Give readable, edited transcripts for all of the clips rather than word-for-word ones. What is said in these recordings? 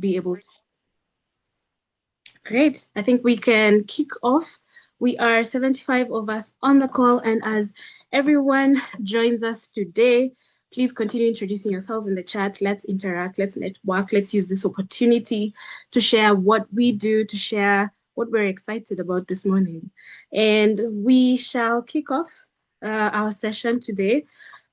be able to. Great. I think we can kick off. We are 75 of us on the call, and as everyone joins us today, please continue introducing yourselves in the chat. Let's interact, let's network, let's use this opportunity to share what we do, to share what we're excited about this morning. And we shall kick off our session today.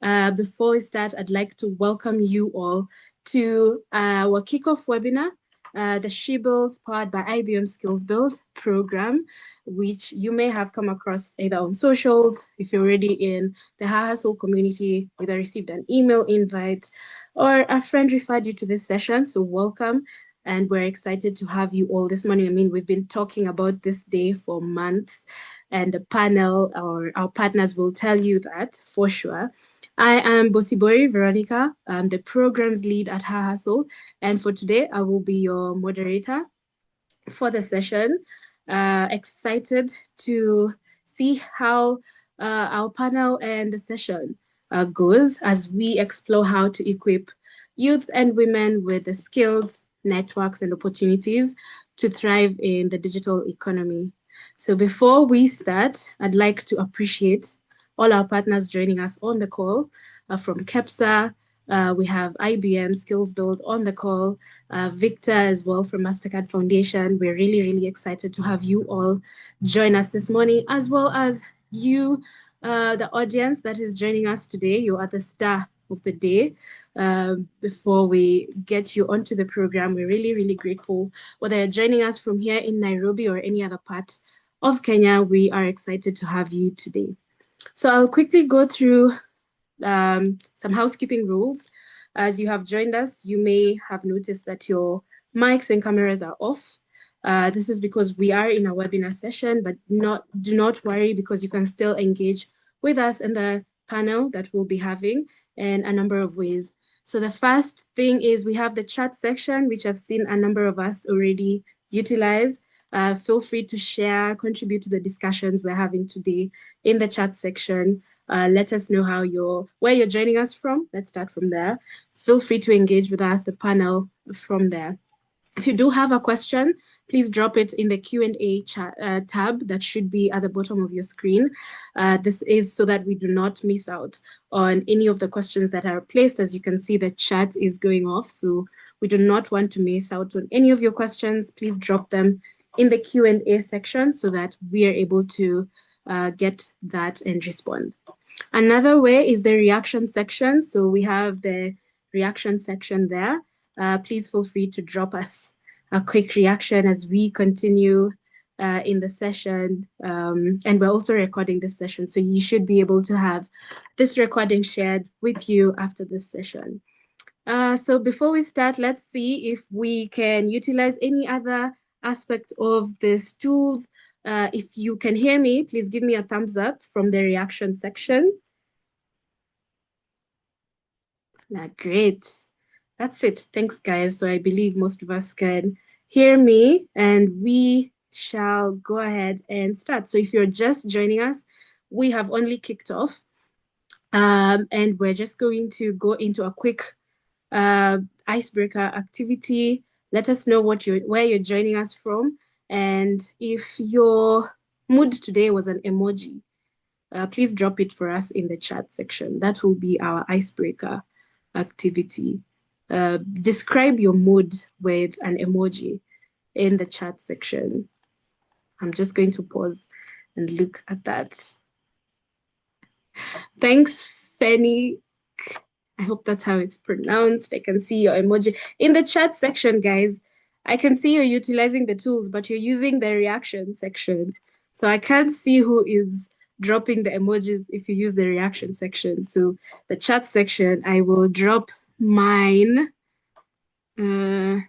Before we start, I'd like to welcome you all to our kickoff webinar, the SheBuilds powered by IBM SkillsBuild program, which you may have come across either on socials, if you're already in the Hustle community, either received an email invite or a friend referred you to this session. So welcome. And we're excited to have you all this morning. I mean, we've been talking about this day for months, and the panel or our partners will tell you that for sure. I am Bosibori Veronica. I'm the programs lead at Hustle. And for today, I will be your moderator for the session. Excited to see how our panel and the session goes as we explore how to equip youth and women with the skills, networks, and opportunities to thrive in the digital economy. So before we start, I'd like to appreciate all our partners joining us on the call from KEPSA. We have IBM SkillsBuild on the call, Victor as well from MasterCard Foundation. We're really, really excited to have you all join us this morning, as well as you, the audience that is joining us today. You are the star of the day. Before we get you onto the program, we're really, really grateful. Whether you're joining us from here in Nairobi or any other part of Kenya, we are excited to have you today. So I'll quickly go through some housekeeping rules. As you have joined us, you may have noticed that your mics and cameras are off. This is because we are in a webinar session, but do not worry, because you can still engage with us in the panel that we'll be having in a number of ways. So the first thing is we have the chat section, which I've seen a number of us already utilize. Feel free to share, contribute to the discussions we're having today in the chat section. Let us know where you're joining us from. Let's start from there. Feel free to engage with us, the panel, from there. If you do have a question, please drop it in the Q&A tab that should be at the bottom of your screen. This is so that we do not miss out on any of the questions that are placed. As you can see, the chat is going off, so we do not want to miss out on any of your questions. Please drop them in the Q&A section so that we are able to get that and respond. Another way is the reaction section. So we have the reaction section there. Please feel free to drop us a quick reaction as we continue in the session. And we're also recording this session, so you should be able to have this recording shared with you after this session. So before we start, let's see if we can utilize any other aspect of these tools. If you can hear me, please give me a thumbs up from the reaction section. Great. That's it. Thanks, guys. So I believe most of us can hear me, and we shall go ahead and start. So if you're just joining us, we have only kicked off, and we're just going to go into a quick icebreaker activity. Let us know where you're joining us from, and if your mood today was an emoji, please drop it for us in the chat section. That will be our icebreaker activity. Describe your mood with an emoji in the chat section. I'm just going to pause and look at that. Thanks, Fanny. I hope that's how it's pronounced. I can see your emoji in the chat section, guys. I can see you're utilizing the tools, but you're using the reaction section. So I can't see who is dropping the emojis if you use the reaction section. So the chat section, I will drop mine. Okay,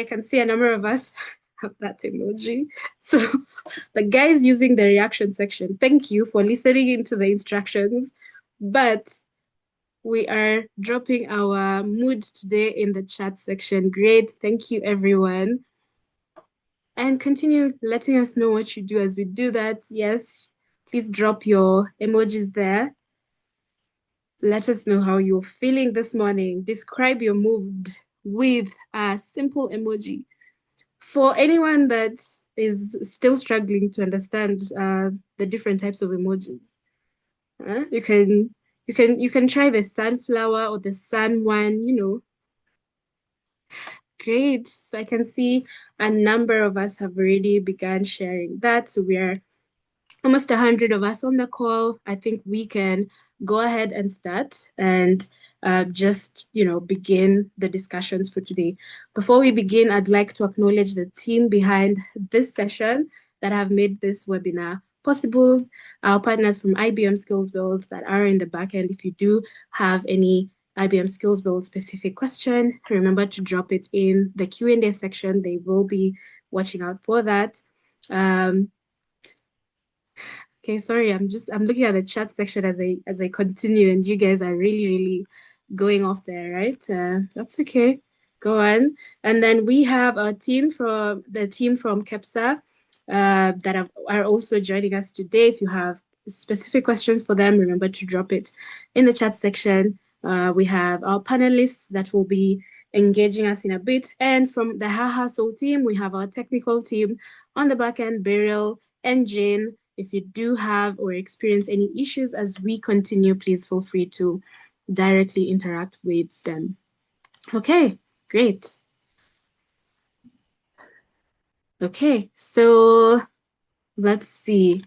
I can see a number of us have that emoji. So the guys using the reaction section, thank you for listening into the instructions. But we are dropping our mood today in the chat section. Great. Thank you, everyone. And continue letting us know what you do as we do that. Yes, please drop your emojis there. Let us know how you're feeling this morning. Describe your mood with a simple emoji. For anyone that is still struggling to understand the different types of emojis, you can try the sunflower or the sun one, Great. So I can see a number of us have already begun sharing that. So we are almost 100 of us on the call. I think we can go ahead and start and just, begin the discussions for today. Before we begin, I'd like to acknowledge the team behind this session that have made this webinar possible. Our partners from IBM SkillsBuild that are in the back end. If you do have any IBM SkillsBuild specific question, remember to drop it in the Q&A section. They will be watching out for that. Okay, sorry, I'm looking at the chat section as I continue, and you guys are really, really going off there, right? That's okay. Go on. And then we have our team from KEPSA are also joining us today. If you have specific questions for them, remember to drop it in the chat section. We have our panelists that will be engaging us in a bit. And from the Hustle team, we have our technical team on the back end, Beryl and Jane. If you do have or experience any issues as we continue, please feel free to directly interact with them. Okay, great. Okay, so let's see.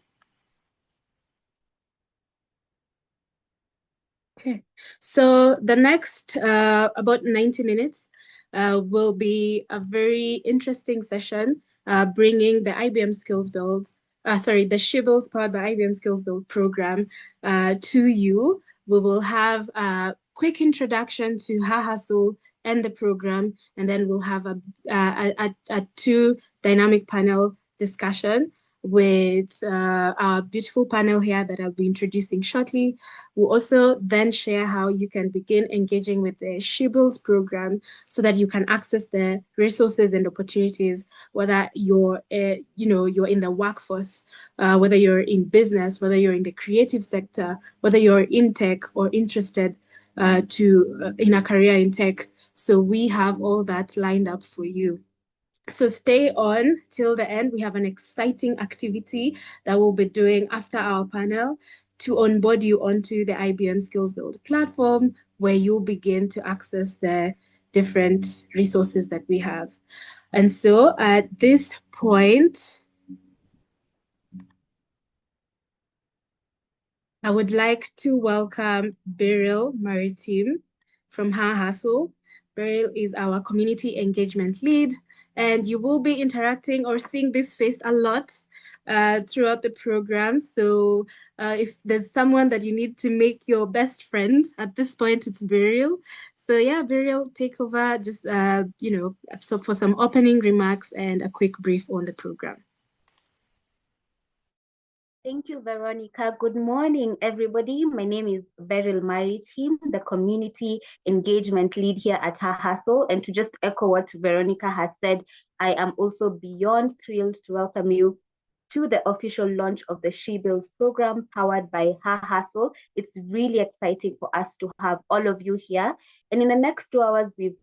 Okay, so the next about 90 minutes will be a very interesting session bringing the IBM SkillsBuild, the SheBuilds powered by IBM SkillsBuild program to you. We will have a quick introduction to Hustle and the program, and then we'll have a two dynamic panel discussion with our beautiful panel here that I'll be introducing shortly. We'll also then share how you can begin engaging with the SheBuilds program so that you can access the resources and opportunities, whether you're in the workforce, whether you're in business, whether you're in the creative sector, whether you're in tech or interested in a career in tech. So we have all that lined up for you. So stay on till the end. We have an exciting activity that we'll be doing after our panel to onboard you onto the IBM SkillsBuild platform, where you'll begin to access the different resources that we have. And so at this point, I would like to welcome Beryl Maritim from Hustle. Beryl is our community engagement lead, and you will be interacting or seeing this face a lot throughout the program. So if there's someone that you need to make your best friend at this point, it's Beryl. So yeah, Beryl, take over just, so for some opening remarks and a quick brief on the program. Thank you, Veronica. Good morning, everybody. My name is Beryl Maritim, the community engagement lead here at Hustle. And to just echo what Veronica has said, I am also beyond thrilled to welcome you to the official launch of the SheBuilds program powered by Hustle. It's really exciting for us to have all of you here. And in the next 2 hours, we've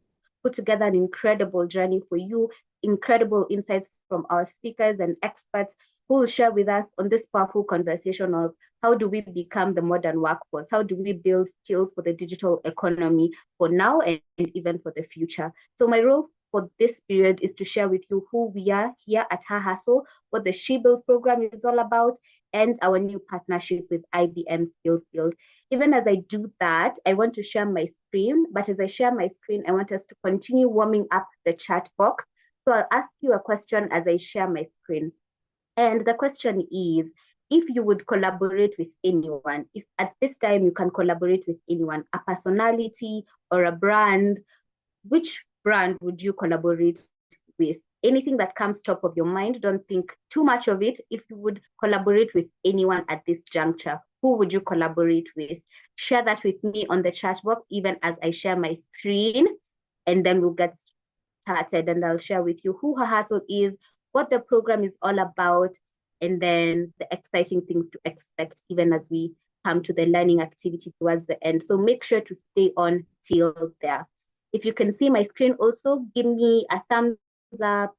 put together an incredible journey for you, incredible insights from our speakers and experts who will share with us on this powerful conversation of how do we become the modern workforce? How do we build skills for the digital economy for now and even for the future? So my role for this period is to share with you who we are here at Hustle, what the SheBuilds program is all about, and our new partnership with IBM SkillsBuild. Even as I do that, I want to share my screen, but as I share my screen, I want us to continue warming up the chat box. So I'll ask you a question as I share my screen. And the question is, if you would collaborate with anyone, if at this time you can collaborate with anyone, a personality or a brand, which brand would you collaborate with? Anything that comes top of your mind, don't think too much of it. If you would collaborate with anyone at this juncture, who would you collaborate with? Share that with me on the chat box, even as I share my screen, and then we'll get started and I'll share with you who Hustle is, what the program is all about, and then the exciting things to expect even as we come to the learning activity towards the end. So make sure to stay on till there. If you can see my screen also, give me a thumbs up,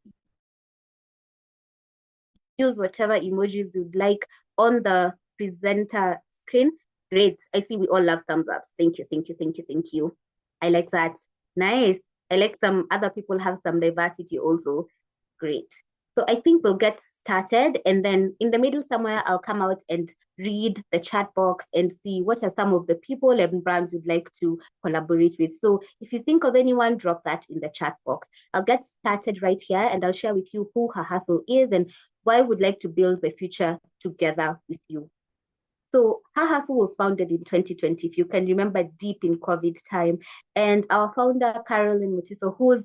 use whatever emojis you'd like on the presenter screen. Great. I see we all love thumbs ups. Thank you, thank you, thank you, thank you. I like that. Nice. I like some other people have some diversity also. Great. So I think we'll get started, and then in the middle somewhere, I'll come out and read the chat box and see what are some of the people and brands you'd like to collaborate with. So if you think of anyone, drop that in the chat box. I'll get started right here, and I'll share with you who Her Hustle is and why we'd like to build the future together with you. So Her Hustle was founded in 2020, if you can remember, deep in COVID time. And our founder, Carolyn Mutiso, who's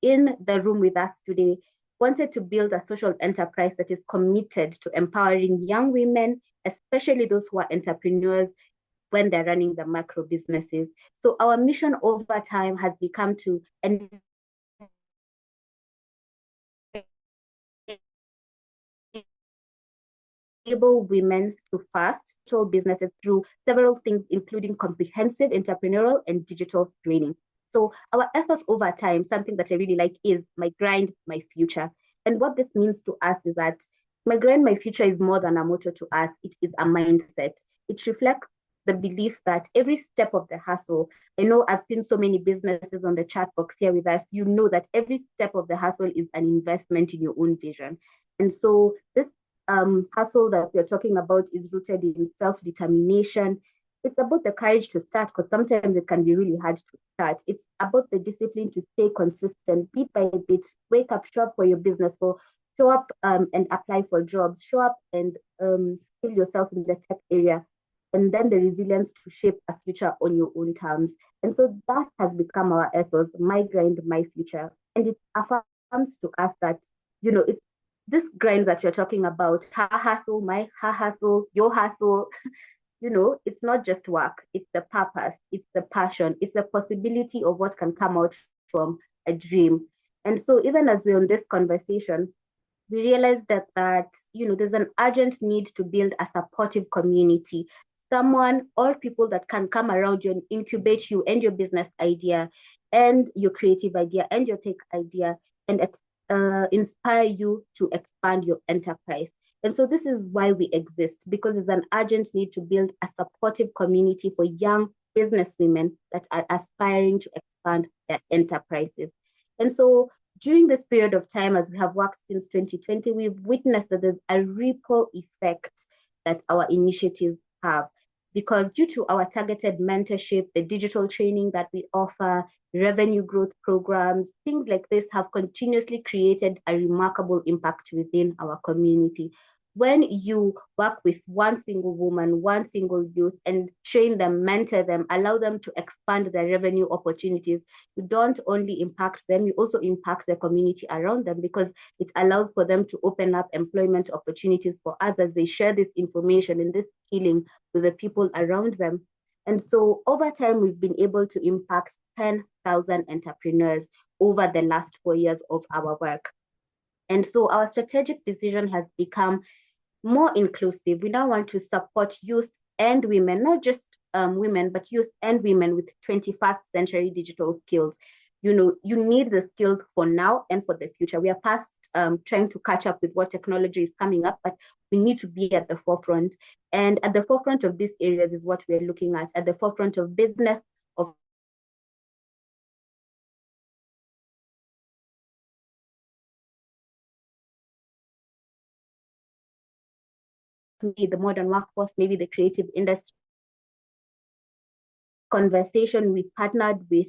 in the room with us today, wanted to build a social enterprise that is committed to empowering young women, especially those who are entrepreneurs when they're running the macro businesses. So our mission over time has become to enable women to fast digital businesses through several things, including comprehensive entrepreneurial and digital training. So our ethos over time, something that I really like, is my grind, my future. And what this means to us is that my grind, my future is more than a motto to us. It is a mindset. It reflects the belief that every step of the hustle, I know I've seen so many businesses on the chat box here with us, you know that every step of the hustle is an investment in your own vision. And so this hustle that we're talking about is rooted in self-determination. It's about the courage to start, because sometimes it can be really hard to start. It's about the discipline to stay consistent, bit by bit, wake up, show up for your business, for show up and apply for jobs, show up and skill yourself in the tech area, and then the resilience to shape a future on your own terms. And so that has become our ethos, my grind, my future. And it affirms to us that, it's this grind that you're talking about, her hustle, her hustle, your hustle, it's not just work, it's the purpose, it's the passion, it's the possibility of what can come out from a dream. And so even as we're on this conversation, we realized that there's an urgent need to build a supportive community, someone or people that can come around you and incubate you and your business idea and your creative idea and your tech idea and inspire you to expand your enterprise. And so this is why we exist, because there's an urgent need to build a supportive community for young business women that are aspiring to expand their enterprises. And so during this period of time, as we have worked since 2020, we've witnessed that there's a ripple effect that our initiatives have, because due to our targeted mentorship, the digital training that we offer, revenue growth programs, things like this have continuously created a remarkable impact within our community. When you work with one single woman, one single youth, and train them, mentor them, allow them to expand their revenue opportunities, you don't only impact them, you also impact the community around them, because it allows for them to open up employment opportunities for others. They share this information and this healing with the people around them. And so over time, we've been able to impact 10,000 entrepreneurs over the last 4 years of our work. And so our strategic decision has become more inclusive. We now want to support youth and women, not just women, but youth and women with 21st century digital skills. You need the skills for now and for the future. We are past trying to catch up with what technology is coming up, but we need to be at the forefront. And at the forefront of these areas is what we're looking at the forefront of business, of the modern workforce, maybe the creative industry. Conversation, we partnered with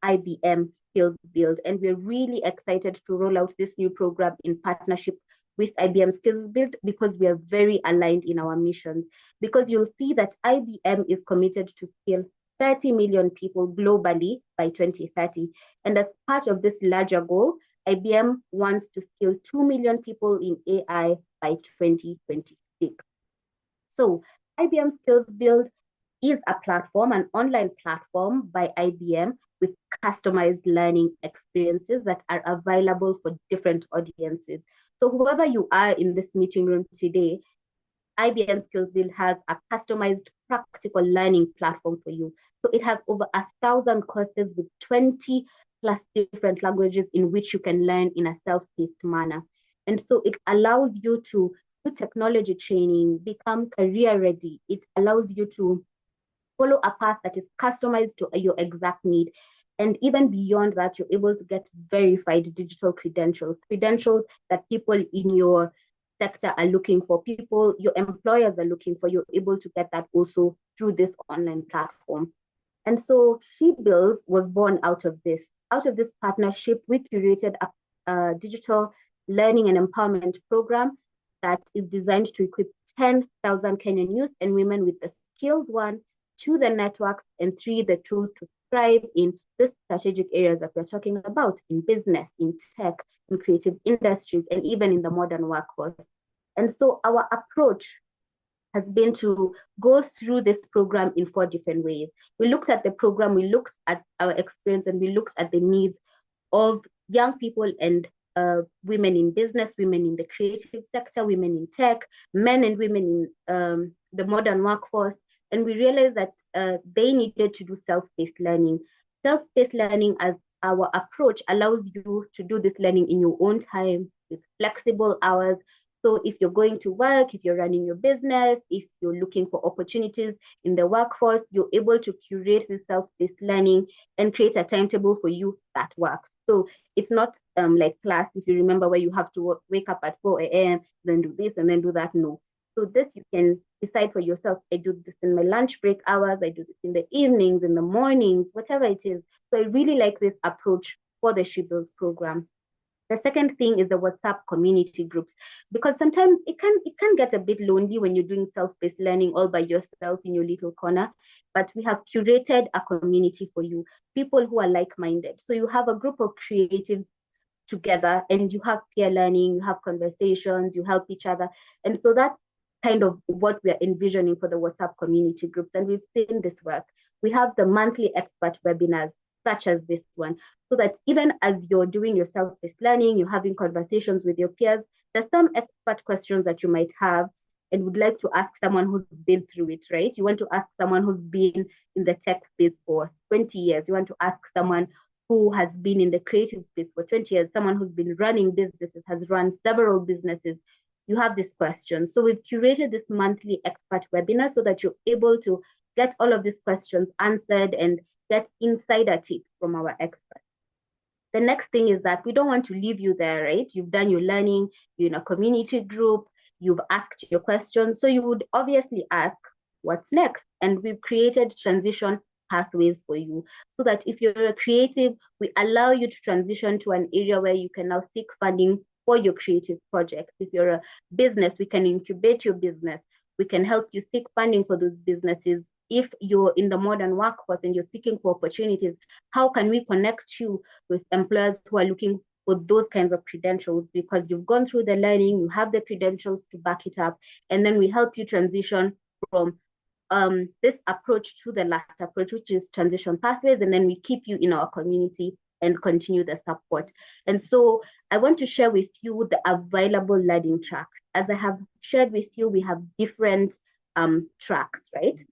IBM SkillsBuild, and we're really excited to roll out this new program in partnership with IBM SkillsBuild, because we are very aligned in our mission. Because you'll see that IBM is committed to skill 30 million people globally by 2030. And as part of this larger goal, IBM wants to skill 2 million people in AI by 2026. So IBM SkillsBuild is a platform, an online platform by IBM with customized learning experiences that are available for different audiences. So whoever you are in this meeting room today, IBM SkillsBuild has a customized practical learning platform for you. So it has over 1,000 courses with 20 plus different languages in which you can learn in a self-paced manner. And so it allows you to do technology training, become career ready. It allows you to follow a path that is customized to your exact need. And even beyond that, you're able to get verified digital credentials, credentials that people in your sector are looking for, people your employers are looking for. You're able to get that also through this online platform. And so SheBuilds was born out of this. Out of this partnership, we curated a digital learning and empowerment program that is designed to equip 10,000 Kenyan youth and women with the skills, one, two, the networks, and three, the tools to thrive in the strategic areas that we're talking about, in business, in tech, in creative industries, and even in the modern workforce. And so our approach has been to go through this program in 4 different ways. We looked at the program, we looked at our experience, and we looked at the needs of young people and women in business, women in the creative sector, women in tech, men and women in the modern workforce. And we realized that they needed to do self-paced learning. Self-paced learning as our approach allows you to do this learning in your own time with flexible hours. So if you're going to work, if you're running your business, if you're looking for opportunities in the workforce, you're able to curate this self-paced learning and create a timetable for you that works. So it's not like class, if you remember, where you have to wake up at 4 a.m., then do this and then do that. No. So this you can decide for yourself. I do this in my lunch break hours. I do this in the evenings, in the mornings, whatever it is. So I really like this approach for the SheBuilds program. The second thing is the WhatsApp community groups, because sometimes it can get a bit lonely when you're doing self-paced learning all by yourself in your little corner. But we have curated a community for you, people who are like-minded. So you have a group of creatives together and you have peer learning, you have conversations, you help each other. And so that's kind of what we're envisioning for the WhatsApp community groups. And we've seen this work. We have the monthly expert webinars, such as this one, so that even as you're doing your self-paced learning, you're having conversations with your peers, there's some expert questions that you might have and would like to ask someone who's been through it, right? You want to ask someone who's been in the tech space for 20 years. You want to ask someone who has been in the creative space for 20 years, someone who's been running businesses, has run several businesses. You have this question. So we've curated this monthly expert webinar so that you're able to get all of these questions answered and get insider tips from our experts. The next thing is that we don't want to leave you there, right? You've done your learning, you're in a community group, you've asked your questions. So you would obviously ask, what's next? And we've created transition pathways for you so that if you're a creative, we allow you to transition to an area where you can now seek funding for your creative projects. If you're a business, we can incubate your business. We can help you seek funding for those businesses. If you're in the modern workforce and you're seeking for opportunities, how can we connect you with employers who are looking for those kinds of credentials? Because you've gone through the learning, you have the credentials to back it up, and then we help you transition from this approach to the last approach, which is transition pathways, and then we keep you in our community and continue the support. And so I want to share with you the available learning tracks. As I have shared with you, we have different tracks, right?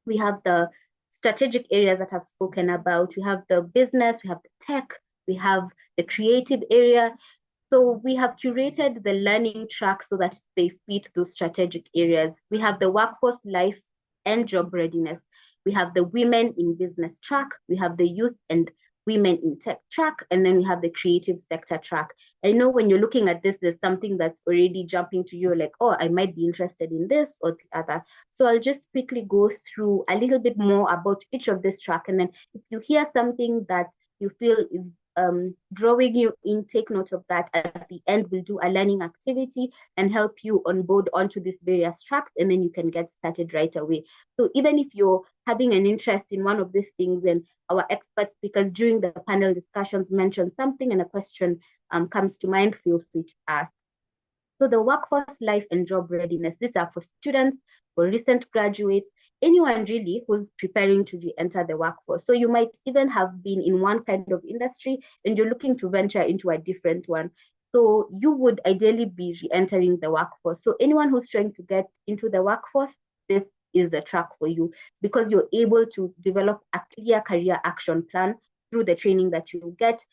We have the strategic areas that I've spoken about. We have the business, we have the tech, we have the creative area. So we have curated the learning track so that they fit those strategic areas. We have the workforce life and job readiness. We have the women in business track. We have the youth and women in tech track, and then we have the creative sector track. I know when you're looking at this, there's something that's already jumping to you like, oh, I might be interested in this or the other. So I'll just quickly go through a little bit more about each of this track. And then if you hear something that you feel is drawing you in, take note of that. At the end, we'll do a learning activity and help you on board onto these various tracks, and then you can get started right away. So even if you're having an interest in one of these things, and our experts, because during the panel discussions mentioned something and a question comes to mind, feel free to ask. So the workforce life and job readiness, these are for students, for recent graduates, anyone really who's preparing to re-enter the workforce. So you might even have been in one kind of industry and you're looking to venture into a different one. So you would ideally be re-entering the workforce. So anyone who's trying to get into the workforce, this is the track for you, because you're able to develop a clear career action plan through the training that you get.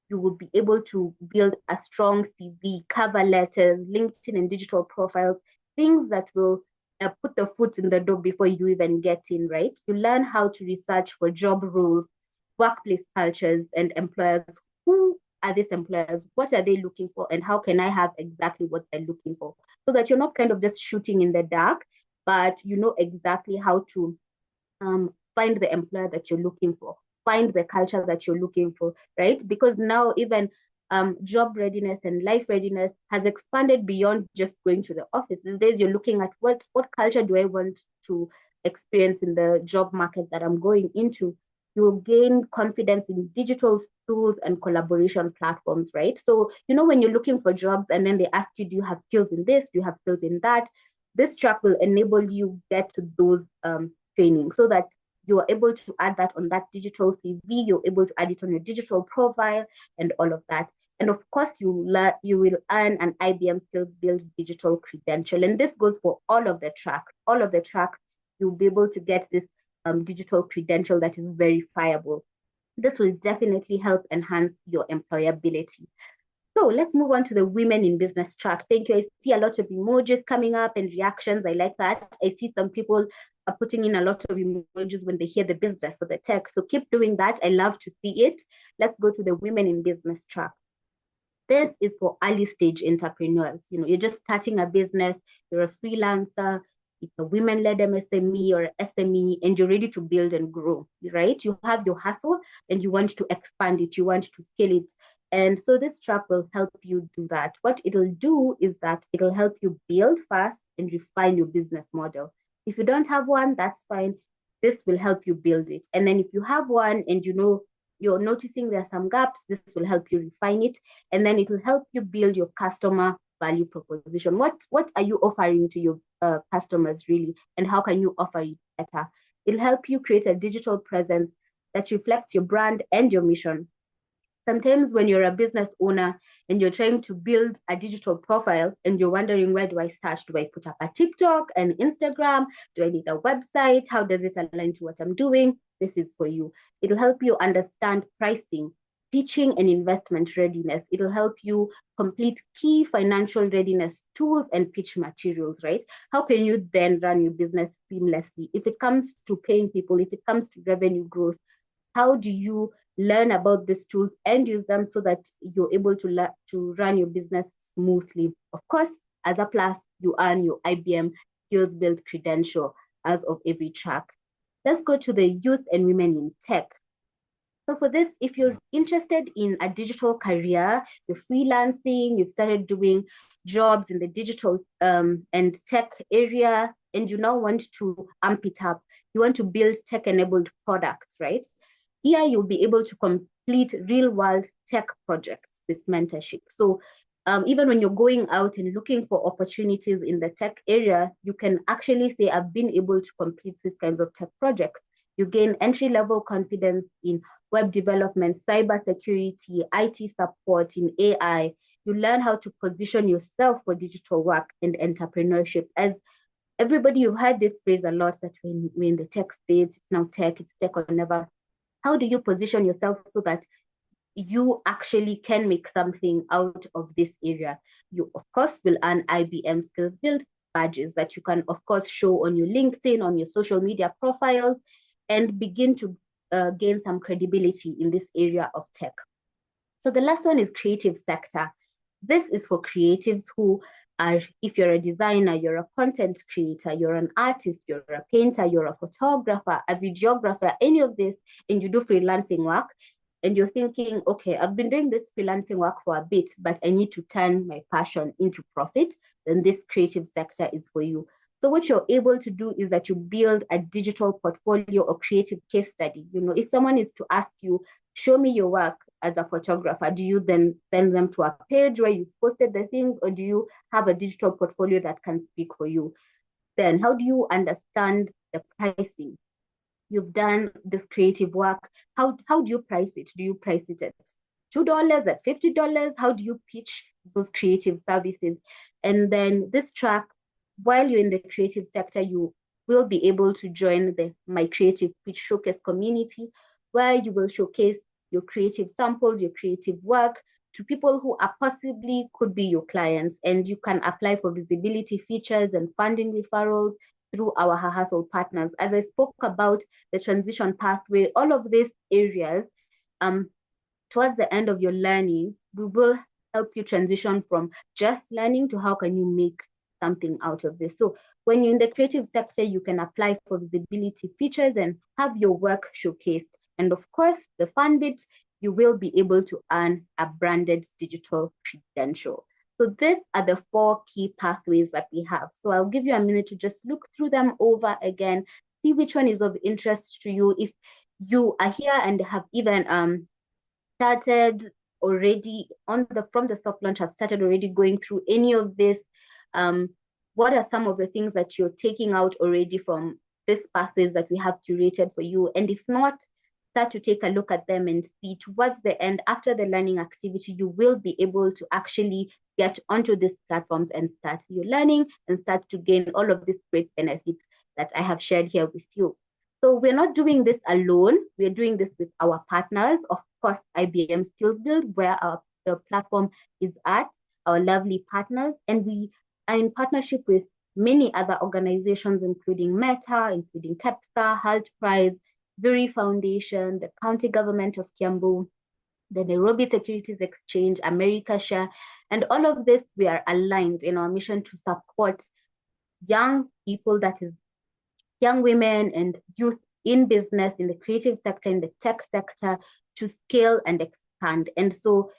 You will be able to build a strong CV, cover letters, LinkedIn and digital profiles, things that will put the foot in the door before you even get in, right? You learn how to research for job roles, workplace cultures, and employers. Who are these employers? What are they looking for? And how can I have exactly what they're looking for? So that you're not kind of just shooting in the dark, but you know exactly how to find the employer that you're looking for, find the culture that you're looking for, right? Because now even job readiness and life readiness has expanded beyond just going to the office. These days, you're looking at what culture do I want to experience in the job market that I'm going into. You'll gain confidence in digital tools and collaboration platforms, right? So, you know, when you're looking for jobs and then they ask you, do you have skills in this? Do you have skills in that? This track will enable you get to those training so that you're able to add that on that digital CV, you're able to add it on your digital profile and all of that. And of course, you will earn an IBM SkillsBuild digital credential. And this goes for all of the tracks. All of the tracks, you'll be able to get this digital credential that is verifiable. This will definitely help enhance your employability. So let's move on to the women in business track. Thank you. I see a lot of emojis coming up and reactions. I like that. I see some people are putting in a lot of emojis when they hear the business or the tech. So keep doing that. I love to see it. Let's go to the women in business track. This is for early stage entrepreneurs. You know, you're just starting a business, you're a freelancer, it's a women-led MSME or SME, and you're ready to build and grow, right? You have your hustle and you want to expand it, you want to scale it. And so this track will help you do that. What it'll do is that it'll help you build fast and refine your business model. If you don't have one, that's fine. This will help you build it. And then if you have one and you know you're noticing there are some gaps, this will help you refine it. And then it will help you build your customer value proposition. What are you offering to your customers really? And how can you offer it better? It'll help you create a digital presence that reflects your brand and your mission. Sometimes when you're a business owner and you're trying to build a digital profile and you're wondering, where do I start? Do I put up a TikTok and Instagram? Do I need a website? How does it align to what I'm doing? This is for you. It'll help you understand pricing, teaching and investment readiness. It'll help you complete key financial readiness tools and pitch materials, right? How can you then run your business seamlessly? If it comes to paying people, if it comes to revenue growth, how do you learn about these tools and use them so that you're able to run your business smoothly? Of course, as a plus, you earn your IBM SkillsBuild credential as of every track. Let's go to the youth and women in tech. So for this, if you're interested in a digital career, you're freelancing, you've started doing jobs in the digital and tech area, and you now want to amp it up, you want to build tech-enabled products, right? Here, you'll be able to complete real-world tech projects with mentorship. So even when you're going out and looking for opportunities in the tech area, you can actually say, I've been able to complete these kinds of tech projects. You gain entry-level confidence in web development, cybersecurity, IT support, in AI. You learn how to position yourself for digital work and entrepreneurship. As everybody, you've heard this phrase a lot, that when we're in the tech space, it's now tech, it's tech or never. How do you position yourself so that you actually can make something out of this area? You, of course, will earn IBM SkillsBuild badges that you can, of course, show on your LinkedIn, on your social media profiles, and begin to gain some credibility in this area of tech. So the last one is creative sector. This is for creatives who are, if you're a designer, you're a content creator, you're an artist, you're a painter, you're a photographer, a videographer, any of this, and you do freelancing work, and you're thinking, okay, I've been doing this freelancing work for a bit, but I need to turn my passion into profit, then this creative sector is for you. So what you're able to do is that you build a digital portfolio or creative case study. You know, if someone is to ask you, show me your work as a photographer, do you then send them to a page where you've posted the things, or do you have a digital portfolio that can speak for you? Then how do you understand the pricing? You've done this creative work. How do you price it? Do you price it at $2, at $50? How do you pitch those creative services? And then this track, while you're in the creative sector, you will be able to join the My Creative Pitch Showcase community, where you will showcase your creative samples, your creative work to people who are possibly could be your clients. And you can apply for visibility features and funding referrals through our Hustle partners. As I spoke about the transition pathway, all of these areas, towards the end of your learning, we will help you transition from just learning to how can you make something out of this. So when you're in the creative sector, you can apply for visibility features and have your work showcased. And of course, the fun bit, you will be able to earn a branded digital credential. So these are the 4 key pathways that we have. So I'll give you a minute to just look through them over again, see which one is of interest to you. If you are here and have even started already from the soft launch, have started already going through any of this, what are some of the things that you're taking out already from these pathways that we have curated for you? And if not, start to take a look at them and see towards the end, after the learning activity, you will be able to actually get onto these platforms and start your learning and start to gain all of these great benefits that I have shared here with you. So we're not doing this alone. We're doing this with our partners, of course, IBM SkillsBuild, where our platform is at, our lovely partners. And we are in partnership with many other organizations, including Meta, including KEPSA, Health Prize, Zuri Foundation, the County Government of Kiambu, the Nairobi Securities Exchange, America Share, and all of this, we are aligned in our mission to support young people, that is young women and youth in business, in the creative sector, in the tech sector, to scale and expand. And so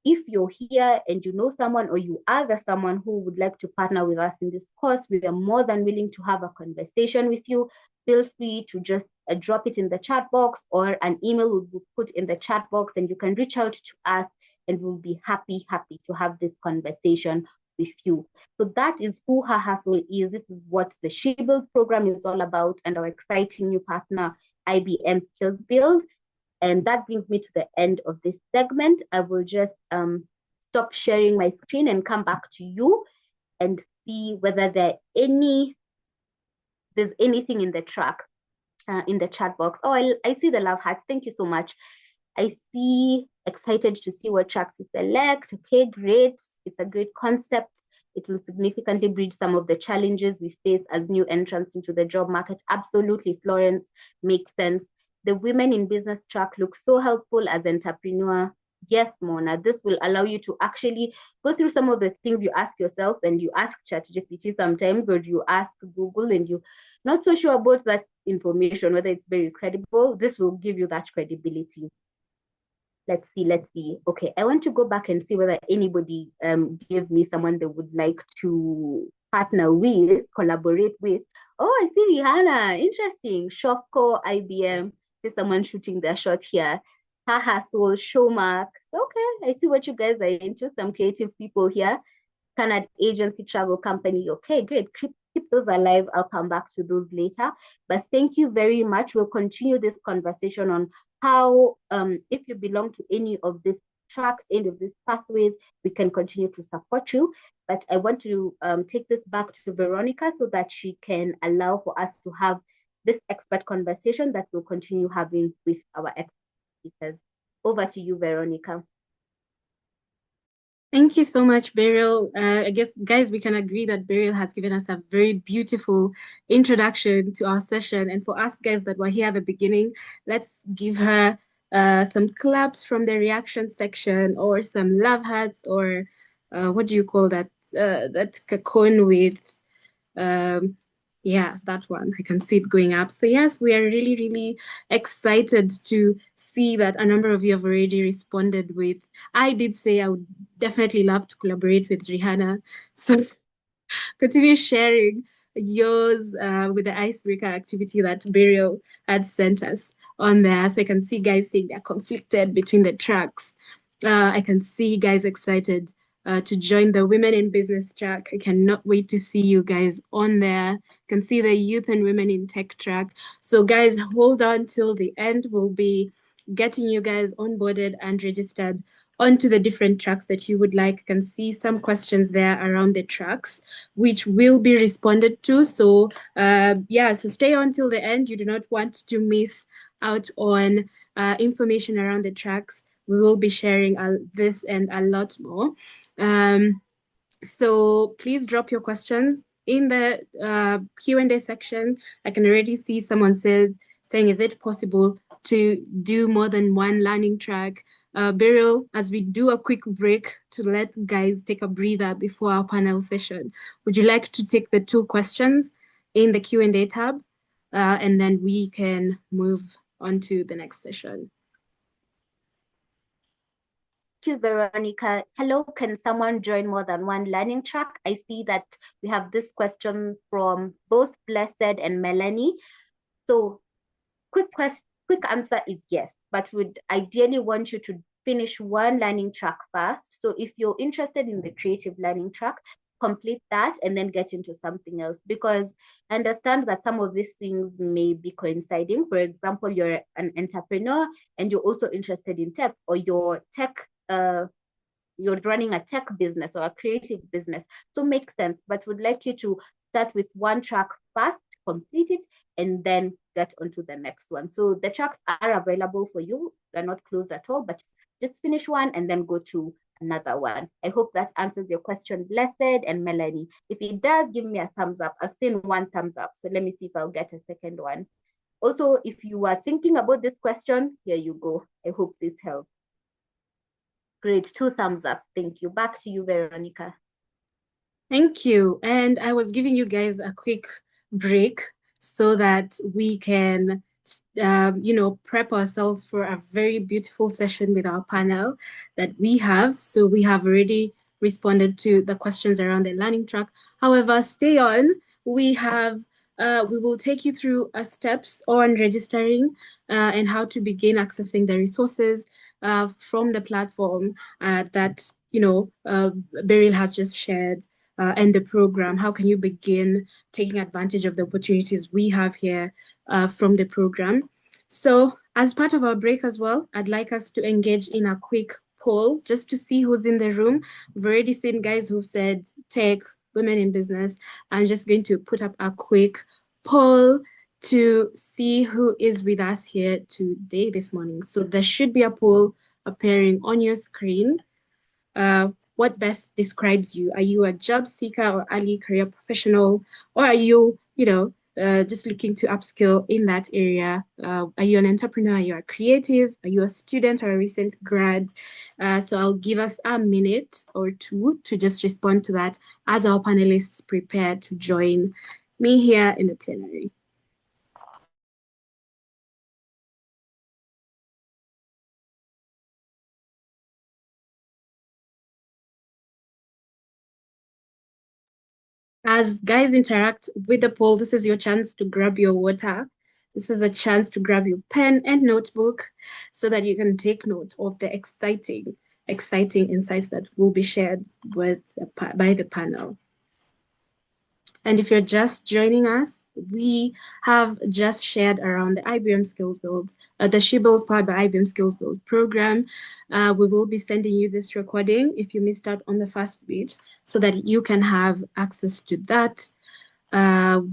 if you're here and you know someone or you are the someone who would like to partner with us in this course, we are more than willing to have a conversation with you. Feel free to just drop it in the chat box, or an email will be put in the chat box, and you can reach out to us and we'll be happy to have this conversation with you. So that is who Her Hustle is. This is what the SheBuilds program is all about, and our exciting new partner, IBM SkillsBuild. And that brings me to the end of this segment. I will just stop sharing my screen and come back to you and see whether there's anything in the in the chat box. Oh, I see the love hearts. Thank you so much. I see, excited to see what tracks to select. Okay, great. It's a great concept. It will significantly bridge some of the challenges we face as new entrants into the job market. Absolutely, Florence, makes sense. The Women in Business track looks so helpful as entrepreneur. Yes, Mona, this will allow you to actually go through some of the things you ask yourself, and you ask ChatGPT sometimes, or you ask Google, and you're not so sure about that information, whether it's very credible. This will give you that credibility. Let's see. Okay, I want to go back and see whether anybody gave me someone they would like to partner with, collaborate with. Oh, I see Rihanna. Interesting. Shofco, IBM. There's someone shooting their shot here. Her Hustle, Showmark. Okay, I see what you guys are into. Some creative people here. Canada agency, travel company. Okay, great. Keep those alive. I'll come back to those later. But thank you very much. We'll continue this conversation on how, if you belong to any of these tracks, any of these pathways, we can continue to support you. But I want to take this back to Veronica so that she can allow for us to have this expert conversation that we'll continue having with our experts. Speakers. Over to you, Veronica. Thank you so much, Beryl. I guess, guys, we can agree that Beryl has given us a very beautiful introduction to our session. And for us guys that were here at the beginning, let's give her some claps from the reaction section, or some love hearts, or what do you call that? That cocoon with, yeah, that one. I can see it going up. So yes, we are really, really excited to see that a number of you have already responded with, I did say I would definitely love to collaborate with Rihanna. So continue sharing yours with the icebreaker activity that Burial had sent us on there. So I can see guys saying they're conflicted between the tracks. I can see guys excited to join the Women in Business track. I cannot wait to see you guys on there. I can see the Youth and Women in Tech track. So guys, hold on till the end. We'll be getting you guys onboarded and registered onto the different tracks that you would like. You can see some questions there around the tracks, which will be responded to. So yeah, so stay on till the end. You do not want to miss out on information around the tracks. We will be sharing this and a lot more. So please drop your questions in the Q&A section. I can already see someone saying, is it possible to do more than one learning track? Beryl, as we do a quick break to let guys take a breather before our panel session, would you like to take the two questions in the Q&A tab? And then we can move on to the next session. Thank you, Veronica. Hello, can someone join more than one learning track? I see that we have this question from both Blessed and Melanie. So quick answer is yes, but would ideally want you to finish one learning track first. So if you're interested in the creative learning track, complete that and then get into something else, because I understand that some of these things may be coinciding. For example, you're an entrepreneur and you're also interested in tech, or you're running a tech business or a creative business. So makes sense, but would like you to start with one track first, complete it, and then get onto the next one. So the tracks are available for you. They're not closed at all, but just finish one and then go to another one. I hope that answers your question, Blessed and Melanie. If it does, give me a thumbs up. I've seen one thumbs up, so let me see if I'll get a second one. Also, if you are thinking about this question, here you go. I hope this helps. Great, 2 thumbs up. Thank you. Back to you, Veronica. Thank you. And I was giving you guys a quick break so that we can, prep ourselves for a very beautiful session with our panel that we have. So we have already responded to the questions around the learning track. However, stay on. We will take you through steps on registering and how to begin accessing the resources from the platform that Beryl has just shared, and the program. How can you begin taking advantage of the opportunities we have here from the program? So as part of our break as well, I'd like us to engage in a quick poll just to see who's in the room. We've already seen guys who've said tech, women in business. I'm just going to put up a quick poll to see who is with us here today this morning. So there should be a poll appearing on your screen. What best describes you? Are you a job seeker or early career professional? Or are you, just looking to upskill in that area? Are you an entrepreneur? Are you a creative? Are you a student or a recent grad? So I'll give us a minute or two to just respond to that as our panelists prepare to join me here in the plenary. As guys interact with the poll, this is your chance to grab your water. This is a chance to grab your pen and notebook so that you can take note of the exciting insights that will be shared by the panel. And if you're just joining us, we have just shared around the IBM SkillsBuild, the SheBuilds powered by IBM SkillsBuild program. We will be sending you this recording if you missed out on the first bit so that you can have access to that.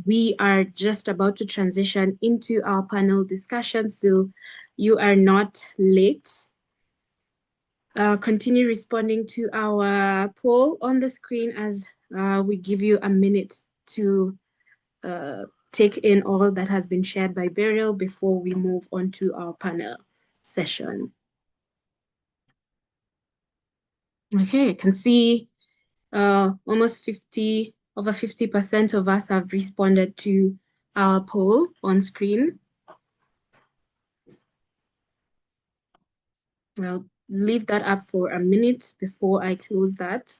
We are just about to transition into our panel discussion, so you are not late. Continue responding to our poll on the screen as we give you a minute to take in all that has been shared by Beryl before we move on to our panel session. Okay, I can see almost over 50% of us have responded to our poll on screen. I'll leave that up for a minute before I close that.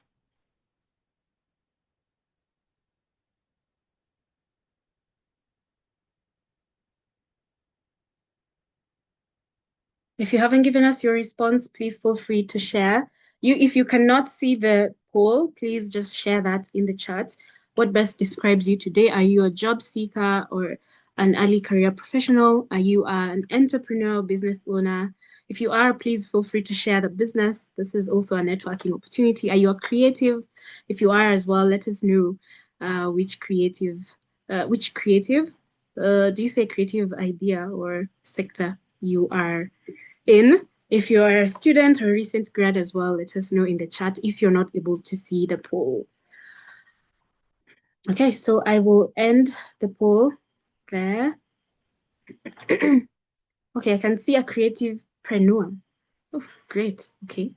If you haven't given us your response, please feel free to share. If you cannot see the poll, please just share that in the chat. What best describes you today? Are you a job seeker or an early career professional? Are you an entrepreneur, business owner? If you are, please feel free to share the business. This is also a networking opportunity. Are you a creative? If you are as well, let us know which creative, do you say creative idea or sector you are in? If you're a student or recent grad as well, let us know in the chat if you're not able to see the poll. Okay, so I will end the poll there. Okay, I can see a creative preneur. Oh, great. Okay.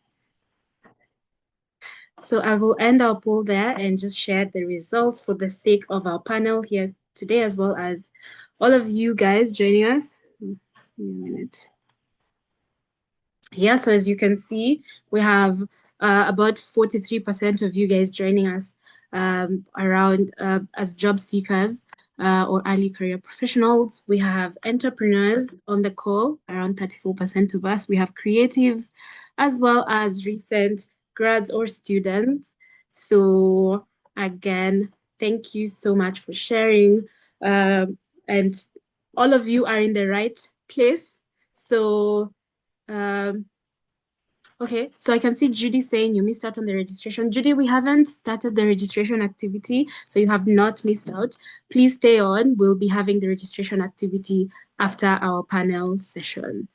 So I will end our poll there and just share the results for the sake of our panel here today, as well as all of you guys joining us. Give me a minute. Yeah, so as you can see, we have about 43% of you guys joining us around as job seekers or early career professionals. We have entrepreneurs on the call, around 34% of us. We have creatives as well as recent grads or students. So again, thank you so much for sharing. And all of you are in the right place. So um, okay, so I can see Judy saying you missed out on the registration. Judy, we haven't started the registration activity, so you have not missed out. Please stay on. We'll be having the registration activity after our panel session.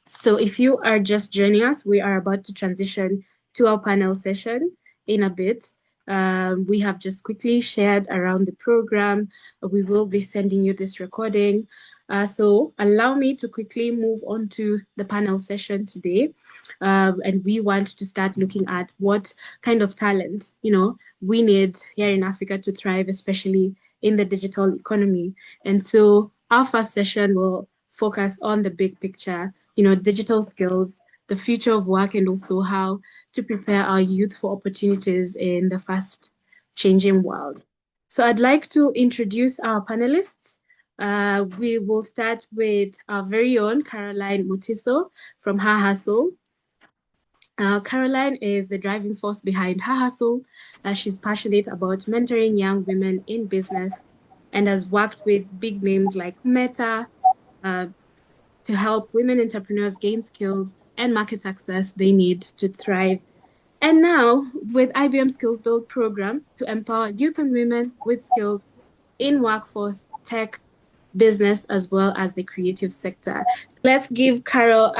So if you are just joining us, we are about to transition to our panel session in a bit. We have just quickly shared around the program. We will be sending you this recording. So allow me to quickly move on to the panel session today. And we want to start looking at what kind of talent, we need here in Africa to thrive, especially in the digital economy. And so our first session will focus on the big picture, digital skills, the future of work, and also how to prepare our youth for opportunities in the fast changing world. So I'd like to introduce our panelists. We will start with our very own Caroline Mutiso from Her Hustle. Caroline is the driving force behind Her Hustle. She's passionate about mentoring young women in business and has worked with big names like Meta, to help women entrepreneurs gain skills and market access they need to thrive. And now, with IBM SkillsBuild program to empower youth and women with skills in workforce, tech, business, as well as the creative sector. Let's give Carol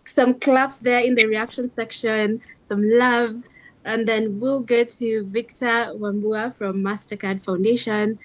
some claps there in the reaction section, some love, and then we'll go to Victor Wambua from MasterCard Foundation.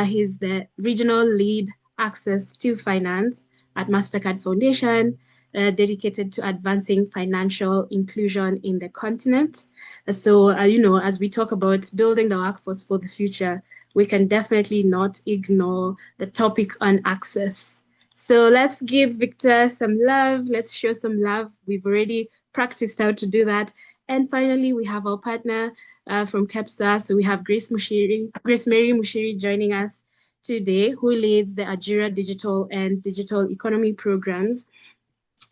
He's the regional lead access to finance at MasterCard Foundation, dedicated to advancing financial inclusion in the continent. So, as we talk about building the workforce for the future, we can definitely not ignore the topic on access. So let's give Victor some love. Let's show some love. We've already practiced how to do that. And finally, we have our partner from KEPSA. So we have Gracemary Mushiri joining us today, who leads the Ajira Digital and Digital Economy programs,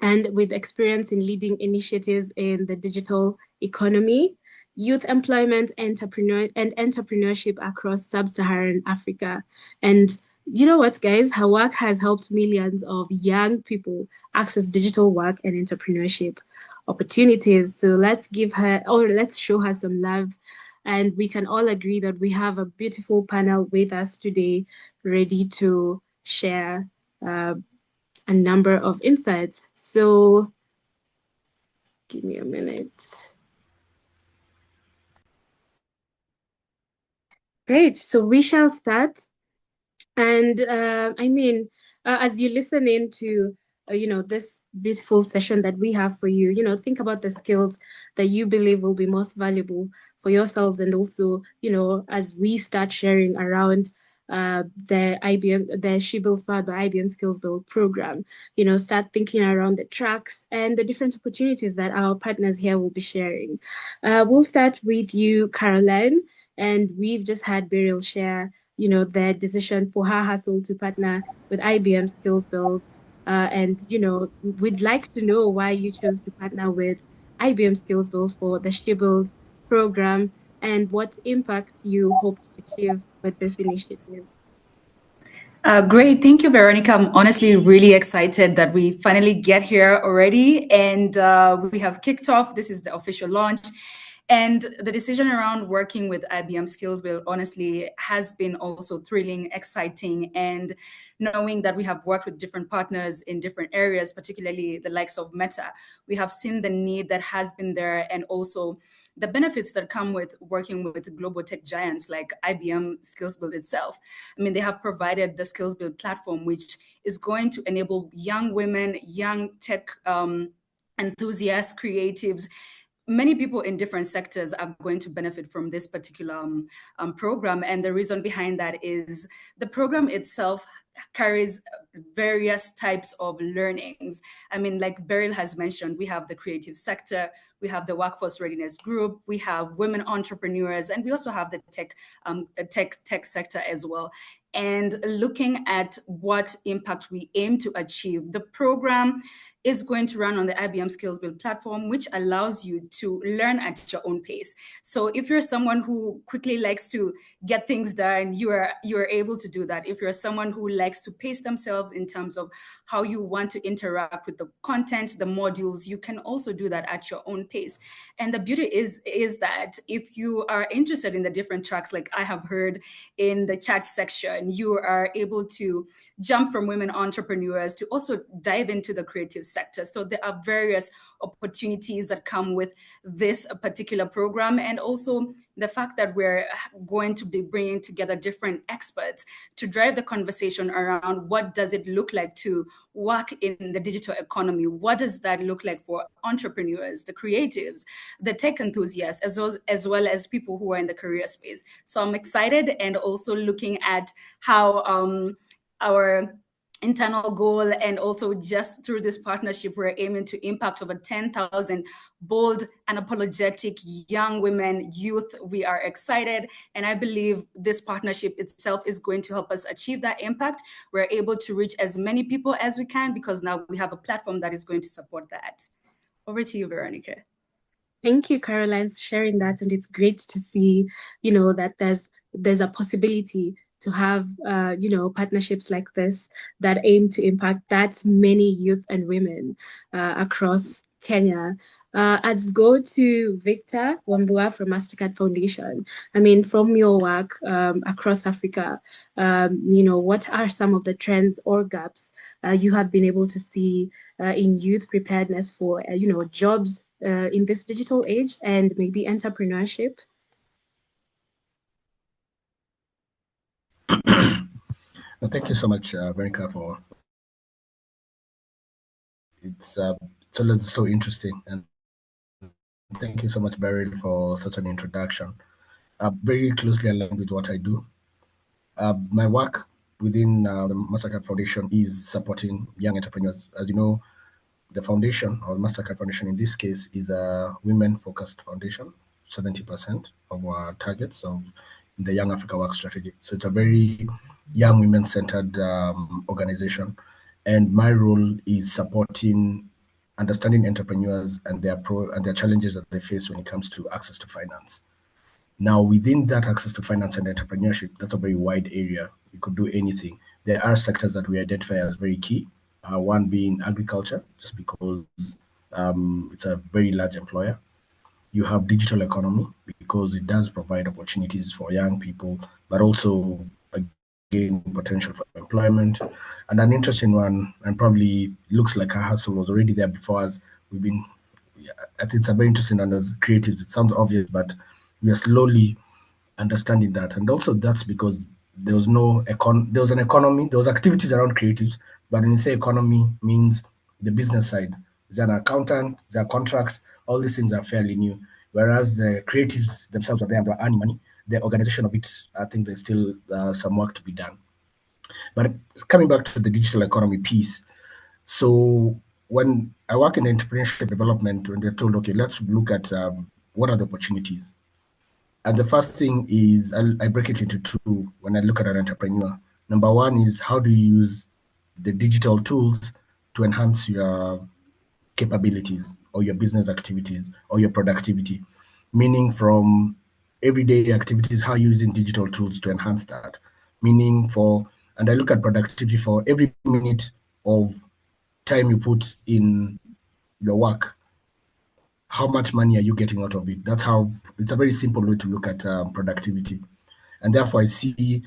and with experience in leading initiatives in the digital economy, youth employment, and entrepreneurship across sub-Saharan Africa. And you know what, guys? Her work has helped millions of young people access digital work and entrepreneurship opportunities. So let's give her, or let's show her some love. And we can all agree that we have a beautiful panel with us today, ready to share a number of insights. So give me a minute. Great. So we shall start. And as you listen into, this beautiful session that we have for you, think about the skills that you believe will be most valuable for yourselves. And also, as we start sharing around the SheBuilds powered by IBM SkillsBuild program, start thinking around the tracks and the different opportunities that our partners here will be sharing. We'll start with you, Caroline, and we've just had Beryl share their decision for Her Hustle to partner with IBM SkillsBuild. And, we'd like to know why you chose to partner with IBM SkillsBuild for the SheBuilds program and what impact you hope to achieve with this initiative. Great. Thank you, Veronica. I'm honestly really excited that we finally get here already. And we have kicked off. This is the official launch. And the decision around working with IBM SkillsBuild honestly has been also thrilling, exciting, and knowing that we have worked with different partners in different areas, particularly the likes of Meta, we have seen the need that has been there and also the benefits that come with working with global tech giants like IBM SkillsBuild itself. I mean, they have provided the SkillsBuild platform, which is going to enable young women, young tech enthusiasts, creatives, many people in different sectors are going to benefit from this particular program. And the reason behind that is the program itself carries various types of learnings. I mean, like Beryl has mentioned, we have the creative sector, we have the Workforce Readiness group, we have women entrepreneurs, and we also have the tech sector as well. And looking at what impact we aim to achieve, the program is going to run on the IBM SkillsBuild platform, which allows you to learn at your own pace. So if you're someone who quickly likes to get things done, you are able to do that. If you're someone who likes to pace themselves in terms of how you want to interact with the content, the modules, you can also do that at your own pace. And the beauty is that if you are interested in the different tracks, like I have heard in the chat section, you are able to jump from women entrepreneurs to also dive into the creative sector. So there are various opportunities that come with this particular program, and also the fact that we're going to be bringing together different experts to drive the conversation around what does it look like to work in the digital economy? What does that look like for entrepreneurs, the creatives, the tech enthusiasts, as well as people who are in the career space? So I'm excited, and also looking at how our internal goal, and also just through this partnership, we're aiming to impact over 10,000 bold and apologetic young women, youth. We are excited, and I believe this partnership itself is going to help us achieve that impact. We're able to reach as many people as we can because now we have a platform that is going to support that. Over to you, Veronica. Thank you, Caroline, for sharing that. And it's great to see, that there's a possibility to have, partnerships like this that aim to impact that many youth and women across Kenya. I'd go to Victor Wambua from MasterCard Foundation. I mean, from your work across Africa, what are some of the trends or gaps you have been able to see in youth preparedness for, jobs in this digital age and maybe entrepreneurship? Well, thank you so much, Veronica, for it's always so interesting, and thank you so much, Beryl, for such an introduction. Very closely aligned with what I do. My work within the MasterCard Foundation is supporting young entrepreneurs. As you know, the foundation, or MasterCard Foundation in this case, is a women-focused foundation. 70% of our targets of the Young Africa Work Strategy. So it's a very young women-centered organization. And my role is supporting understanding entrepreneurs and their challenges that they face when it comes to access to finance. Now, within that access to finance and entrepreneurship, that's a very wide area. You could do anything. There are sectors that we identify as very key. One being agriculture, just because it's a very large employer. You have digital economy, because it does provide opportunities for young people, but also again potential for employment. And an interesting one, and probably looks like a hustle was already there before us. I think it's a very interesting, and as creatives, it sounds obvious, but we are slowly understanding that. And also that's because there was there was an economy, there was activities around creatives, but when you say economy, means the business side. There's an accountant, there's a contract, all these things are fairly new. Whereas the creatives themselves are there, they're earning money. The organization of it, I think there's still some work to be done. But coming back to the digital economy piece, so when I work in entrepreneurship development, when they're told, okay, let's look at what are the opportunities. And the first thing is I break it into two when I look at an entrepreneur. Number one is, how do you use the digital tools to enhance your capabilities or your business activities or your productivity? Meaning from everyday activities, how you're using digital tools to enhance that. Meaning for and I look at productivity for every minute of time you put in your work, how much money are you getting out of it? That's how, it's a very simple way to look at productivity. And therefore I see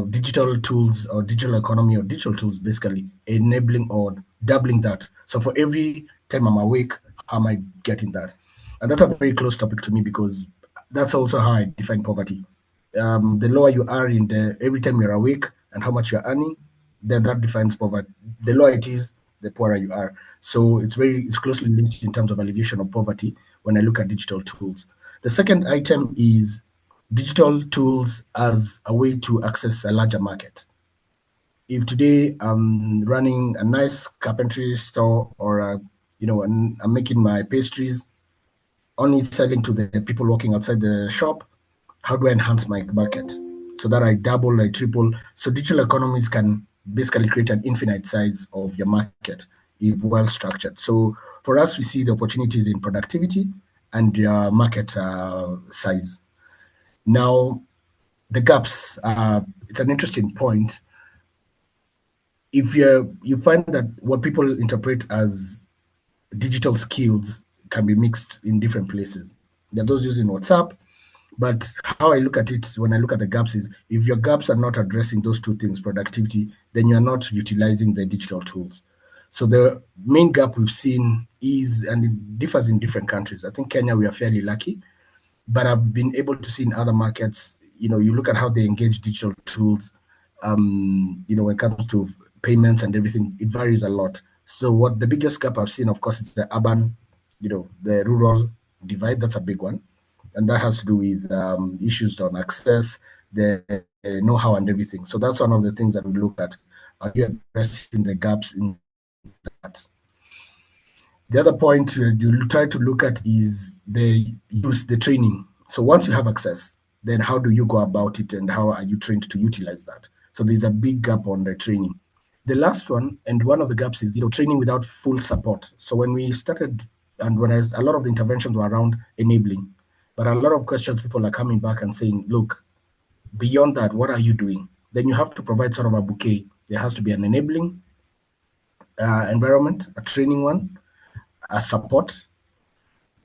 digital tools or digital economy or digital tools basically enabling or doubling that. So for every time I'm awake, how am I getting that? And that's a very close topic to me because that's also how I define poverty. The lower you are in the every time you're awake and how much you're earning, then that defines poverty. The lower it is, the poorer you are. So it's closely linked in terms of alleviation of poverty when I look at digital tools. The second item is digital tools as a way to access a larger market. If today I'm running a nice carpentry store or I'm making my pastries, only selling to the people walking outside the shop, how do I enhance my market so that I double, I triple? So digital economies can basically create an infinite size of your market if well structured. So for us, we see the opportunities in productivity and your market size. Now, the gaps, it's an interesting point. If you find that what people interpret as digital skills can be mixed in different places. There are those using WhatsApp, but how I look at it when I look at the gaps is if your gaps are not addressing those two things, productivity, then you're not utilizing the digital tools. So the main gap we've seen is, and it differs in different countries. I think Kenya, we are fairly lucky, but I've been able to see in other markets, you look at how they engage digital tools, when it comes to payments and everything, it varies a lot. So what the biggest gap I've seen, of course, is the urban, the rural divide. That's a big one. And that has to do with issues on access, the know-how and everything. So that's one of the things that we look at. Are you addressing the gaps in that? The other point you try to look at is the training. So once you have access, then how do you go about it and how are you trained to utilize that? So there's a big gap on the training. The last one, and one of the gaps is, training without full support. So when we started, and a lot of the interventions were around enabling, but a lot of questions people are coming back and saying, look, beyond that, what are you doing? Then you have to provide sort of a bouquet. There has to be an enabling environment, a training one, a support,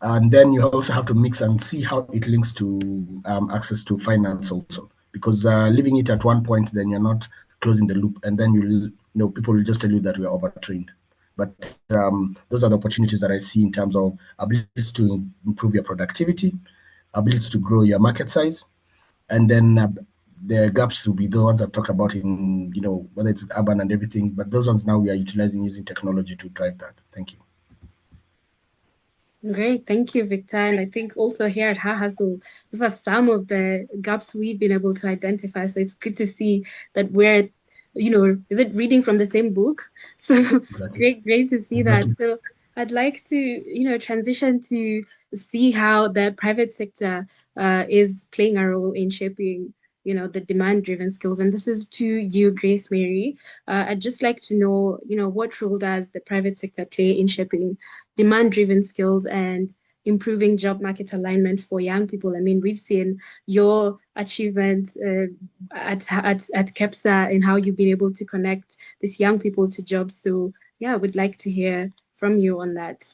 and then you also have to mix and see how it links to access to finance also, because leaving it at one point, then you're not closing the loop, and then people will just tell you that we are overtrained. But those are the opportunities that I see in terms of ability to improve your productivity, ability to grow your market size, and then the gaps will be the ones I've talked about in, whether it's urban and everything, but those ones now we are utilizing using technology to drive that. Thank you. Great, thank you, Victor. And I think also here at Hustle, these are some of the gaps we've been able to identify. So it's good to see that we're, is it reading from the same book? So Exactly. great to see that. So I'd like to, transition to see how the private sector is playing a role in shaping the demand-driven skills. And this is to you, Gracemary. I'd just like to know, what role does the private sector play in shaping demand-driven skills and improving job market alignment for young people? I mean, we've seen your achievements at KEPSA and how you've been able to connect these young people to jobs. So yeah, I would like to hear from you on that.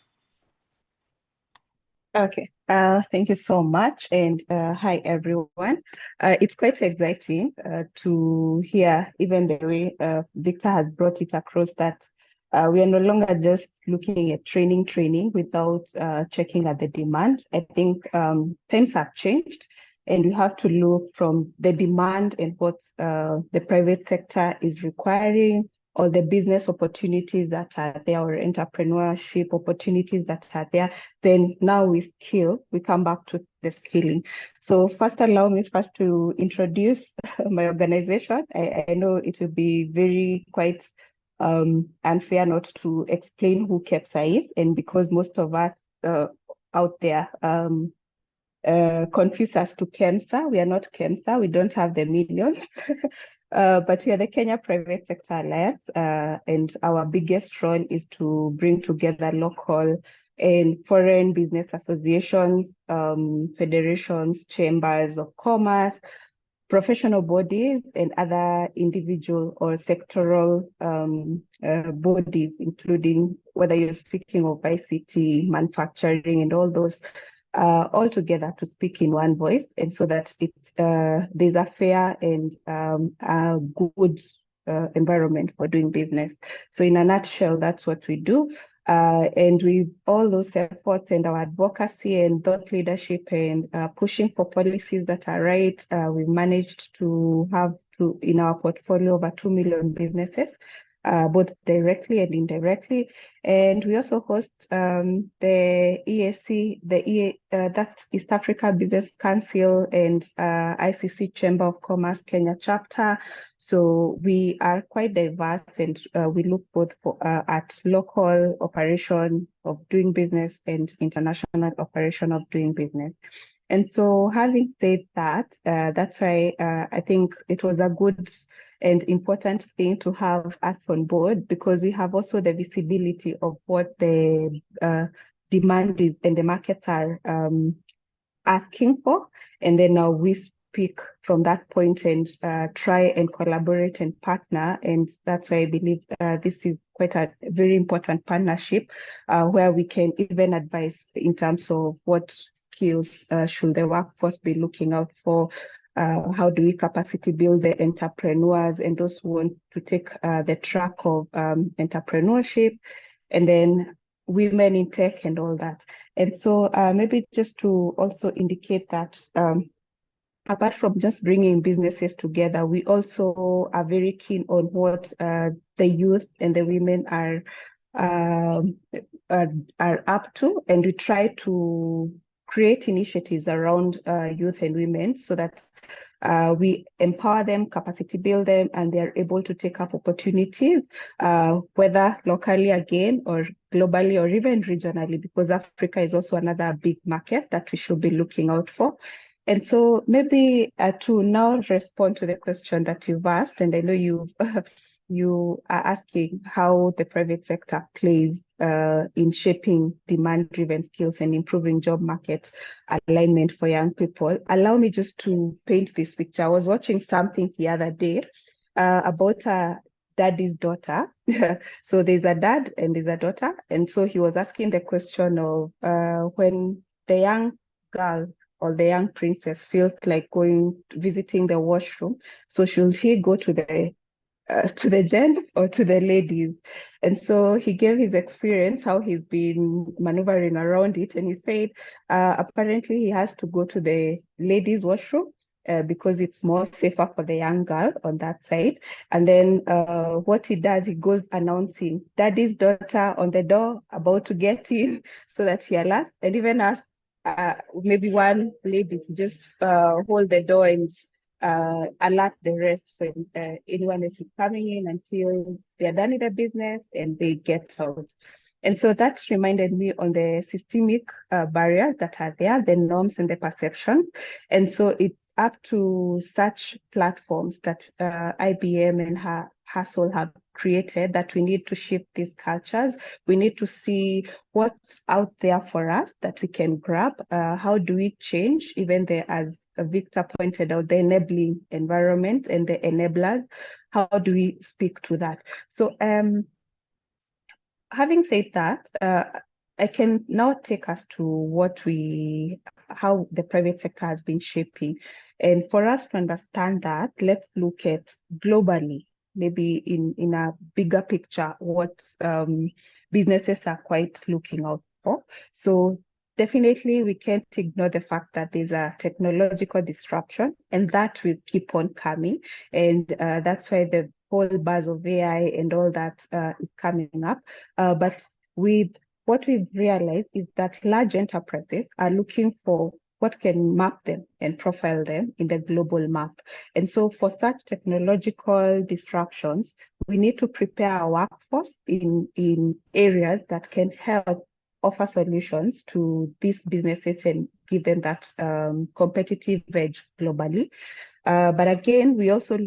Okay, thank you so much, and hi everyone. It's quite exciting to hear even the way Victor has brought it across that we are no longer just looking at training without checking at the demand. I think times have changed, and we have to look from the demand and what the private sector is requiring, or the business opportunities that are there, or entrepreneurship opportunities that are there. Then now we come back to the skilling. So first, allow me first to introduce my organization. I know it will be quite unfair not to explain who KEPSA is, and because most of us out there confuse us to KEPSA. We are not KEPSA. We don't have the millions. But we are the Kenya Private Sector Alliance, and our biggest role is to bring together local and foreign business associations, federations, chambers of commerce, professional bodies and other individual or sectoral bodies, including whether you're speaking of ICT, manufacturing, and all those all together to speak in one voice, and so that there's a fair and a good environment for doing business. So in a nutshell, that's what we do. And with all those efforts and our advocacy and thought leadership and pushing for policies that are right, we've managed to have in our portfolio over 2 million businesses, both directly and indirectly. And we also host the EAC, that's East Africa Business Council, and ICC Chamber of Commerce Kenya chapter. So we are quite diverse, and we look both at local operation of doing business and international operation of doing business. And so having said that, that's why I think it was a good and important thing to have us on board, because we have also the visibility of what the demand is and the markets are asking for. And then now we speak from that point and try and collaborate and partner. And that's why I believe this is quite a very important partnership where we can even advise in terms of what skills should the workforce be looking out for. How do we capacity build the entrepreneurs and those who want to take the track of entrepreneurship, and then women in tech and all that. And so maybe just to also indicate that apart from just bringing businesses together, we also are very keen on what the youth and the women are up to, and we try to create initiatives around youth and women so that we empower them, capacity build them, and they're able to take up opportunities, whether locally again or globally or even regionally, because Africa is also another big market that we should be looking out for. And so maybe to now respond to the question that you've asked, and I know you are asking how the private sector plays in shaping demand-driven skills and improving job market alignment for young people. Allow me just to paint this picture. I was watching something the other day about a daddy's daughter. So there's a dad and there's a daughter. And so he was asking the question of when the young girl or the young princess feels like visiting the washroom, so should he go to the gents or to the ladies? And so he gave his experience, how he's been maneuvering around it. And he said, apparently he has to go to the ladies' washroom because it's more safer for the young girl on that side. And then what he does, he goes announcing daddy's daughter on the door, about to get in, so that he alerts, and even asks maybe one lady to just hold the door and alert the rest when anyone else is coming in until they're done with the business and they get out. And so that reminded me on the systemic barriers that are there, the norms and the perceptions. And so it's up to such platforms that IBM and Hustle have created that we need to shift these cultures. We need to see what's out there for us that we can grab. How do we change, even there, as Victor pointed out, the enabling environment and the enablers? How do we speak to that? So having said that, I can now take us to how the private sector has been shaping. And for us to understand that, let's look at globally, maybe in a bigger picture, what businesses are quite looking out for. So definitely we can't ignore the fact that there's a technological disruption, and that will keep on coming. And that's why the whole buzz of AI and all that is coming up. But with what we've realized is that large enterprises are looking for what can map them and profile them in the global map. And so for such technological disruptions, we need to prepare our workforce in areas that can help offer solutions to these businesses and give them that competitive edge globally. But again, we also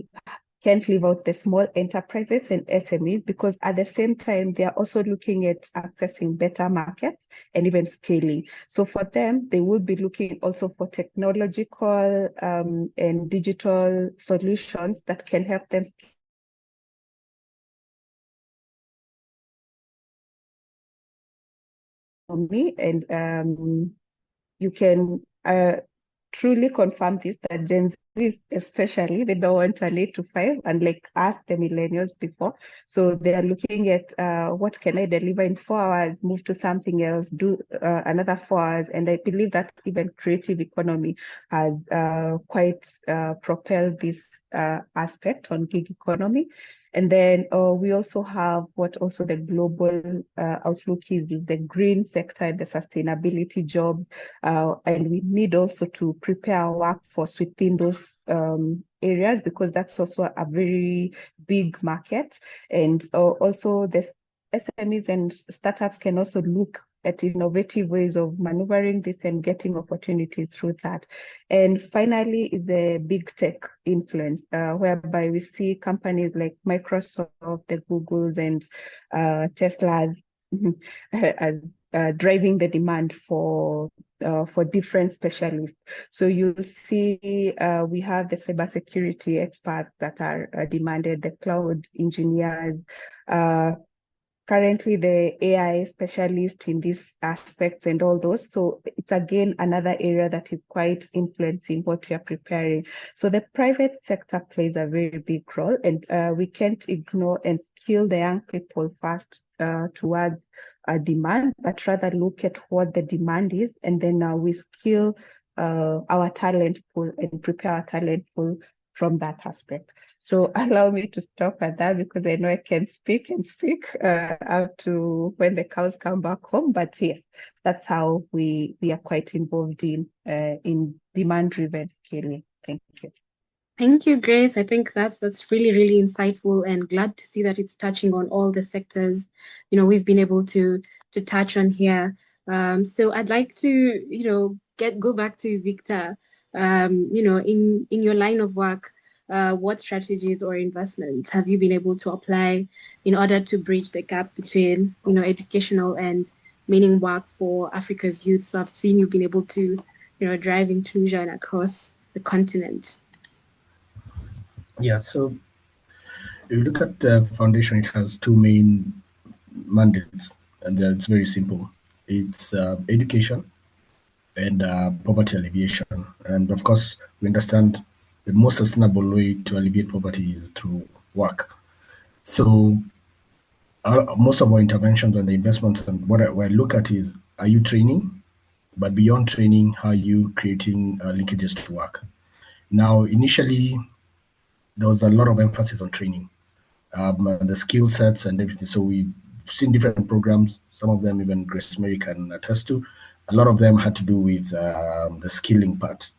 can't leave out the small enterprises and SMEs, because at the same time, they are also looking at accessing better markets and even scaling. So for them, they will be looking also for technological and digital solutions that can help them and you can truly confirm this, that Gen Z especially, they don't want an 8 to 5, unlike us, the millennials before. So they are looking at what can I deliver in 4 hours, move to something else, do another 4 hours. And I believe that even creative economy has quite propelled this aspect on gig economy. And then we also have what also the global outlook is the green sector and the sustainability jobs. And we need also to prepare our workforce within those areas, because that's also a very big market. And also the SMEs and startups can also look at innovative ways of maneuvering this and getting opportunities through that. And finally is the big tech influence, whereby we see companies like Microsoft, the Googles, and Teslas as driving the demand for different specialists. So you'll see we have the cybersecurity experts that are demanded, the cloud engineers, currently the AI specialist in these aspects and all those. So it's again another area that is quite influencing what we are preparing. So the private sector plays a very big role, and we can't ignore and skill the young people first towards demand, but rather look at what the demand is, and then we skill our talent pool and prepare our talent pool from that aspect. So allow me to stop at that, because I know I can speak and speak up to when the cows come back home. But yes, that's how we are quite involved in demand-driven scaling. Thank you. Thank you, Grace. I think that's really, really insightful, and glad to see that it's touching on all the sectors, we've been able to touch on here. So I'd like to, go back to Victor. In your line of work, what strategies or investments have you been able to apply in order to bridge the gap between, educational and meaning work for Africa's youth? So I've seen you've been able to, drive inclusion across the continent. Yeah, so if you look at the foundation, it has two main mandates, and it's very simple. It's education and poverty alleviation. And of course, we understand the most sustainable way to alleviate poverty is through work. So most of our interventions and the investments and what I look at is, are you training? But beyond training, how are you creating linkages to work? Now, initially, there was a lot of emphasis on training, the skill sets and everything. So we've seen different programs, some of them even Gracemary can attest to. A lot of them had to do with the skilling part.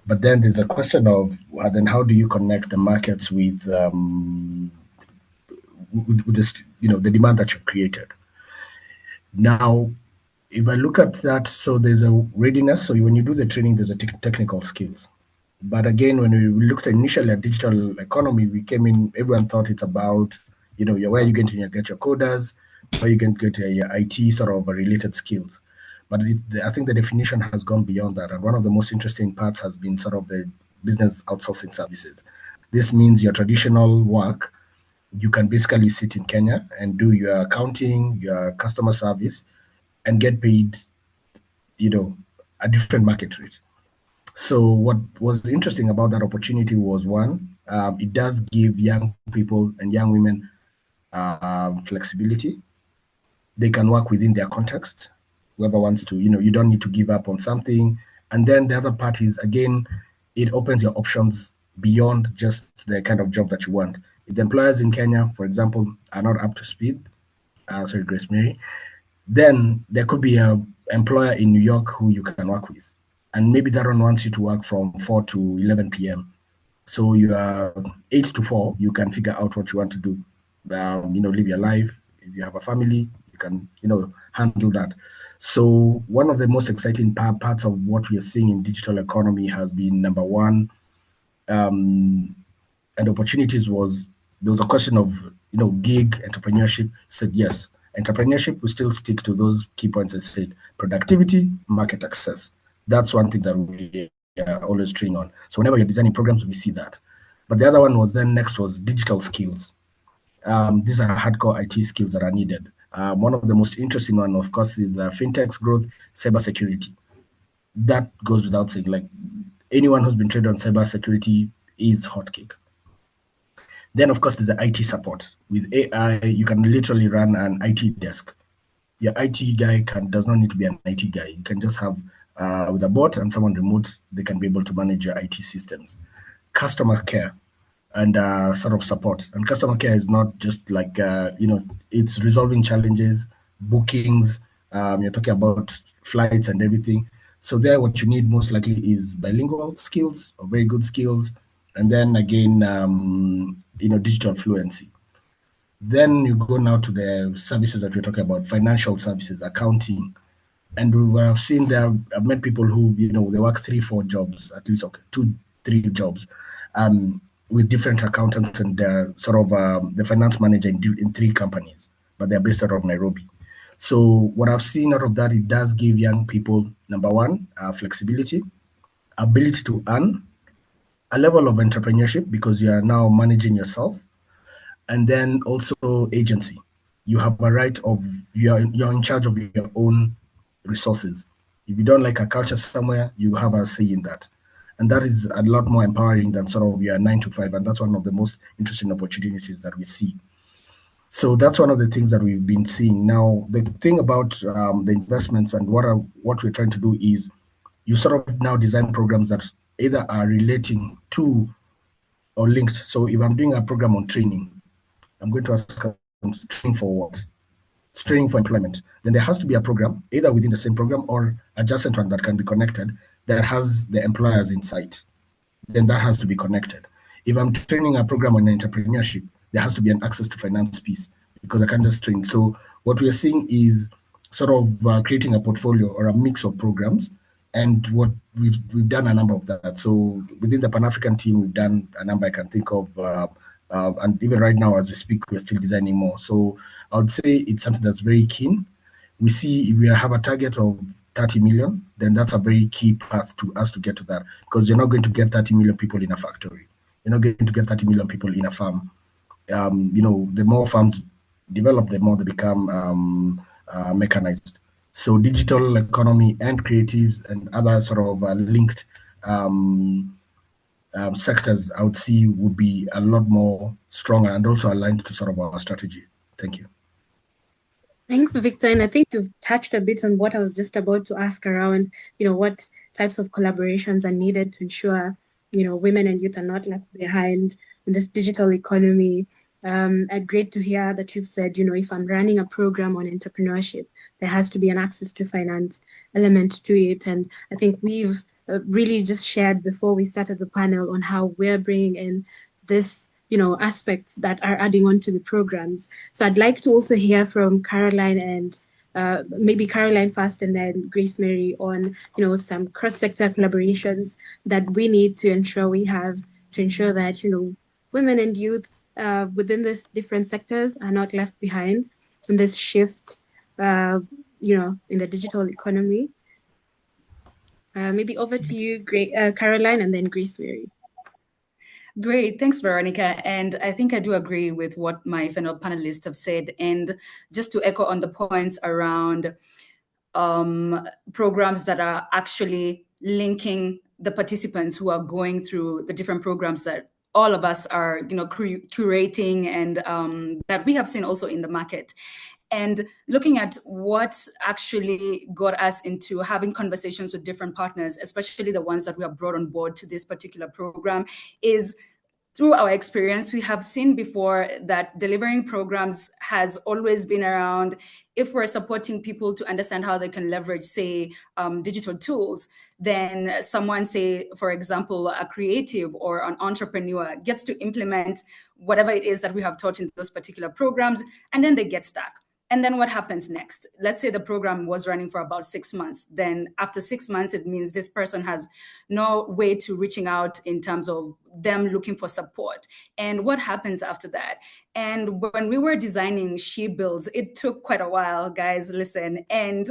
But then there's a question of, then how do you connect the markets with this, the demand that you've created? Now, if I look at that, so there's a readiness. So when you do the training, there's a technical skills. But again, when we looked initially at digital economy, we came in, everyone thought it's about, where you get to get your coders, where you can get your IT sort of related skills. But I think the definition has gone beyond that. And one of the most interesting parts has been sort of the business outsourcing services. This means your traditional work, you can basically sit in Kenya and do your accounting, your customer service, and get paid, a different market rate. So what was interesting about that opportunity was, one, it does give young people and young women flexibility. They can work within their context. Whoever wants to, you don't need to give up on something. And then the other part is, again, it opens your options beyond just the kind of job that you want. If the employers in Kenya, for example, are not up to speed, sorry, Gracemary, then there could be an employer in New York who you can work with. And maybe that one wants you to work from 4 to 11 p.m. So you are 8 to 4, you can figure out what you want to do. Live your life. If you have a family, you can, handle that. So one of the most exciting parts of what we are seeing in digital economy has been, number one, and opportunities was, there was a question of, gig entrepreneurship. Said yes, entrepreneurship will still stick to those key points I said: productivity, market access. That's one thing that we are always train on. So whenever you're designing programs, we see that. But the other one was then next was digital skills. These are hardcore IT skills that are needed. One of the most interesting one, of course, is fintech's growth, cybersecurity. That goes without saying. Like, anyone who's been trained on cybersecurity is hotcake. Then, of course, there's the IT support. With AI, you can literally run an IT desk. Your IT guy does not need to be an IT guy. You can just have, with a bot and someone remote, they can be able to manage your IT systems. Customer care and sort of support. And customer care is not just like, it's resolving challenges, bookings, you're talking about flights and everything. So there, what you need most likely is bilingual skills or very good skills. And then again, digital fluency. Then you go now to the services that we're talking about: financial services, accounting. And we have seen there, I've met people who, they work 3-4 jobs, at least, okay, 2-3 jobs, with different accountants, and they're sort of the finance manager in 3 companies, but they're based out of Nairobi. So what I've seen out of that, it does give young people, number one, flexibility, ability to earn, a level of entrepreneurship because you are now managing yourself, and then also agency. You have a right of, you're in charge of your own resources. If you don't like a culture somewhere, you have a say in that. And that is a lot more empowering than sort of your 9 to 5. And that's one of the most interesting opportunities that we see. So that's one of the things that we've been seeing. Now, the thing about the investments and what we're trying to do is you sort of now design programs that either are relating to or linked. So if I'm doing a program on training, I'm going to ask training for what? It's training for employment. Then there has to be a program, either within the same program or adjacent one that can be connected, that has the employers in sight. Then that has to be connected. If I'm training a program on entrepreneurship, there has to be an access to finance piece because I can't just train. So what we are seeing is sort of creating a portfolio or a mix of programs. And what we've done a number of that. So within the Pan-African team, we've done a number I can think of. And even right now, as we speak, we're still designing more. So I would say it's something that's very keen. We see if we have a target of 30 million, then that's a very key path to us to get to that, because you're not going to get 30 million people in a factory. You're not going to get 30 million people in a farm. The more farms develop, the more they become mechanized. So digital economy and creatives and other sort of linked sectors, I would see, would be a lot more stronger and also aligned to sort of our strategy. Thank you. Thanks, Victor. And I think you've touched a bit on what I was just about to ask around, what types of collaborations are needed to ensure, women and youth are not left behind in this digital economy. And great to hear that you've said, if I'm running a program on entrepreneurship, there has to be an access to finance element to it. And I think we've really just shared before we started the panel on how we're bringing in this aspects that are adding on to the programs. So I'd like to also hear from Caroline and maybe Caroline first and then Gracemary on, some cross-sector collaborations that we need to ensure we have to ensure that, women and youth within these different sectors are not left behind in this shift, in the digital economy. Maybe over to you, Caroline, and then Gracemary. Great. Thanks, Veronica. And I think I do agree with what my fellow panelists have said. And just to echo on the points around programs that are actually linking the participants who are going through the different programs that all of us are, curating and that we have seen also in the market. And looking at what actually got us into having conversations with different partners, especially the ones that we have brought on board to this particular program, is through our experience, we have seen before that delivering programs has always been around if we're supporting people to understand how they can leverage, say, digital tools, then someone, say, for example, a creative or an entrepreneur gets to implement whatever it is that we have taught in those particular programs, and then they get stuck. And then what happens next? Let's say the program was running for about 6 months. Then after 6 months, it means this person has no way to reaching out in terms of them looking for support. And what happens after that? And when we were designing SheBuilds, it took quite a while, guys, listen. And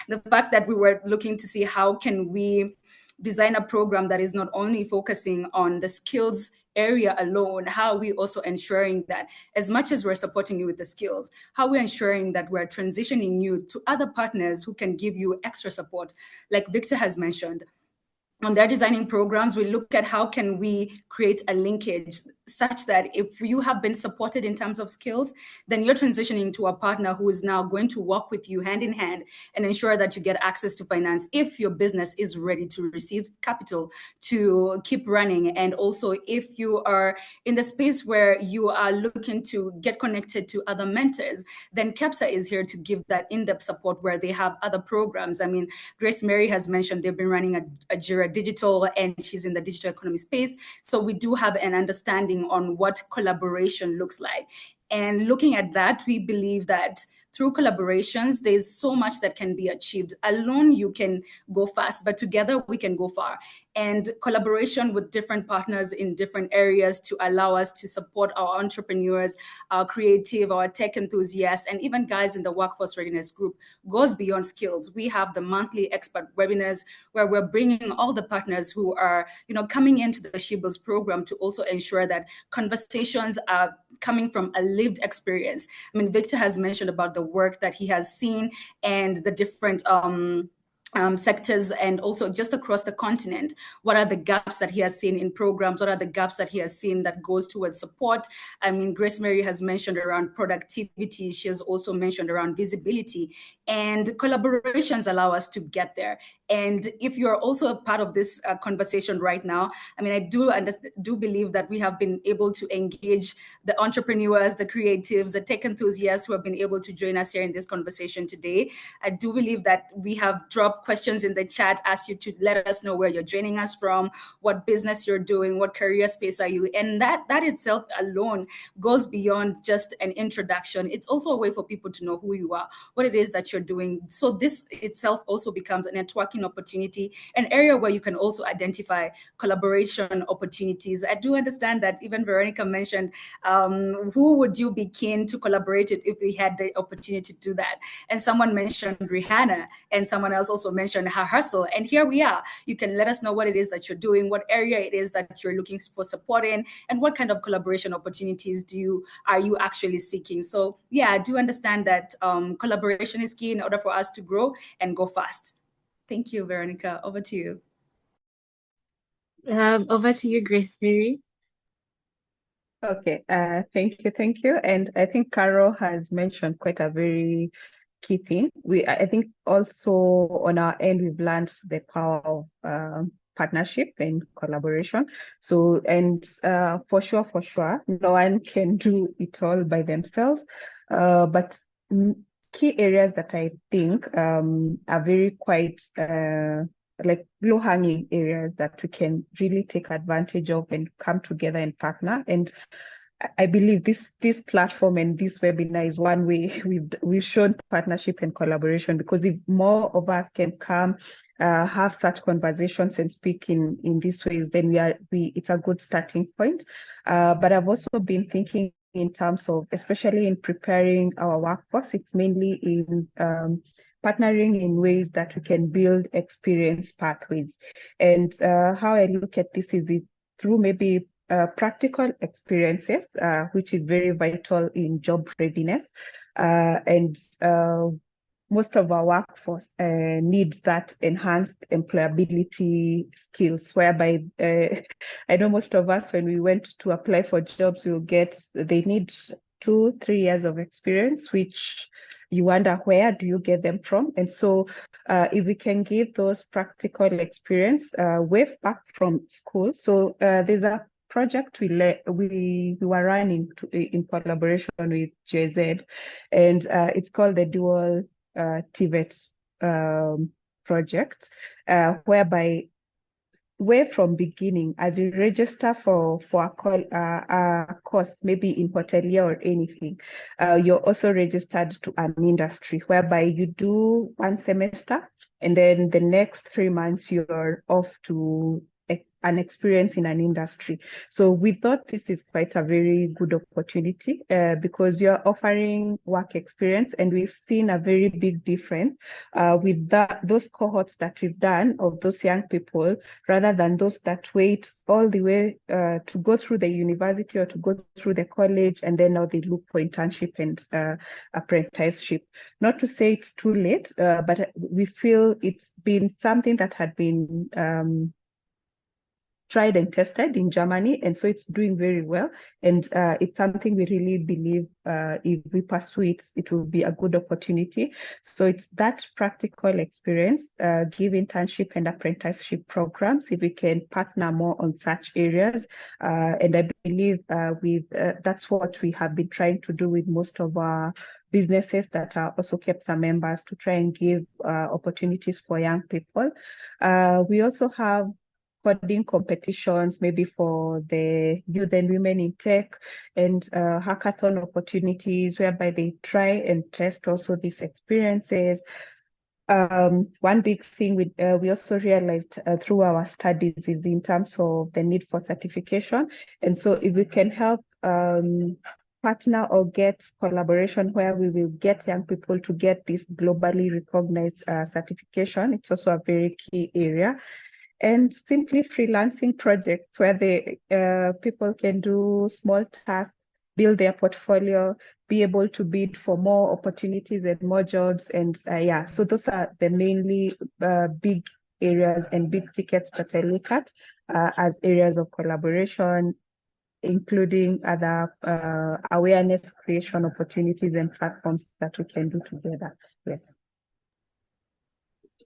the fact that we were looking to see how can we design a program that is not only focusing on the skills area alone, how are we also ensuring that as much as we're supporting you with the skills, how we're ensuring that we're transitioning you to other partners who can give you extra support, like Victor has mentioned. On their designing programs, we look at how can we create a linkage such that if you have been supported in terms of skills, then you're transitioning to a partner who is now going to work with you hand in hand and ensure that you get access to finance if your business is ready to receive capital to keep running. And also if you are in the space where you are looking to get connected to other mentors, then KEPSA is here to give that in-depth support where they have other programs. I mean, Gracemary has mentioned they've been running a Jira Digital, and she's in the digital economy space. So we do have an understanding on what collaboration looks like. And looking at that, we believe that through collaborations, there's so much that can be achieved. Alone, you can go fast, but together we can go far. And collaboration with different partners in different areas to allow us to support our entrepreneurs, our creative, our tech enthusiasts, and even guys in the Workforce Readiness group goes beyond skills. We have the monthly expert webinars where we're bringing all the partners who are, coming into the SheBuilds program to also ensure that conversations are coming from a lived experience. I mean, Victor has mentioned about the work that he has seen and the different sectors, and also just across the continent. What are the gaps that he has seen in programs? What are the gaps that he has seen that goes towards support? I mean, Gracemary has mentioned around productivity. She has also mentioned around visibility, and collaborations allow us to get there. And if you're also a part of this conversation right now, I mean, I do believe that we have been able to engage the entrepreneurs, the creatives, the tech enthusiasts who have been able to join us here in this conversation today. I do believe that we have dropped questions in the chat, ask you to let us know where you're joining us from, what business you're doing, what career space are you, and that itself alone goes beyond just an introduction. It's also a way for people to know who you are, what it is that you're doing. So this itself also becomes a networking opportunity, an area where you can also identify collaboration opportunities. I do understand that even Veronica mentioned, who would you be keen to collaborate with if we had the opportunity to do that? And someone mentioned Rihanna, and someone else also mentioned her hustle. And here we are. You can let us know what it is that you're doing, what area it is that you're looking for support in, and what kind of collaboration opportunities are you actually seeking. So yeah, I do understand that collaboration is key in order for us to grow and go fast. Thank you, Veronica. Over to you. Over to you, Gracemary. Okay, thank you. And I think Carol has mentioned quite a very key thing. I think also on our end, we've learned the power of partnership and collaboration. So, and for sure, no one can do it all by themselves. But key areas that I think are very quite like low-hanging areas that we can really take advantage of and come together and partner. And I believe this platform and this webinar is one way we've shown partnership and collaboration, because if more of us can come have such conversations and speak in these ways, then it's a good starting point. But I've also been thinking in terms of, especially in preparing our workforce, it's mainly in partnering in ways that we can build experience pathways. And how I look at this is through maybe practical experiences, which is very vital in job readiness. And most of our workforce needs that enhanced employability skills, whereby I know most of us, when we went to apply for jobs, they need 2-3 years of experience, which you wonder, where do you get them from? And so if we can give those practical experience way back from school. So there's a project we were running in collaboration with JZ, and it's called the Dual TVET project, whereby way from beginning, as you register for a course, maybe in hotelier or anything, you're also registered to an industry whereby you do 1 semester, and then the next 3 months you're off to an experience in an industry. So we thought this is quite a very good opportunity because you're offering work experience, and we've seen a very big difference with those cohorts that we've done of those young people, rather than those that wait all the way to go through the university or to go through the college, and then now they look for internship and apprenticeship. Not to say it's too late, but we feel it's been something that had been tried and tested in Germany, and so it's doing very well. And it's something we really believe if we pursue it, it will be a good opportunity. So it's that practical experience, give internship and apprenticeship programs, if we can partner more on such areas. And I believe that's what we have been trying to do with most of our businesses that are also KEPSA members, to try and give opportunities for young people. We also have coding competitions, maybe for the youth and women in tech, and hackathon opportunities whereby they try and test also these experiences. One big thing we also realized through our studies is in terms of the need for certification. And so if we can help partner or get collaboration where we will get young people to get this globally recognized certification, it's also a very key area. And simply freelancing projects where the people can do small tasks, build their portfolio, be able to bid for more opportunities and more jobs. And yeah, so those are the mainly big areas and big tickets that I look at as areas of collaboration, including other awareness creation opportunities and platforms that we can do together. Yes.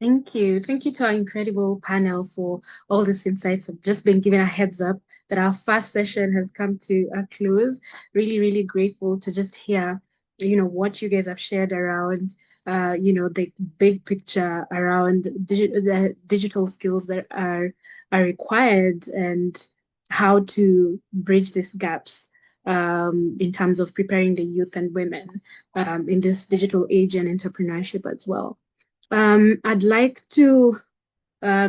Thank you. Thank you to our incredible panel for all these insights. I've just been given a heads up that our first session has come to a close. Really, really grateful to just hear, what you guys have shared around, the big picture around the digital skills that are required, and how to bridge these gaps in terms of preparing the youth and women in this digital age and entrepreneurship as well. I'd like to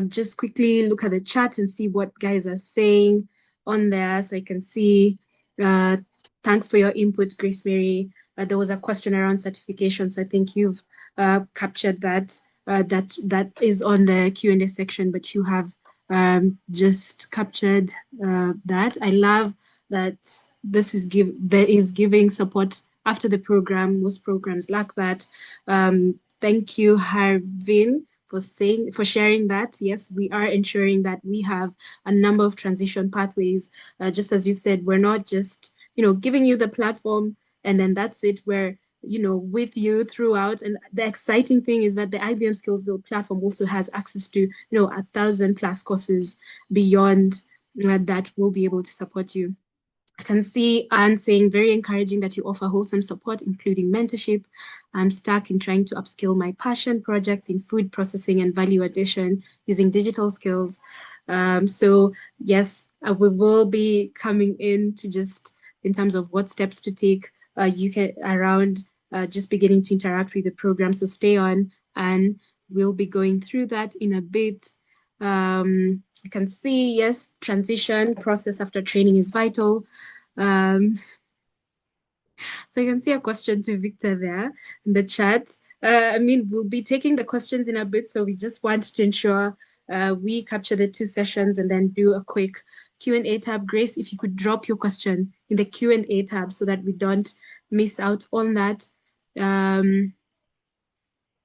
just quickly look at the chat and see what guys are saying on there, so I can see. Thanks for your input, Gracemary. There was a question around certification, so I think you've captured that. That is on the Q&A section, but you have just captured that. I love that there is giving support after the program. Most programs lack that. Thank you, Harvin, for sharing that. Yes, we are ensuring that we have a number of transition pathways. Just as you've said, we're not just, giving you the platform and then that's it. We're, with you throughout. And the exciting thing is that the IBM SkillsBuild platform also has access to, 1,000+ courses beyond that will be able to support you. I can see Anne saying, very encouraging that you offer wholesome support, including mentorship. I'm stuck in trying to upskill my passion projects in food processing and value addition using digital skills. So yes, we will be coming in to just in terms of what steps to take you can around just beginning to interact with the program. So stay on, and we'll be going through that in a bit. I can see, yes, transition process after training is vital. So I can see a question to Victor there in the chat. We'll be taking the questions in a bit, so we just want to ensure we capture the 2 sessions and then do a quick Q&A tab. Grace, if you could drop your question in the Q&A tab so that we don't miss out on that.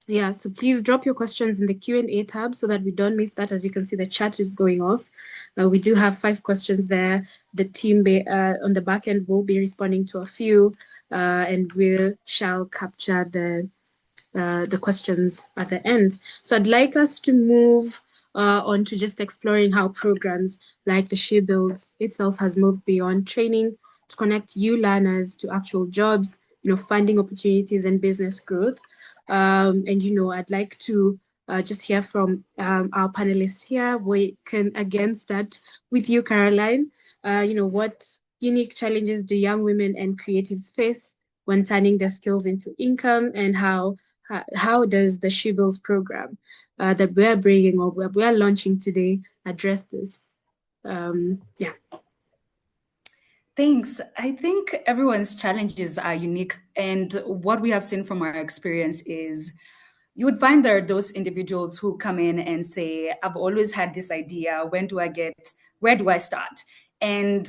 Yeah, so please drop your questions in the Q&A tab so that we don't miss that. As you can see, the chat is going off. We do have 5 questions there. The team on the back end will be responding to a few, and we shall capture the questions at the end. So I'd like us to move on to just exploring how programs like the SheBuilds itself has moved beyond training to connect you learners to actual jobs, funding opportunities and business growth. And I'd like to just hear from our panelists here. We can again start with you, Caroline. What unique challenges do young women and creatives face when turning their skills into income, and how does the SheBuilds program that we're bringing or we're launching today address this? Yeah. Thanks. I think everyone's challenges are unique. And what we have seen from our experience is you would find there are those individuals who come in and say, I've always had this idea. Where do I start? And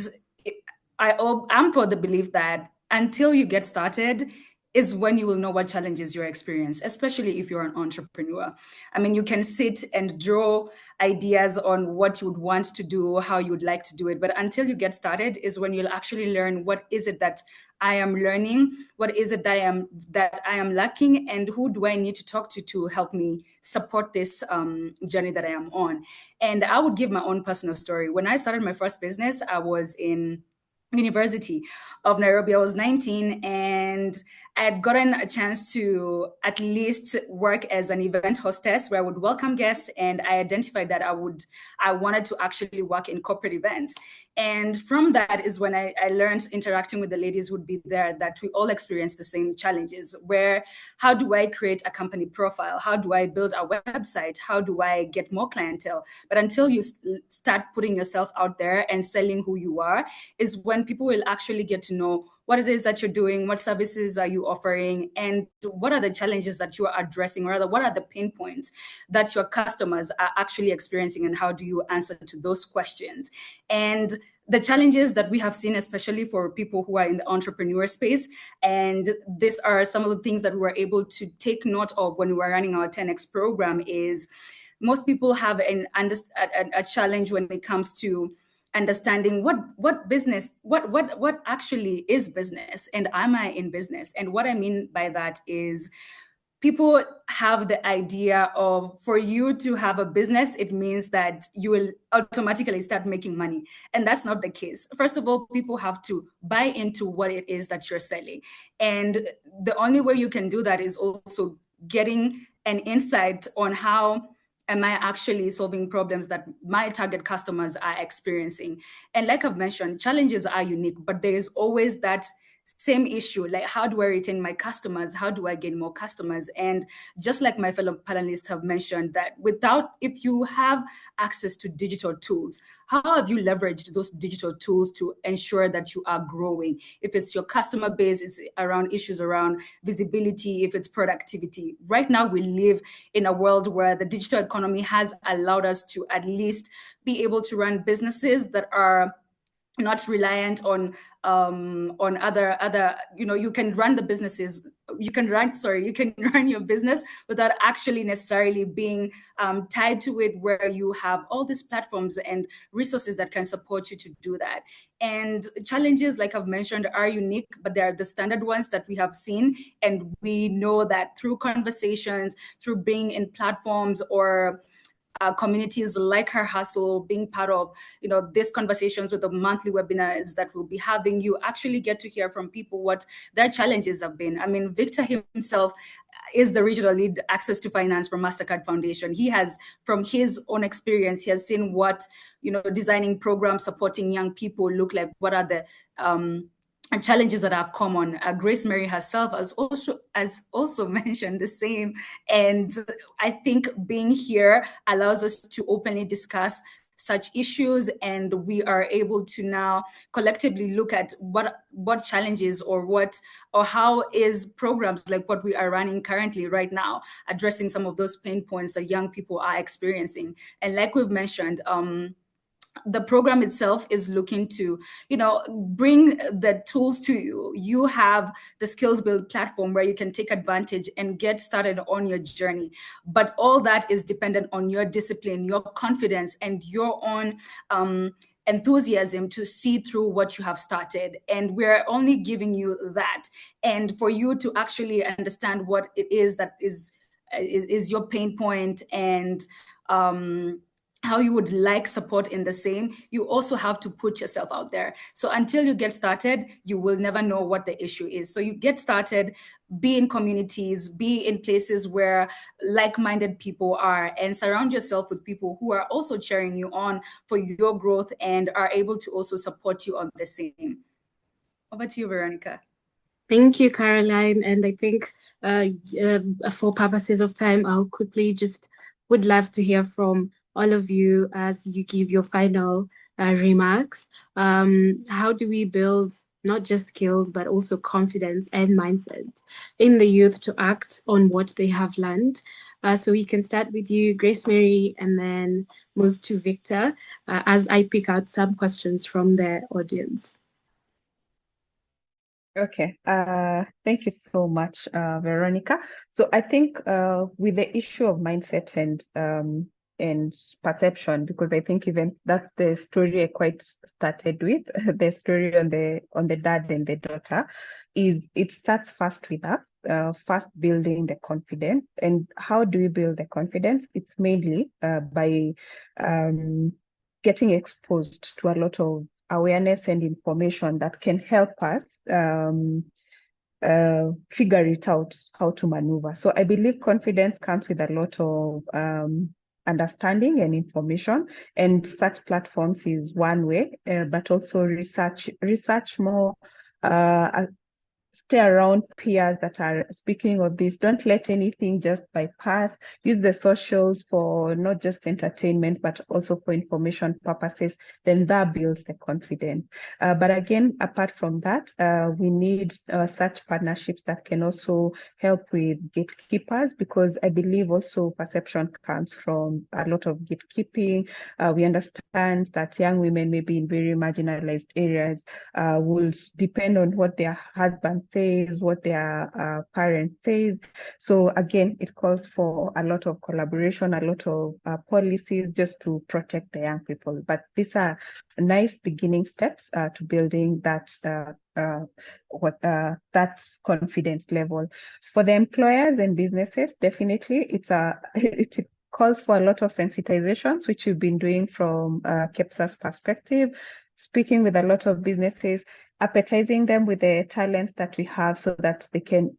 I'm for the belief that until you get started is when you will know what challenges you're experiencing, especially if you're an entrepreneur. I mean, you can sit and draw ideas on what you would want to do, how you would like to do it. But until you get started is when you'll actually learn what is it that I am learning, what is it that I am lacking, and who do I need to talk to help me support this journey that I am on. And I would give my own personal story. When I started my first business, I was in University of Nairobi. I was 19 and I had gotten a chance to at least work as an event hostess where I would welcome guests, and I identified that I wanted to actually work in corporate events. And from that is when I learned, interacting with the ladies who would be there, that we all experience the same challenges. How do I create a company profile? How do I build a website? How do I get more clientele? But until you start putting yourself out there and selling who you are is when people will actually get to know what it is that you're doing, what services are you offering, and what are the challenges that you are addressing, or rather, what are the pain points that your customers are actually experiencing, and how do you answer to those questions? And the challenges that we have seen, especially for people who are in the entrepreneur space, and these are some of the things that we were able to take note of when we were running our 10X program, is most people have a challenge when it comes to understanding what business, what actually is business, and am I in business? And what I mean by that is people have the idea of, for you to have a business, it means that you will automatically start making money. And that's not the case. First of all, people have to buy into what it is that you're selling. And the only way you can do that is also getting an insight on how am I actually solving problems that my target customers are experiencing. And like I've mentioned, challenges are unique, but there is always that same issue, like how do I retain my customers? How do I gain more customers? And just like my fellow panelists have mentioned, that if you have access to digital tools, how have you leveraged those digital tools to ensure that you are growing? If it's your customer base, it's around issues around visibility, if it's productivity. Right now, we live in a world where the digital economy has allowed us to at least be able to run businesses that are not reliant on other, you can run the businesses, you can run your business without actually necessarily being tied to it, where you have all these platforms and resources that can support you to do that. And challenges, like I've mentioned, are unique, but they are the standard ones that we have seen. And we know that through conversations, through being in platforms or communities like Her Hustle, being part of these conversations with the monthly webinars that we'll be having, you actually get to hear from people what their challenges have been. I mean, Victor himself is the regional lead access to finance from MasterCard Foundation. He has, from his own experience, he has seen what designing programs supporting young people look like, what are the and challenges that are common. Gracemary herself has also mentioned the same. And I think being here allows us to openly discuss such issues, and we are able to now collectively look at what challenges or how is programs like what we are running currently right now addressing some of those pain points that young people are experiencing. And like we've mentioned, the program itself is looking to, bring the tools to you. You have the SkillsBuild platform where you can take advantage and get started on your journey. But all that is dependent on your discipline, your confidence, and your own enthusiasm to see through what you have started. And we're only giving you that. And for you to actually understand what it is that is your pain point, and how you would like support in the same, you also have to put yourself out there. So until you get started, you will never know what the issue is. So you get started, be in communities, be in places where like-minded people are, and surround yourself with people who are also cheering you on for your growth and are able to also support you on the same. Over to you, Veronica. Thank you, Caroline. And I think for purposes of time, I'll quickly just would love to hear from all of you as you give your final remarks. How do we build not just skills, but also confidence and mindset in the youth to act on what they have learned? So we can start with you, Gracemary, and then move to Victor as I pick out some questions from the audience. Okay, thank you so much, Veronica. So I think with the issue of mindset and perception, because I think even that's the story I quite started with, the story on the dad and the daughter, is it starts first with us, first building the confidence. And how do we build the confidence? It's mainly by getting exposed to a lot of awareness and information that can help us figure it out, how to maneuver. So I believe confidence comes with a lot of understanding and information, and such platforms is one way, but also research more, stay around peers that are speaking of this. Don't let anything just bypass. Use the socials for not just entertainment, but also for information purposes. Then that builds the confidence. But again, apart from that, we need such partnerships that can also help with gatekeepers, because I believe also perception comes from a lot of gatekeeping. We understand that young women may be in very marginalized areas, will depend on what their husband says, what their parents says. So again, it calls for a lot of collaboration, a lot of policies just to protect the young people. But these are nice beginning steps to building that that confidence level. For the employers and businesses, definitely it calls for a lot of sensitizations, which we've been doing from KEPSA's perspective, speaking with a lot of businesses, appetizing them with the talents that we have so that they can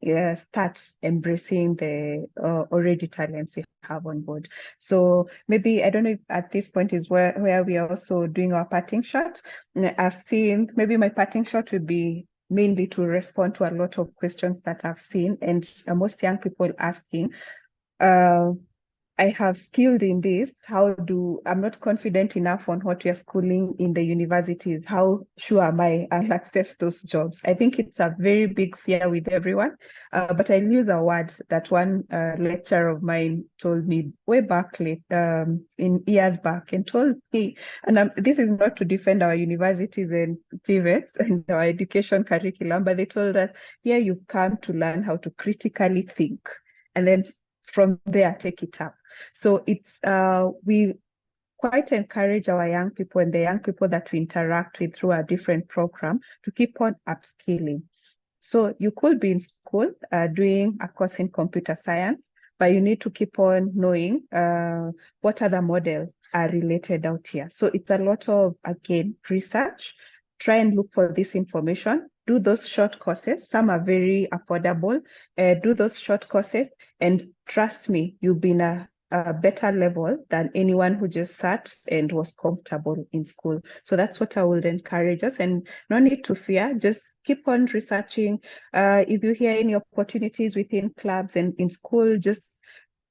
start embracing the already talents we have on board. So maybe, I don't know if at this point is where we are also doing our parting shot. I've seen, maybe my parting shot would be mainly to respond to a lot of questions that I've seen, and most young people asking, I have skilled in this. I'm not confident enough on what we are schooling in the universities. How sure am I'll access those jobs? I think it's a very big fear with everyone. But I'll use a word that one lecturer of mine told me way back, in years back, and told me, and this is not to defend our universities and TVETs and our education curriculum, but they told us, here you come to learn how to critically think, and then from there, take it up. So it's we quite encourage our young people and the young people that we interact with through a different program to keep on upskilling. So you could be in school doing a course in computer science, but you need to keep on knowing what other models are related out here. So it's a lot of, again, research. Try and look for this information. Do those short courses. Some are very affordable. Do those short courses, and trust me, you'll be in a better level than anyone who just sat and was comfortable in school. So that's what I would encourage us, and no need to fear. Just keep on researching. If you hear any opportunities within clubs and in school, just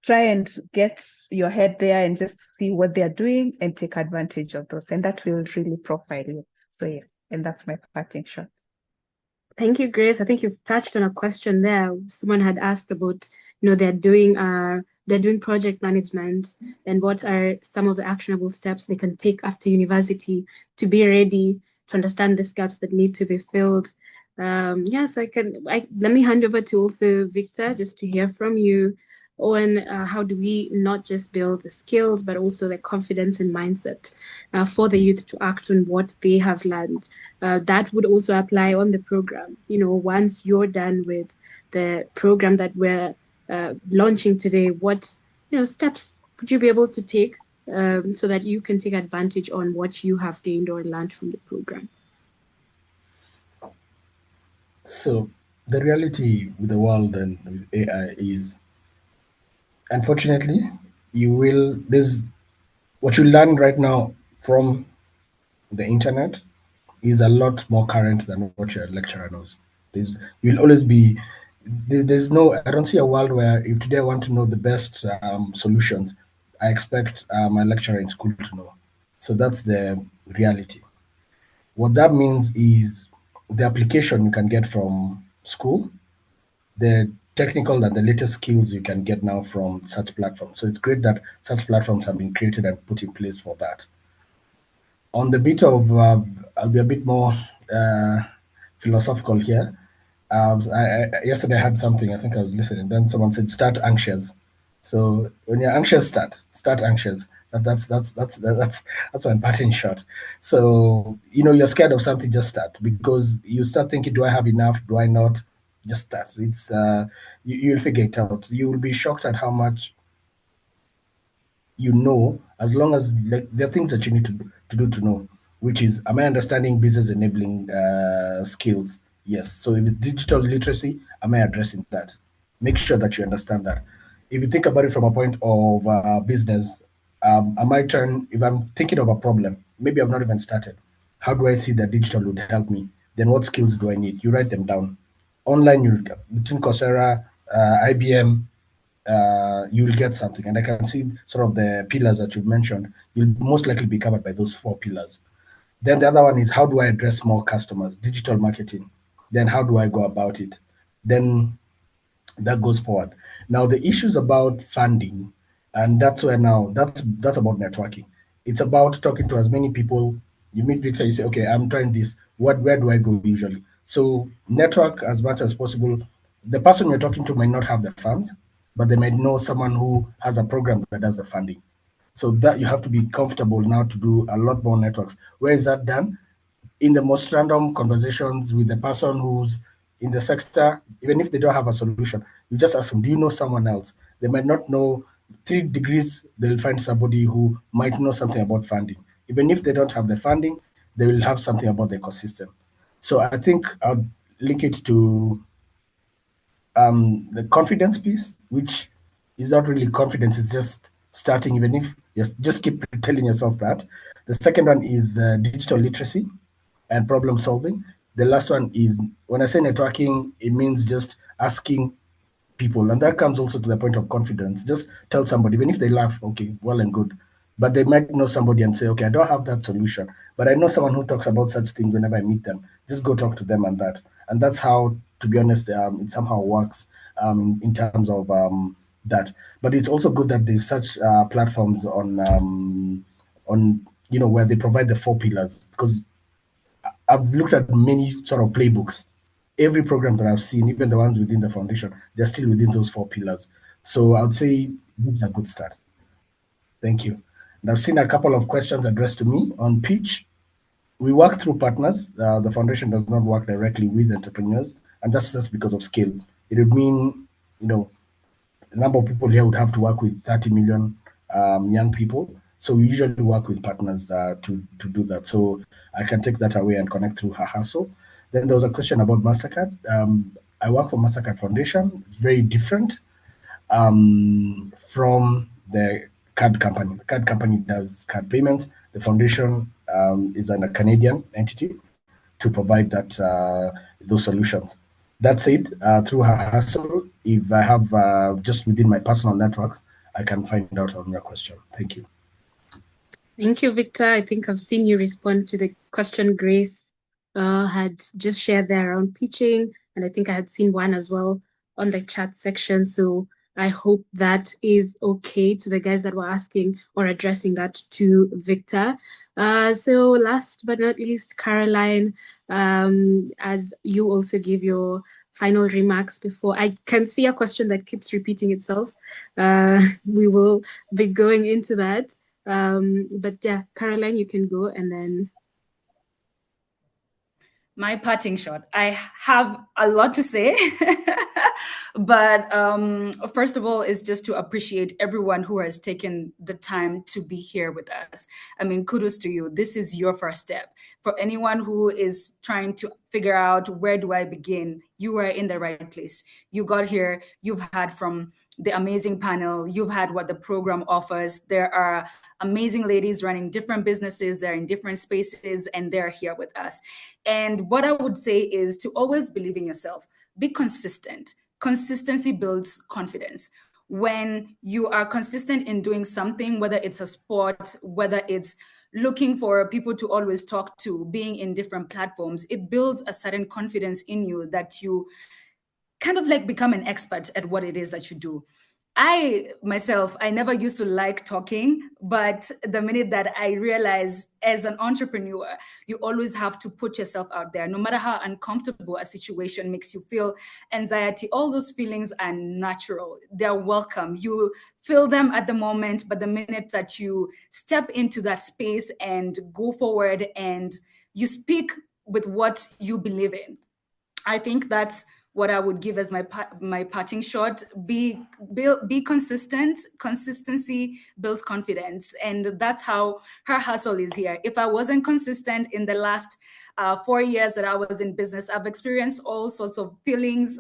try and get your head there and just see what they're doing and take advantage of those. And that will really profile you. So yeah, and that's my parting shot. Thank you, Grace. I think you've touched on a question there. Someone had asked about, they're doing project management, and what are some of the actionable steps they can take after university to be ready to understand the gaps that need to be filled. Yes, let me hand over to also Victor, just to hear from you on how do we not just build the skills, but also the confidence and mindset for the youth to act on what they have learned. That would also apply on the programs. Once you're done with the program that we're launching today, what steps would you be able to take so that you can take advantage on what you have gained or learned from the program? So the reality with the world and with AI is, unfortunately, there's what you learn right now from the internet is a lot more current than what your lecturer knows. You'll always be there's no I don't see a world where if today I want to know the best solutions, I expect my lecturer in school to know. So that's the reality. What that means is the application you can get from school, the technical and the latest skills you can get now from such platforms. So it's great that such platforms have been created and put in place for that. On the bit of, I'll be a bit more philosophical here. Yesterday I had something, I think I was listening, then someone said, start anxious. So when you're anxious, start anxious. That's my parting shot. So, you're scared of something, just start, because you start thinking, do I have enough? Do I not? Just start. You'll figure it out. You will be shocked at how much as long as, like, there are things that you need to do to know, which is, am I understanding business enabling skills? Yes. So if it's digital literacy, am I addressing that? Make sure that you understand that. If you think about it from a point of business, if I'm thinking of a problem, maybe I've not even started. How do I see that digital would help me? Then what skills do I need? You write them down. Online, between Coursera, IBM, you'll get something. And I can see sort of the pillars that you've mentioned. You'll most likely be covered by those 4 pillars. Then the other one is, how do I address more customers? Digital marketing. Then how do I go about it? Then that goes forward. Now the issues about funding, and that's where now that's about networking. It's about talking to as many people. You meet Victor, you say, okay, I'm trying this. Where do I go usually? So network as much as possible. The person you're talking to might not have the funds, but they might know someone who has a program that does the funding. So that you have to be comfortable now to do a lot more networks. Where is that done? In the most random conversations with the person who's in the sector, even if they don't have a solution, you just ask them, do you know someone else? They might not know 3 degrees, they'll find somebody who might know something about funding. Even if they don't have the funding, they will have something about the ecosystem. So I think I'll link it to the confidence piece, which is not really confidence, it's just starting, even if you just keep telling yourself that. The second one is digital literacy and problem solving. The last one is, when I say networking, it means just asking people. And that comes also to the point of confidence. Just tell somebody, even if they laugh, okay, well and good. But they might know somebody and say, okay, I don't have that solution, but I know someone who talks about such things whenever I meet them. Just go talk to them on that. And that's how, to be honest, it somehow works in terms of that. But it's also good that there's such platforms on where they provide the 4 pillars, because I've looked at many sort of playbooks. Every program that I've seen, even the ones within the foundation, they're still within those 4 pillars. So I would say this is a good start. Thank you. And I've seen a couple of questions addressed to me on pitch. We work through partners. The foundation does not work directly with entrepreneurs, and that's just because of scale. It would mean, the number of people here would have to work with 30 million young people. So we usually work with partners to do that. So I can take that away and connect through her hustle. Then there was a question about MasterCard. I work for MasterCard Foundation. It's very different from the card company. The card company does card payments. The foundation is a Canadian entity to provide those solutions. That said, through her hustle, if I have just within my personal networks, I can find out on your question. Thank you. Thank you, Victor. I think I've seen you respond to the question Grace had just shared there around pitching, and I think I had seen one as well on the chat section. So I hope that is okay to the guys that were asking or addressing that to Victor. So last but not least, Caroline, as you also give your final remarks before, I can see a question that keeps repeating itself. We will be going into that. But yeah, Caroline, you can go, and then my parting shot. I have a lot to say, But first of all, is just to appreciate everyone who has taken the time to be here with us. I mean, kudos to you. This is your first step. For anyone who is trying to figure out where do I begin, you are in the right place. You got here, you've had from the amazing panel, you've had what the program offers. There are amazing ladies running different businesses, they're in different spaces, and they're here with us. And what I would say is to always believe in yourself, be consistent. Consistency builds confidence. When you are consistent in doing something, whether it's a sport, whether it's looking for people to always talk to, being in different platforms, it builds a certain confidence in you that you kind of like become an expert at what it is that you do. I myself, I never used to like talking, but the minute that I realized as an entrepreneur, you always have to put yourself out there, no matter how uncomfortable a situation makes you feel, anxiety, all those feelings are natural. They're welcome. You feel them at the moment, but the minute that you step into that space and go forward and you speak with what you believe in, I think that's what I would give as my parting shot. Be consistent. Consistency builds confidence, and that's how her hustle is here. If I wasn't consistent in the last 4 years that I was in business, I've experienced all sorts of feelings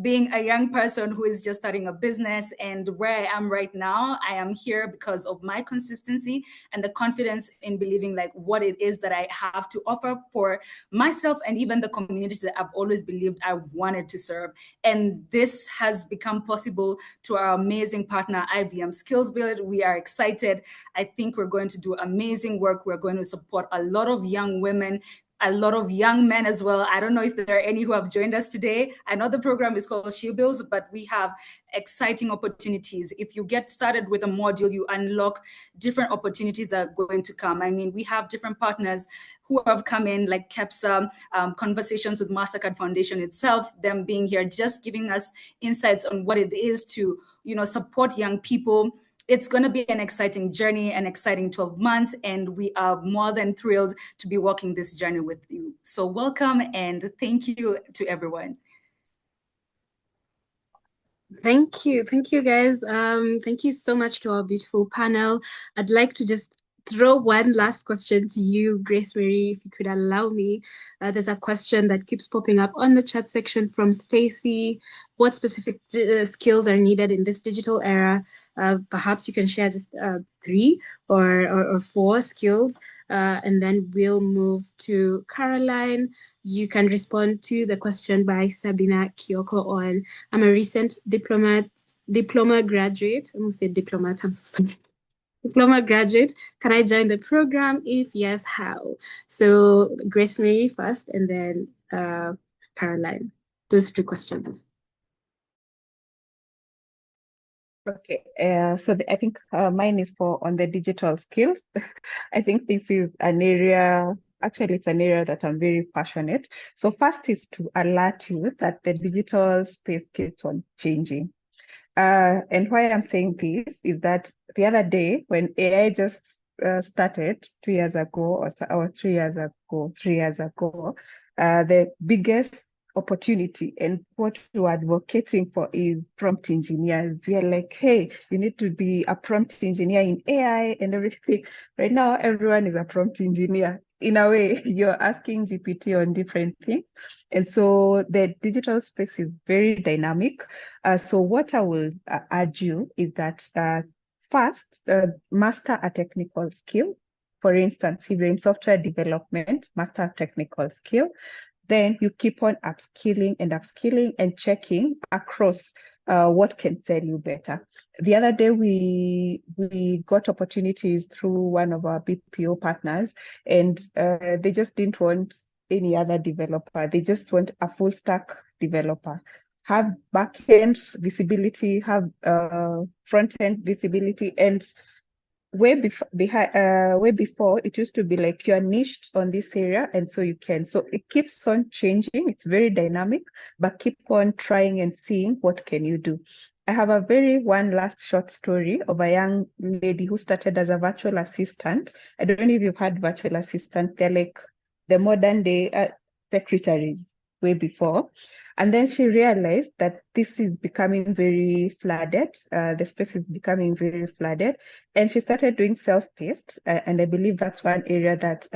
being a young person who is just starting a business. And where I am right now, I am here because of my consistency and the confidence in believing like what it is that I have to offer for myself and even the communities that I've always believed I wanted to serve. And this has become possible to our amazing partner, IBM SkillsBuild. We are excited. I think we're going to do amazing work. We're going to support a lot of young women, a lot of young men as well. I don't know if there are any who have joined us today. I know the program is called SheBuilds, but we have exciting opportunities. If you get started with a module, you unlock different opportunities that are going to come. I mean, we have different partners who have come in, like KEPSA, conversations with MasterCard Foundation itself, them being here, just giving us insights on what it is to, support young people. It's going to be an exciting journey, an exciting 12 months, and we are more than thrilled to be walking this journey with you. So welcome, and thank you to everyone. Thank you guys. Thank you so much to our beautiful panel. I'd like to just throw one last question to you, Gracemary, if you could allow me. There's a question that keeps popping up on the chat section from Stacy. What specific skills are needed in this digital era? Perhaps you can share just 3 or 4 skills, and then we'll move to Caroline. You can respond to the question by Sabina Kyoko on, I'm a recent diploma graduate. I almost said diplomat, I'm so sorry. Diploma graduate. Can I join the program? If yes, how? So Gracemary first, and then Caroline. Those 2 questions. Okay, so I think mine is on the digital skills. I think this is an area, actually it's an area that I'm very passionate. So first is to alert you that the digital space keeps on changing. And why I'm saying this is that the other day when AI just started 2 years ago or 3 years ago, the biggest opportunity and what we're advocating for is prompt engineers. We are like, hey, you need to be a prompt engineer in AI and everything. Right now, everyone is a prompt engineer. In a way, you're asking GPT on different things. And so the digital space is very dynamic. So what I will urge you is that first, master a technical skill. For instance, if you're in software development, master a technical skill. Then you keep on upskilling and checking across what can sell you better. The other day, we got opportunities through one of our BPO partners, and they just didn't want any other developer. They just want a full stack developer. Have backend visibility, have front-end visibility, and way before it used to be like you're niched on this area, and so you can. So it keeps on changing. It's very dynamic, but keep on trying and seeing what can you do. I have a one last short story of a young lady who started as a virtual assistant. I don't know if you've had virtual assistants. They're like the modern day secretaries way before. And then she realized that this is becoming very flooded. The space is becoming very flooded. And she started doing self-paced. And I believe that's one area that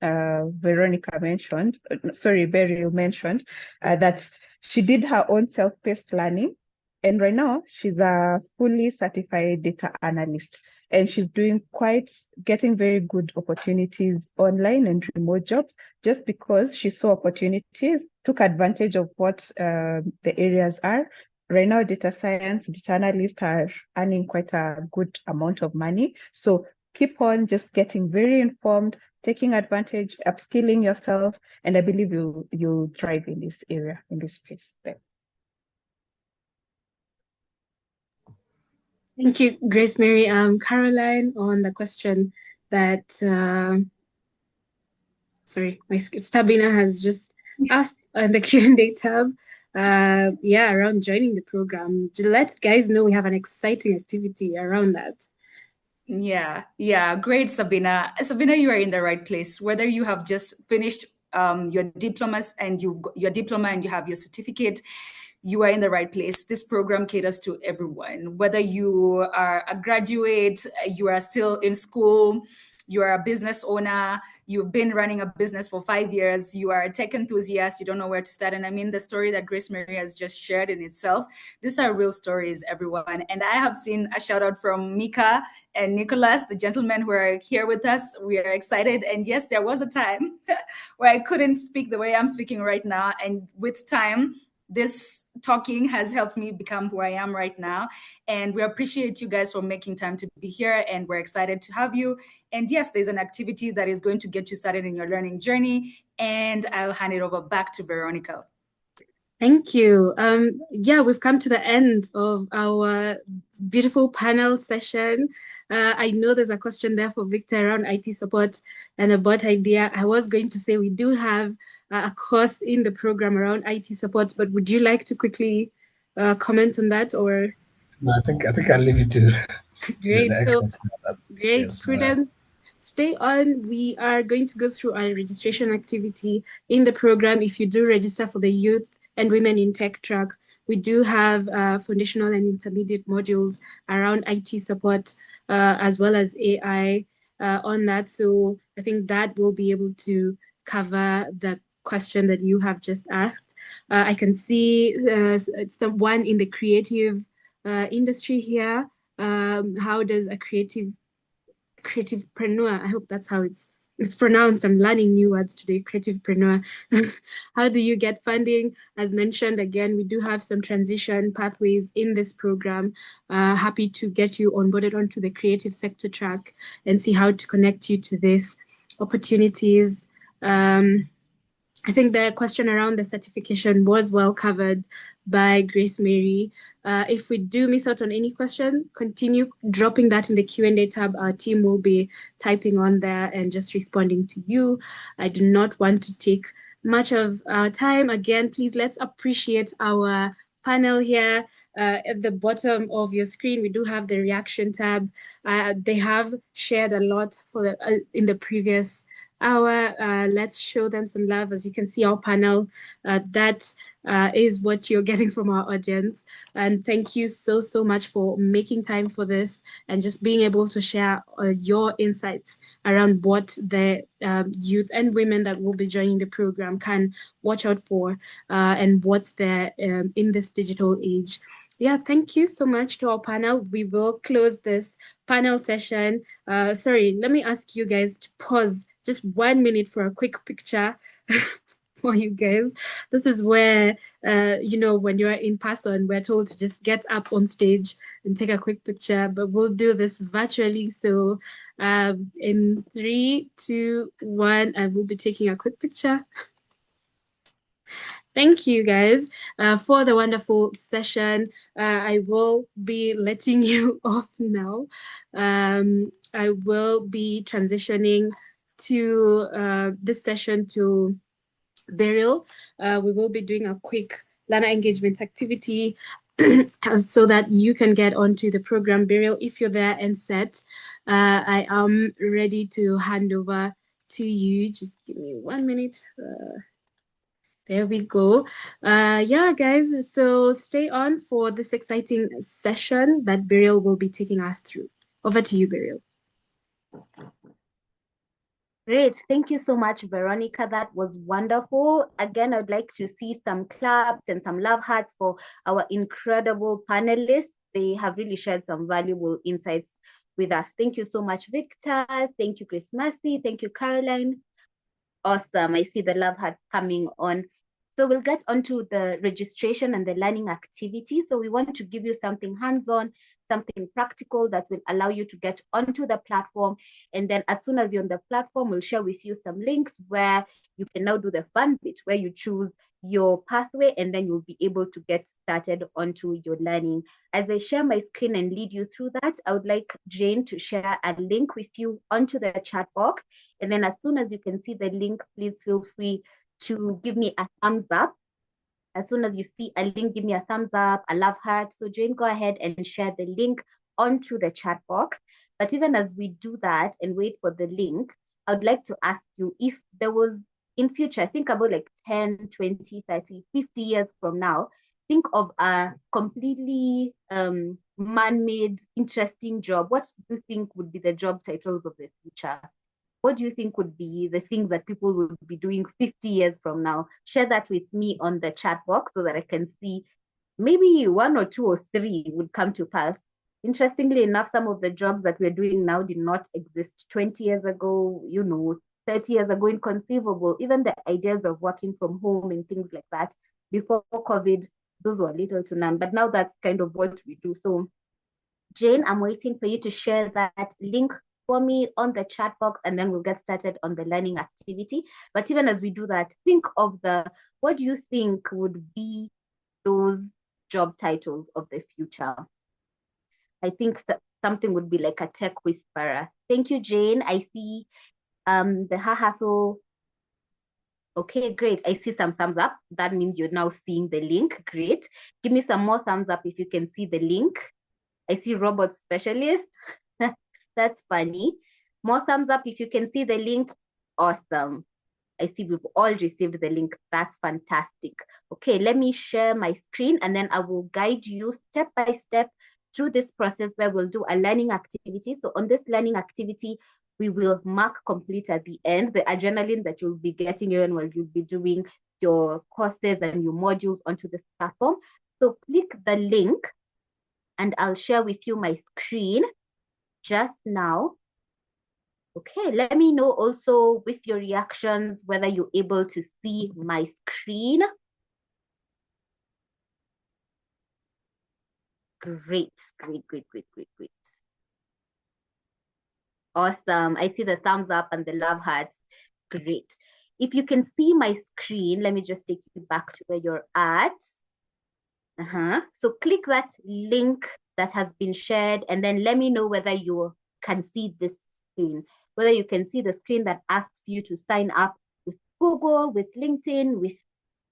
Veronica mentioned, Beryl mentioned, that she did her own self-paced learning. And right now, she's a fully certified data analyst. And she's getting very good opportunities online and remote jobs just because she saw opportunities, took advantage of what the areas are. Right now, data science, data analysts are earning quite a good amount of money. So keep on just getting very informed, taking advantage, upskilling yourself, and I believe you'll thrive in this area, in this space there. Thank you, Gracemary. Caroline, on the question that, Stabina has just asked on the Q&A tab, around joining the program. To let guys know we have an exciting activity around that. Yeah, great, Sabina. Sabina, you are in the right place. Whether you have just finished your diplomas and your diploma and you have your certificate, you are in the right place. This program caters to everyone. Whether you are a graduate, you are still in school, you are a business owner, you've been running a business for 5 years, you are a tech enthusiast, you don't know where to start. And I mean, the story that Gracemary has just shared in itself, these are real stories, everyone. And I have seen a shout out from Mika and Nicholas, the gentlemen who are here with us. We are excited. And yes, there was a time where I couldn't speak the way I'm speaking right now. And with time, this talking has helped me become who I am right now. And we appreciate you guys for making time to be here. And we're excited to have you. And yes, there's an activity that is going to get you started in your learning journey. And I'll hand it over back to Veronica. Thank you. We've come to the end of our beautiful panel session. I know there's a question there for Victor around IT support and a bot idea. I was going to say we do have a course in the program around IT support, but would you like to quickly comment on that, or? No, I think I'll leave it to Great. the experts. Great, Yes, Prudence. Stay on. We are going to go through our registration activity in the program. If you do register for the youth and women in tech track, we do have foundational and intermediate modules around IT support as well as AI on that. So I think that will be able to cover the question that you have just asked. I can see it's the one in the creative industry here. How does a creativepreneur, I hope that's how it's pronounced. I'm learning new words today, creativepreneur. How do you get funding? As mentioned, again, we do have some transition pathways in this program. Happy to get you onboarded onto the creative sector track and see how to connect you to these opportunities. I think the question around the certification was well covered by Gracemary. If we do miss out on any question, continue dropping that in the Q&A tab. Our team will be typing on there and just responding to you. I do not want to take much of our time. Again, please let's appreciate our panel here. At the bottom of your screen, we do have the reaction tab. They have shared a lot in the previous hour. Let's show them some love. As you can see, our panel, that is what you're getting from our audience. And thank you so much for making time for this and just being able to share your insights around what the youth and women that will be joining the program can watch out for and what's there in this digital age. Yeah, thank you so much to our panel. We will close this panel session. Sorry, let me ask you guys to pause just 1 minute for a quick picture for you guys. This is where, when you're in person, we're told to just get up on stage and take a quick picture, but we'll do this virtually. So in 3, 2, 1, I will be taking a quick picture. Thank you guys for the wonderful session. I will be letting you off now. I will be transitioning to this session to Beryl. We will be doing a quick learner engagement activity so that you can get onto the program. Beryl, if you're there and set, I am ready to hand over to you. Just give me 1 minute. There we go. Yeah, guys, so stay on for this exciting session that Beryl will be taking us through. Over to you, Beryl. Great. Thank you so much, Veronica. That was wonderful. Again, I'd like to see some claps and some love hearts for our incredible panelists. They have really shared some valuable insights with us. Thank you so much, Victor. Thank you, Gracemary. Thank you, Caroline. Awesome. I see the love heart coming on. So we'll get onto the registration and the learning activity. So we want to give you something hands-on, something practical that will allow you to get onto the platform. And then as soon as you're on the platform, we'll share with you some links where you can now do the fun bit, where you choose your pathway, and then you'll be able to get started onto your learning. As I share my screen and lead you through that, I would like Jane to share a link with you onto the chat box. And then as soon as you can see the link, please feel free to give me a thumbs up. As soon as you see a link, give me a thumbs up, a love heart. So Jane, go ahead and share the link onto the chat box. But even as we do that and wait for the link, I would like to ask you if there was, in future, think about like 10, 20, 30, 50 years from now, think of a completely man-made, interesting job. What do you think would be the job titles of the future? What do you think would be the things that people will be doing 50 years from now? Share that with me on the chat box so that I can see maybe one or two or three would come to pass. Interestingly enough, some of the jobs that we're doing now did not exist 20 years ago, 30 years ago, inconceivable. Even the ideas of working from home and things like that before COVID, those were little to none. But now that's kind of what we do. So Jane, I'm waiting for you to share that link for me on the chat box, and then we'll get started on the learning activity. But even as we do that, think of what do you think would be those job titles of the future? I think something would be like a tech whisperer. Thank you, Jane. I see the hustle. Okay, great. I see some thumbs up. That means you're now seeing the link. Great. Give me some more thumbs up if you can see the link. I see robot specialist. That's funny. More thumbs up if you can see the link. Awesome. I see we've all received the link. That's fantastic. Okay, let me share my screen and then I will guide you step by step through this process where we'll do a learning activity. So on this learning activity, we will mark complete at the end, the adrenaline that you'll be getting even while you'll be doing your courses and your modules onto this platform. So click the link and I'll share with you my screen just now. Okay, let me know also with your reactions whether you're able to see my screen. Great, great, great, great, great, great. Awesome. I see the thumbs up and the love hearts. Great. If you can see my screen, let me just take you back to where you're at. So click that link that has been shared and then let me know whether you can see this screen, whether you can see the screen that asks you to sign up with Google, with LinkedIn,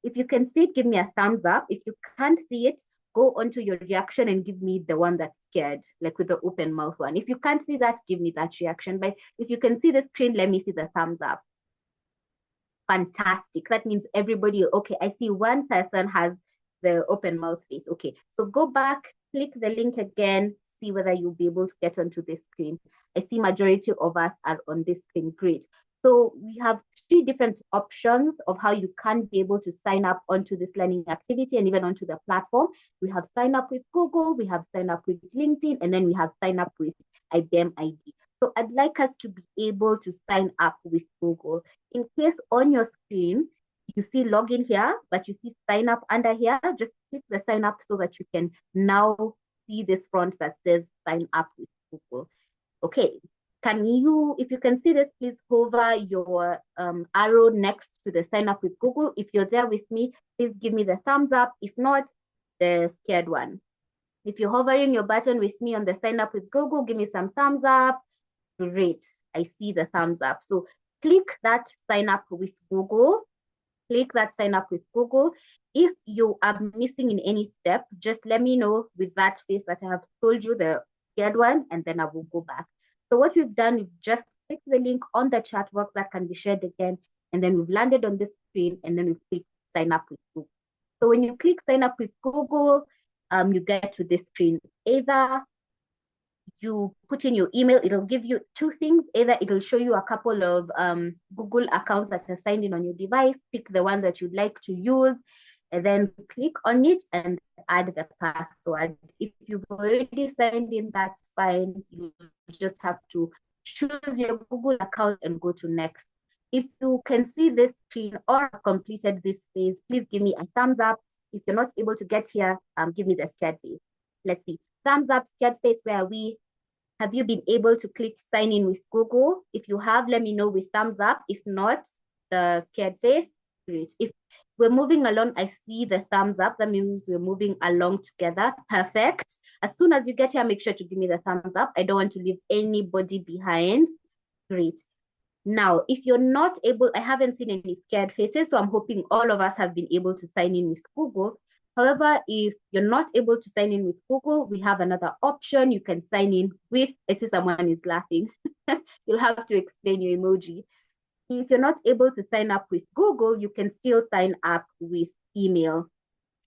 if you can see it, give me a thumbs up. If you can't see it, go onto your reaction and give me the one that's scared, like with the open mouth one. If you can't see that, give me that reaction. But if you can see the screen, let me see the thumbs up. Fantastic. That means everybody, okay, I see one person has the open mouth face. Okay, so go back, click the link again, see whether you'll be able to get onto this screen. I see majority of us are on this screen. Great. So we have 3 different options of how you can be able to sign up onto this learning activity and even onto the platform. We have sign up with Google, we have sign up with LinkedIn, and then we have sign up with IBM ID. So I'd like us to be able to sign up with Google. In case on your screen, you see login here, but you see sign up under here, just click the sign up so that you can now see this front that says sign up with Google. Okay, if you can see this, please hover your arrow next to the sign up with Google. If you're there with me, please give me the thumbs up. If not, the scared one. If you're hovering your button with me on the sign up with Google, give me some thumbs up. Great, I see the thumbs up. So click that sign up with Google. Click that sign up with Google. If you are missing in any step, just let me know with that face that I have told you, the scared one, and then I will go back. So what we've done, we've just clicked the link on the chat box that can be shared again, and then we've landed on this screen, and then we've clicked sign up with Google. So when you click sign up with Google, you get to this screen. Either you put in your email, it'll give you two things. Either it'll show you a couple of Google accounts that are signed in on your device, pick the one that you'd like to use, and then click on it and add the password. If you've already signed in, that's fine. You just have to choose your Google account and go to next. If you can see this screen or completed this phase, please give me a thumbs up. If you're not able to get here, give me the scared face. Let's see. Thumbs up, scared face, where are we? Have you been able to click sign in with Google? If you have, let me know with thumbs up. If not, the scared face, great. If we're moving along, I see the thumbs up. That means we're moving along together. Perfect. As soon as you get here, make sure to give me the thumbs up. I don't want to leave anybody behind. Great. Now, if you're not able, I haven't seen any scared faces, so I'm hoping all of us have been able to sign in with Google. However, if you're not able to sign in with Google, we have another option. You can sign in with, I see someone is laughing. You'll have to explain your emoji. If you're not able to sign up with Google, you can still sign up with email.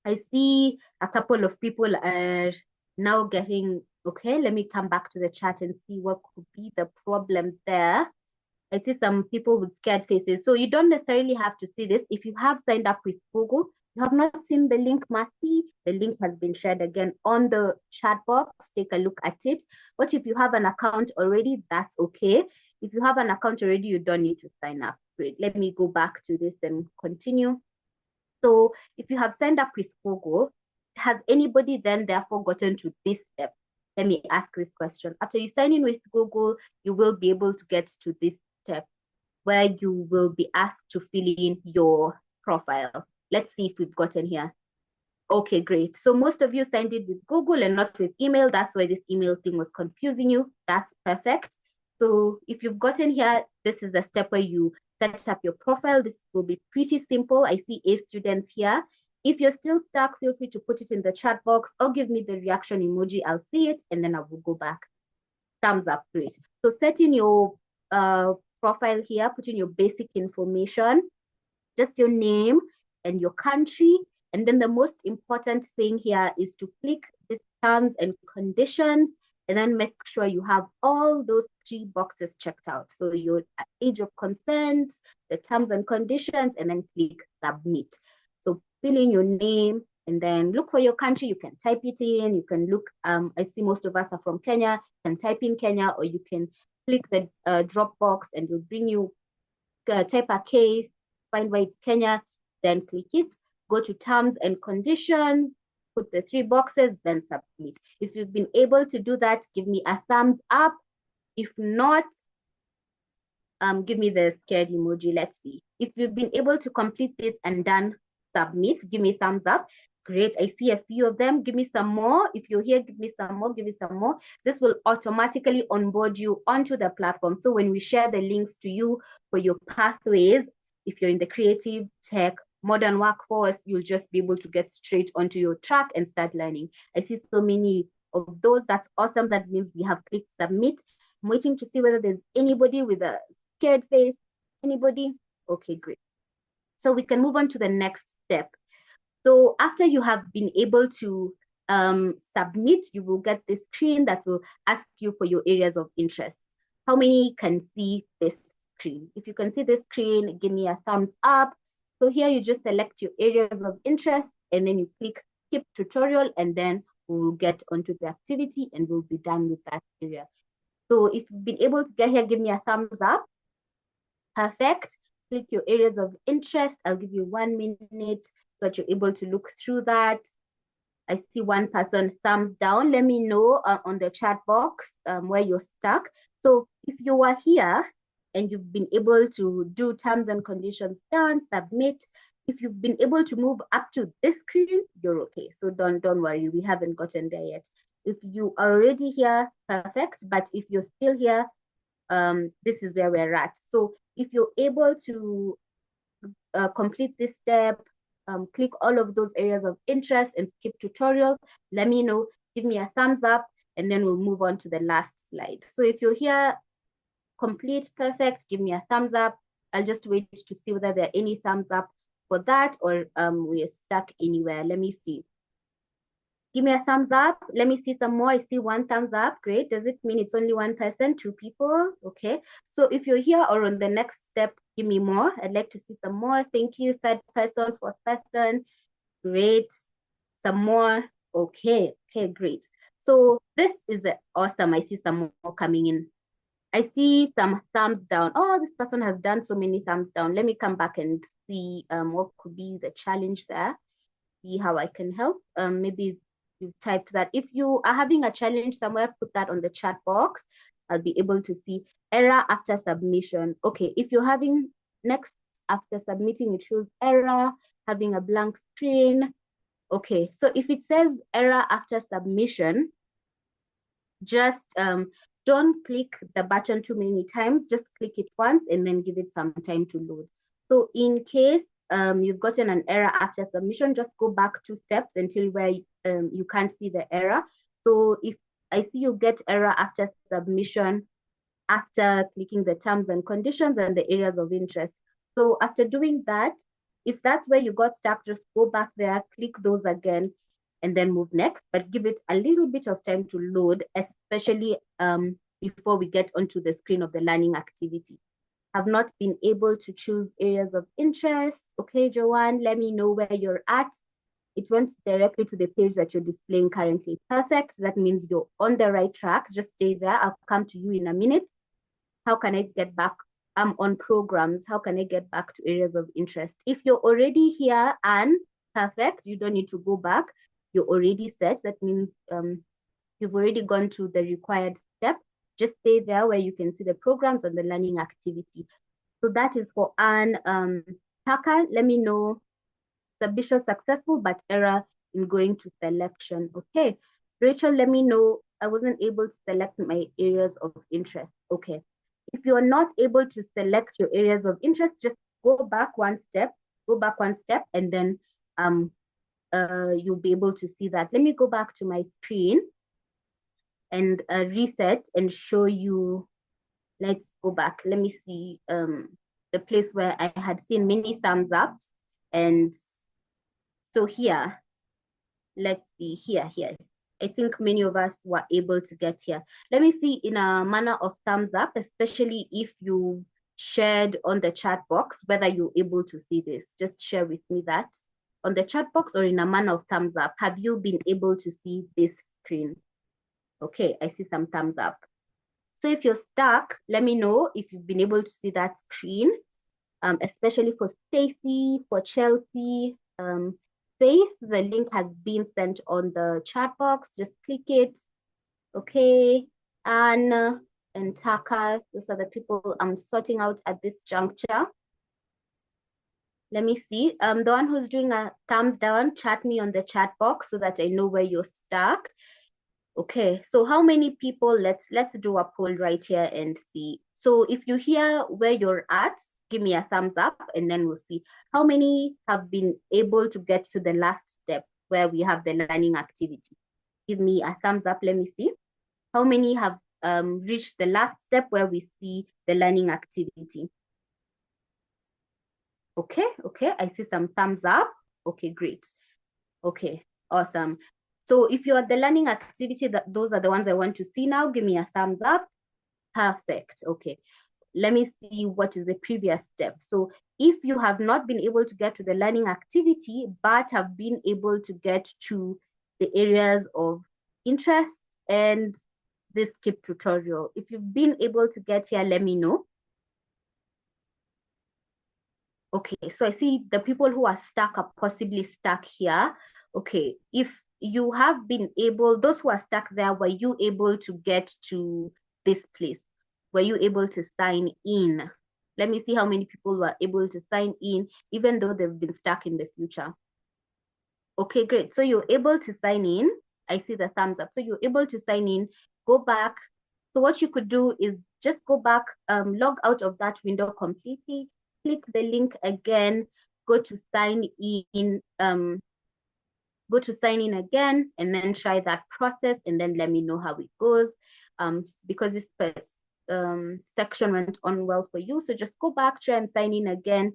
I see a couple of people are now getting, okay, let me come back to the chat and see what could be the problem there. I see some people with scared faces. So you don't necessarily have to see this. If you have signed up with Google, you have not seen the link, Matthew, the link has been shared again on the chat box. Take a look at it. But if you have an account already, that's okay. If you have an account already, you don't need to sign up. Great. Let me go back to this and continue. So if you have signed up with Google, has anybody then therefore gotten to this step? Let me ask this question. After you sign in with Google, you will be able to get to this step where you will be asked to fill in your profile. Let's see if we've gotten here. Okay, great. So most of you signed in with Google and not with email. That's why this email thing was confusing you. That's perfect. So if you've gotten here, this is the step where you set up your profile. This will be pretty simple. I see A students here. If you're still stuck, feel free to put it in the chat box or give me the reaction emoji. I'll see it and then I will go back. Thumbs up, great. So set in your profile here, put in your basic information, just your name and your country. And then the most important thing here is to click these terms and conditions and then make sure you have all those 3 boxes checked out. So your age of consent, the terms and conditions, and then click submit. So fill in your name and then look for your country. You can type it in, you can look, I see most of us are from Kenya, you can type in Kenya, or you can click the drop box and it'll bring you, type a K, find where it's Kenya, then click it, go to terms and conditions, put the 3 boxes, then submit. If you've been able to do that, give me a thumbs up. If not, give me the scared emoji. Let's see. If you've been able to complete this and done submit, give me thumbs up. Great, I see a few of them. Give me some more. If you're here, give me some more, give me some more. This will automatically onboard you onto the platform. So when we share the links to you for your pathways, if you're in the creative, tech, modern workforce, you'll just be able to get straight onto your track and start learning. I see so many of those. That's awesome. That means we have clicked submit. I'm waiting to see whether there's anybody with a scared face. Anybody? Okay, great. So we can move on to the next step. So after you have been able to submit, you will get this screen that will ask you for your areas of interest. How many can see this screen? If you can see this screen, give me a thumbs up. So here you just select your areas of interest and then you click skip tutorial and then we'll get onto the activity and we'll be done with that area. So if you've been able to get here, give me a thumbs up. Perfect. Click your areas of interest. I'll give you 1 minute so that you're able to look through that. I see one person thumbs down. Let me know on the chat box where you're stuck. So if you were here and you've been able to do terms and conditions done, submit. If you've been able to move up to this screen, you're okay. So don't worry, we haven't gotten there yet. If you are already here, perfect. But if you're still here, this is where we're at. So if you're able to complete this step, click all of those areas of interest and skip tutorial, let me know, give me a thumbs up, and then we'll move on to the last slide. So if you're here, complete, perfect, give me a thumbs up. I'll just wait to see whether there are any thumbs up for that, or we're stuck anywhere. Let me see. Give me a thumbs up. Let me see some more. I see one thumbs up. Great. Does it mean it's only one person, two people? Okay. So if you're here or on the next step, give me more. I'd like to see some more. Thank you. Third person, fourth person. Great. Some more. Okay. Okay, great. So this is awesome. I see some more coming in. I see some thumbs down. Oh, this person has done so many thumbs down. Let me come back and see what could be the challenge there. See how I can help. Maybe you typed that. If you are having a challenge somewhere, put that on the chat box. I'll be able to see error after submission. Okay, if you're having next after submitting, it shows error, having a blank screen. Okay, so if it says error after submission, just don't click the button too many times. Just click it once and then give it some time to load. So in case you've gotten an error after submission, just go back 2 steps until where you can't see the error. So if I see you get error after submission, after clicking the terms and conditions and the areas of interest. So after doing that, if that's where you got stuck, just go back there, click those again, and then move next, but give it a little bit of time to load, especially before we get onto the screen of the learning activity. Have not been able to choose areas of interest. Okay, Joanne, let me know where you're at. It went directly to the page that you're displaying currently. Perfect. That means you're on the right track. Just stay there. I'll come to you in a minute. How can I get back? I'm on programs. How can I get back to areas of interest? If you're already here and perfect, you don't need to go back. You're already set. That means you've already gone to the required step. Just stay there where you can see the programs and the learning activity. So that is for Anne. Taka, let me know. Submission successful, but error in going to selection. Okay. Rachel, let me know. I wasn't able to select my areas of interest. Okay. If you're not able to select your areas of interest, just go back 1 step, and then you'll be able to see that. Let me go back to my screen and reset and show you. Let's go back. Let me see the place where I had seen many thumbs up. And so here, let's see here. I think many of us were able to get here. Let me see in a manner of thumbs up, especially if you shared on the chat box, whether you're able to see this. Just share with me that on the chat box or in a manner of thumbs up. Have you been able to see this screen? Okay, I see some thumbs up. So if you're stuck, let me know if you've been able to see that screen, especially for Stacy, for Chelsea, Faith, the link has been sent on the chat box. Just click it. Okay, Anne and Taka, those are the people I'm sorting out at this juncture. Let me see. The one who's doing a thumbs down, chat me on the chat box so that I know where you're stuck. Okay, so how many people? Let's do a poll right here and see. So if you hear where you're at, give me a thumbs up and then we'll see how many have been able to get to the last step where we have the learning activity. Give me a thumbs up. Let me see how many have reached the last step where we see the learning activity. Okay, I see some thumbs up. Okay, great. Okay, awesome. So if you're at the learning activity, those are the ones I want to see now. Give me a thumbs up. Perfect. Okay. Let me see what is the previous step. So if you have not been able to get to the learning activity, but have been able to get to the areas of interest and this skip tutorial, if you've been able to get here, let me know. Okay, so I see the people who are stuck are possibly stuck here. Okay, if you have been able, those who are stuck there, were you able to get to this place? Were you able to sign in? Let me see how many people were able to sign in, even though they've been stuck in the future. Okay, great. So you're able to sign in. I see the thumbs up. So you're able to sign in, go back. So what you could do is just go back, log out of that window completely, click the link again, go to sign in, again, and then try that process, and then let me know how it goes. Because this section went on well for you, so just go back, try and sign in again,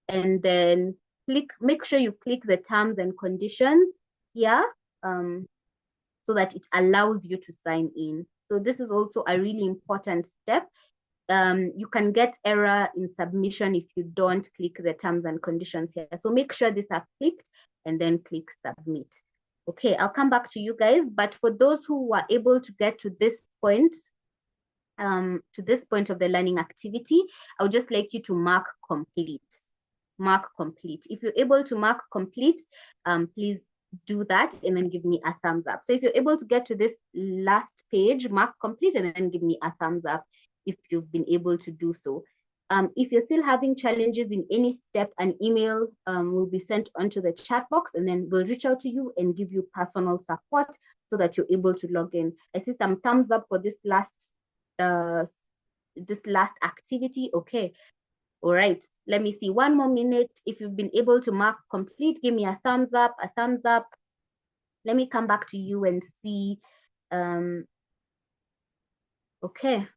and then make sure you click the terms and conditions here, so that it allows you to sign in. So this is also a really important step. You can get error in submission if you don't click the terms and conditions here. So make sure these are clicked and then click submit. Okay, I'll come back to you guys, but for those who were able to get to this point of the learning activity, I would just like you to mark complete. Mark complete. If you're able to mark complete, please do that and then give me a thumbs up. So if you're able to get to this last page, mark complete and then give me a thumbs up if you've been able to do so. If you're still having challenges in any step, an email will be sent onto the chat box, and then we'll reach out to you and give you personal support so that you're able to log in. I see some thumbs up for this last activity. Okay. All right, let me see, 1 more minute. If you've been able to mark complete, give me a thumbs up, a thumbs up. Let me come back to you and see. Okay.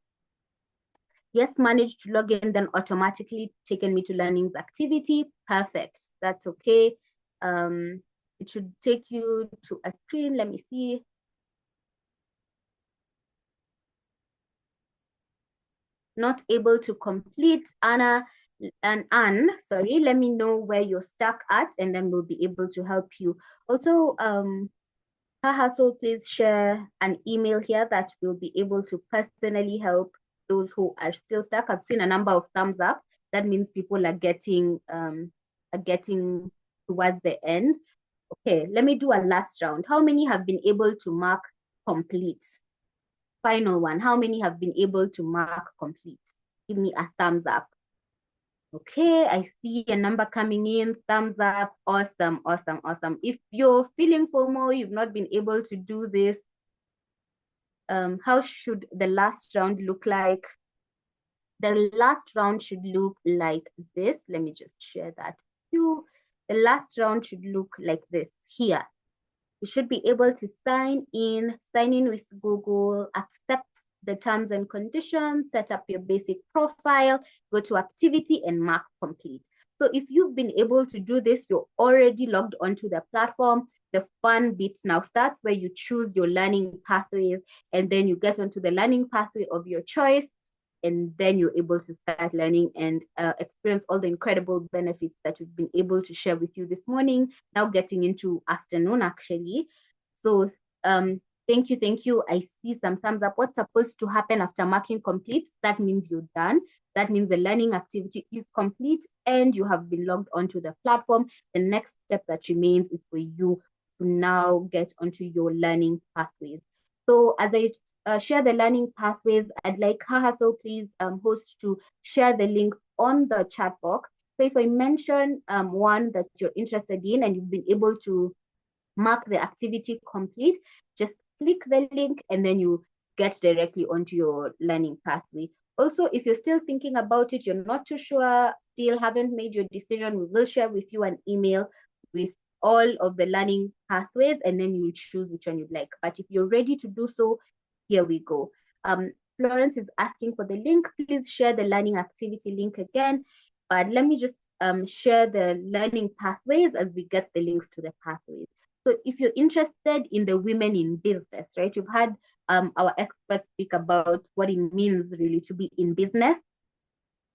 Yes, managed to log in, then automatically taken me to learnings activity. Perfect, that's okay. It should take you to a screen. Let me see. Not able to complete, Anne, sorry, let me know where you're stuck at, and then we'll be able to help you. Also, Hustle, please share an email here that will be able to personally help those who are still stuck. I've seen a number of thumbs up. That means people are getting towards the end. Okay, let me do a last round. How many have been able to mark complete? Final one. How many have been able to mark complete? Give me a thumbs up. Okay, I see a number coming in. Thumbs up. Awesome, awesome, awesome. If you're feeling FOMO, you've not been able to do this, how should the last round look like? The last round should look like this. Let me just share that with you. The last round should look like this here. You should be able to sign in with Google, accept the terms and conditions, set up your basic profile, go to activity and mark complete. So if you've been able to do this, you're already logged onto the platform. The fun bit now starts, where you choose your learning pathways, and then you get onto the learning pathway of your choice. And then you're able to start learning and experience all the incredible benefits that we've been able to share with you this morning. Now getting into afternoon, actually. So thank you. I see some thumbs up. What's supposed to happen after marking complete? That means you're done. That means the learning activity is complete and you have been logged onto the platform. The next step that remains is for you to now get onto your learning pathways. So as I share the learning pathways, I'd like Hustle, please, host, to share the links on the chat box. So if I mention one that you're interested in and you've been able to mark the activity complete, just click the link and then you get directly onto your learning pathway. Also, if you're still thinking about it, you're not too sure, still haven't made your decision, we will share with you an email with all of the learning pathways, and then you choose which one you'd like. But if you're ready to do so, here we go. Florence is asking for the link. Please share the learning activity link again. But let me just share the learning pathways as we get the links to the pathways. So if you're interested in the women in business, right? You've had our experts speak about what it means really to be in business.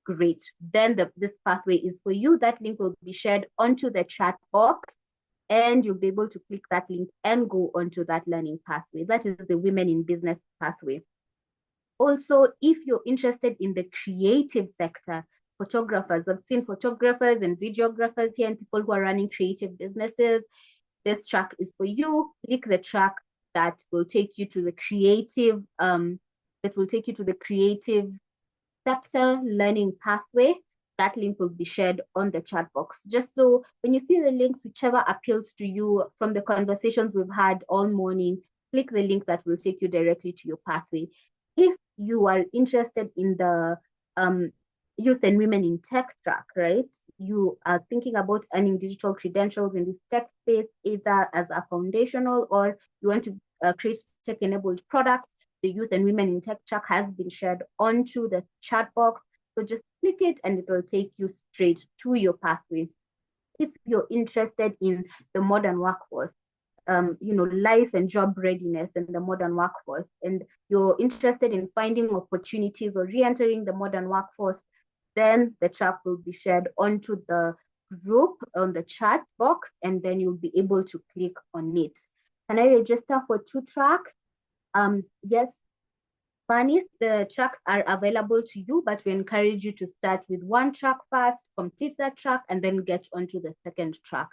Great. Then this pathway is for you. That link will be shared onto the chat box, and you'll be able to click that link and go onto that learning pathway. That is the Women in Business pathway. Also, if you're interested in the creative sector, photographers, I've seen photographers and videographers here and people who are running creative businesses. This track is for you. Click the track that will take you to the creative, sector learning pathway. That link will be shared on the chat box. Just so when you see the links, whichever appeals to you from the conversations we've had all morning, click the link that will take you directly to your pathway. If you are interested in the youth and women in tech track, right? You are thinking about earning digital credentials in this tech space, either as a foundational or you want to create tech-enabled products. The Youth and Women in Tech track has been shared onto the chat box. So just click it and it will take you straight to your pathway. If you're interested in the modern workforce, life and job readiness in the modern workforce, and you're interested in finding opportunities or re-entering the modern workforce, then the track will be shared onto the group on the chat box, and then you'll be able to click on it. Can I register for 2 tracks? Yes, Vanis, the tracks are available to you, but we encourage you to start with 1 track first, complete that track, and then get onto the 2nd track.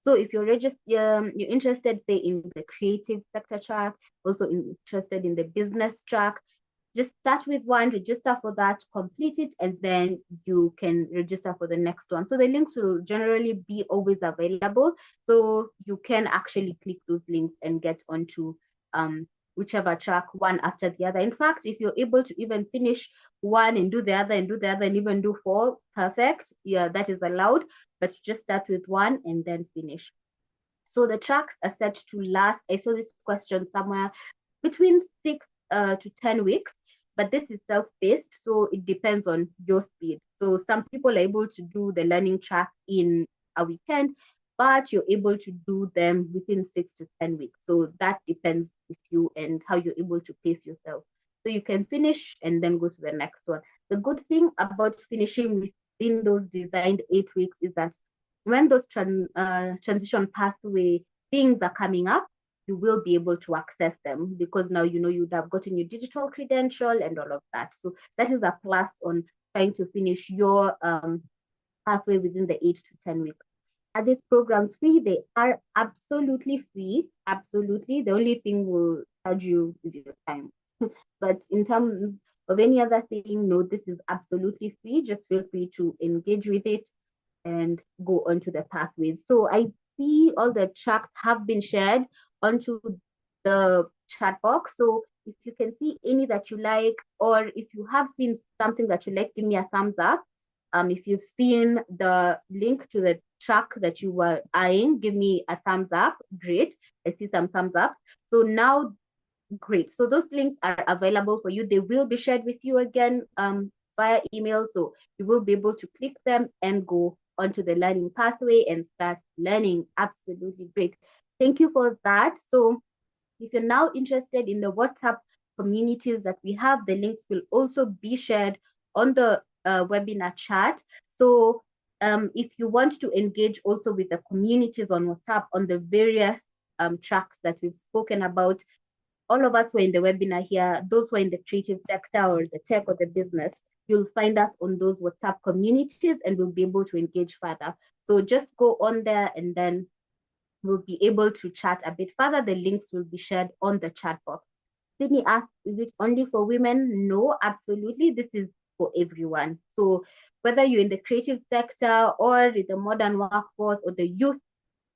So if you're interested, say, in the creative sector track, also interested in the business track, just start with 1, register for that, complete it, and then you can register for the next one. So the links will generally be always available. So you can actually click those links and get onto whichever track, one after the other. In fact, if you're able to even finish one and do the other and do the other and even do 4, perfect. Yeah, that is allowed, but just start with 1 and then finish. So the tracks are set to last, I saw this question somewhere, between 6 to 10 weeks, but this is self-paced, so it depends on your speed. So some people are able to do the learning track in a weekend, but you're able to do them within 6 to 10 weeks. So that depends with you and how you're able to pace yourself. So you can finish and then go to the next one. The good thing about finishing within those designed 8 weeks is that when those transition pathway things are coming up, you will be able to access them, because now you'd have gotten your digital credential and all of that. So that is a plus on trying to finish your pathway within the 8 to 10 weeks. Are these programs free? They are absolutely free. Absolutely. The only thing we'll charge you is your time. But in terms of any other thing, no, this is absolutely free. Just feel free to engage with it and go onto the pathways. So I see all the tracks have been shared onto the chat box. So if you can see any that you like, or if you have seen something that you like, give me a thumbs up. If you've seen the link to the track that you were eyeing, give me a thumbs up. Great. I see some thumbs up. So now, great. So those links are available for you. They will be shared with you again via email. So you will be able to click them and go onto the learning pathway and start learning. Absolutely great. Thank you for that. So if you're now interested in the WhatsApp communities that we have, the links will also be shared on the webinar chat. So if you want to engage also with the communities on WhatsApp on the various tracks that we've spoken about, all of us who are in the webinar here, those who are in the creative sector or the tech or the business, you'll find us on those WhatsApp communities and we'll be able to engage further. So just go on there and then we'll be able to chat a bit further. The links will be shared on the chat box. Sydney asked, is it only for women? No, absolutely. This is for everyone. So whether you're in the creative sector or in the modern workforce or the youth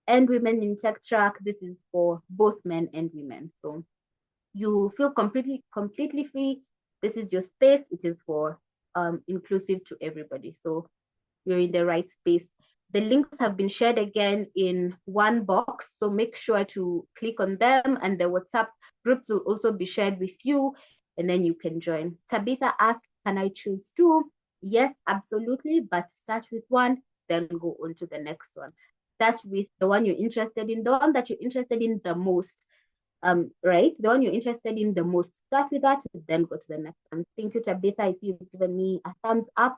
and women in tech track, this is for both men and women. So you feel completely free. This is your space. It is for inclusive to everybody. So you're in the right space. The links have been shared again in one box, so make sure to click on them, and the WhatsApp groups will also be shared with you, and then you can join. Tabitha asked, can I choose 2? Yes, absolutely, but start with 1, then go on to the next one. Start with the one you're interested in, the one that you're interested in the most. Right? The one you're interested in the most. Start with that, then go to the next one. Thank you, Tabitha. I see you've given me a thumbs up.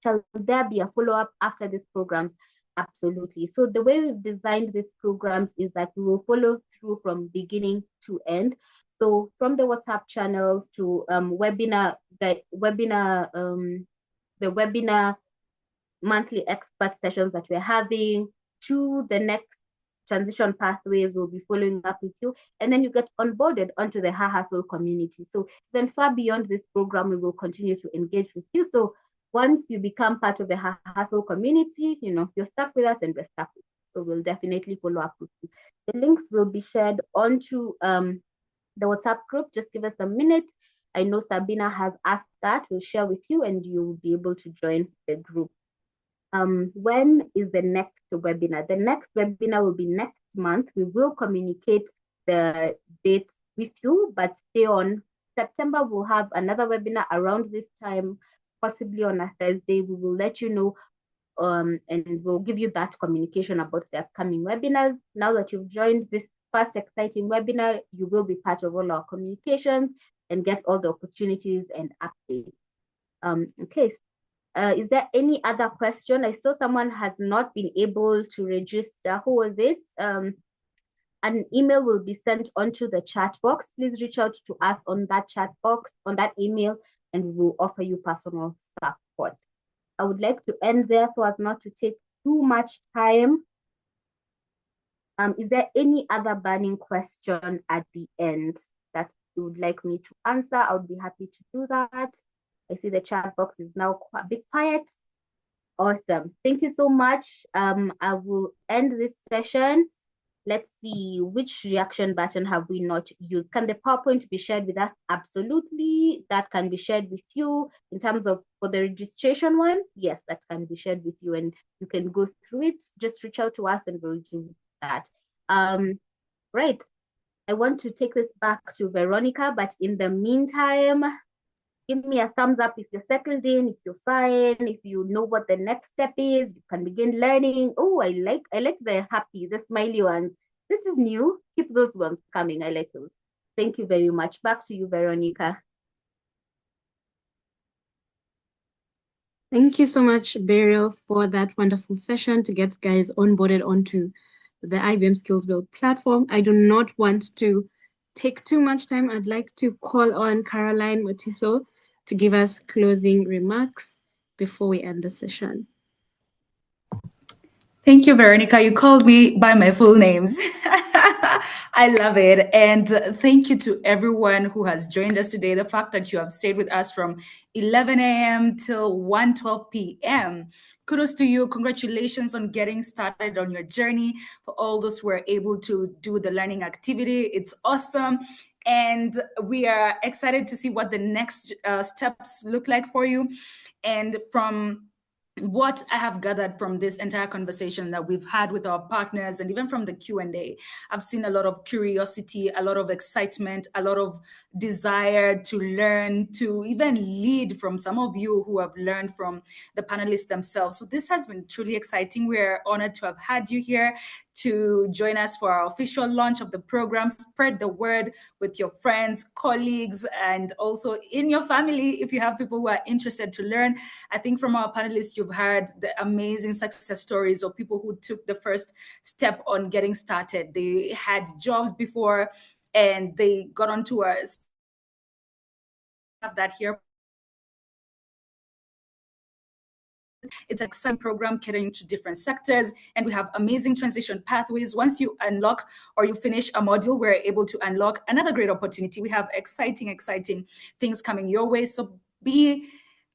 Shall there be a follow-up after this program? Absolutely. So the way we've designed these programs is that we will follow through from beginning to end. So from the WhatsApp channels to the webinar monthly expert sessions that we're having, to the next transition pathways, we'll be following up with you, and then you get onboarded onto the Hustle community. So then far beyond this program, we will continue to engage with you. So once you become part of the Hustle community, you're stuck with us and we're stuck with you. So we'll definitely follow up with you. The links will be shared onto the WhatsApp group. Just give us a minute. I know Sabina has asked that. We'll share with you and you'll be able to join the group. When is the next webinar? The next webinar will be next month. We will communicate the dates with you, but stay on. September, we'll have another webinar around this time, possibly on a Thursday. We will let you know and we'll give you that communication about the upcoming webinars. Now that you've joined this first exciting webinar, you will be part of all our communications and get all the opportunities and updates. Okay, is there any other question? I saw someone has not been able to register. Who was it? An email will be sent onto the chat box. Please reach out to us on that chat box, on that email, and we will offer you personal support. I would like to end there so as not to take too much time. Is there any other burning question at the end that you would like me to answer? I would be happy to do that. I see the chat box is now a bit quiet. Awesome. Thank you so much. I will end this session. Let's see, which reaction button have we not used? Can the PowerPoint be shared with us? Absolutely. That can be shared with you in terms of for the registration one. Yes, that can be shared with you and you can go through it. Just reach out to us and we'll do that. Right. I want to take this back to Veronica, but in the meantime, give me a thumbs up if you're settled in, if you're fine, if you know what the next step is, you can begin learning. Oh, I like the happy, the smiley ones. This is new. Keep those ones coming. I like those. Thank you very much. Back to you, Veronica. Thank you so much, Beryl, for that wonderful session to get guys onboarded onto the IBM SkillsBuild platform. I do not want to take too much time. I'd like to call on Caroline Mutiso to give us closing remarks before we end the session. Thank you, Veronica. You called me by my full names. I love it. And thank you to everyone who has joined us today. The fact that you have stayed with us from 11 a.m. till 1:12 p.m. Kudos to you. Congratulations on getting started on your journey. For all those who are able to do the learning activity, it's awesome. And we are excited to see what the next steps look like for you. And from what I have gathered from this entire conversation that we've had with our partners and even from the Q&A, I've seen a lot of curiosity, a lot of excitement, a lot of desire to learn, to even lead from some of you who have learned from the panelists themselves. So this has been truly exciting. We're honored to have had you here to join us for our official launch of the program. Spread the word with your friends, colleagues, and also in your family if you have people who are interested to learn. I think from our panelists, you've heard the amazing success stories of people who took the first step on getting started. They had jobs before and they got onto us. Have that here. It's an exciting program catering to different sectors, and we have amazing transition pathways. Once you unlock or you finish a module, we're able to unlock another great opportunity. We have exciting things coming your way. So be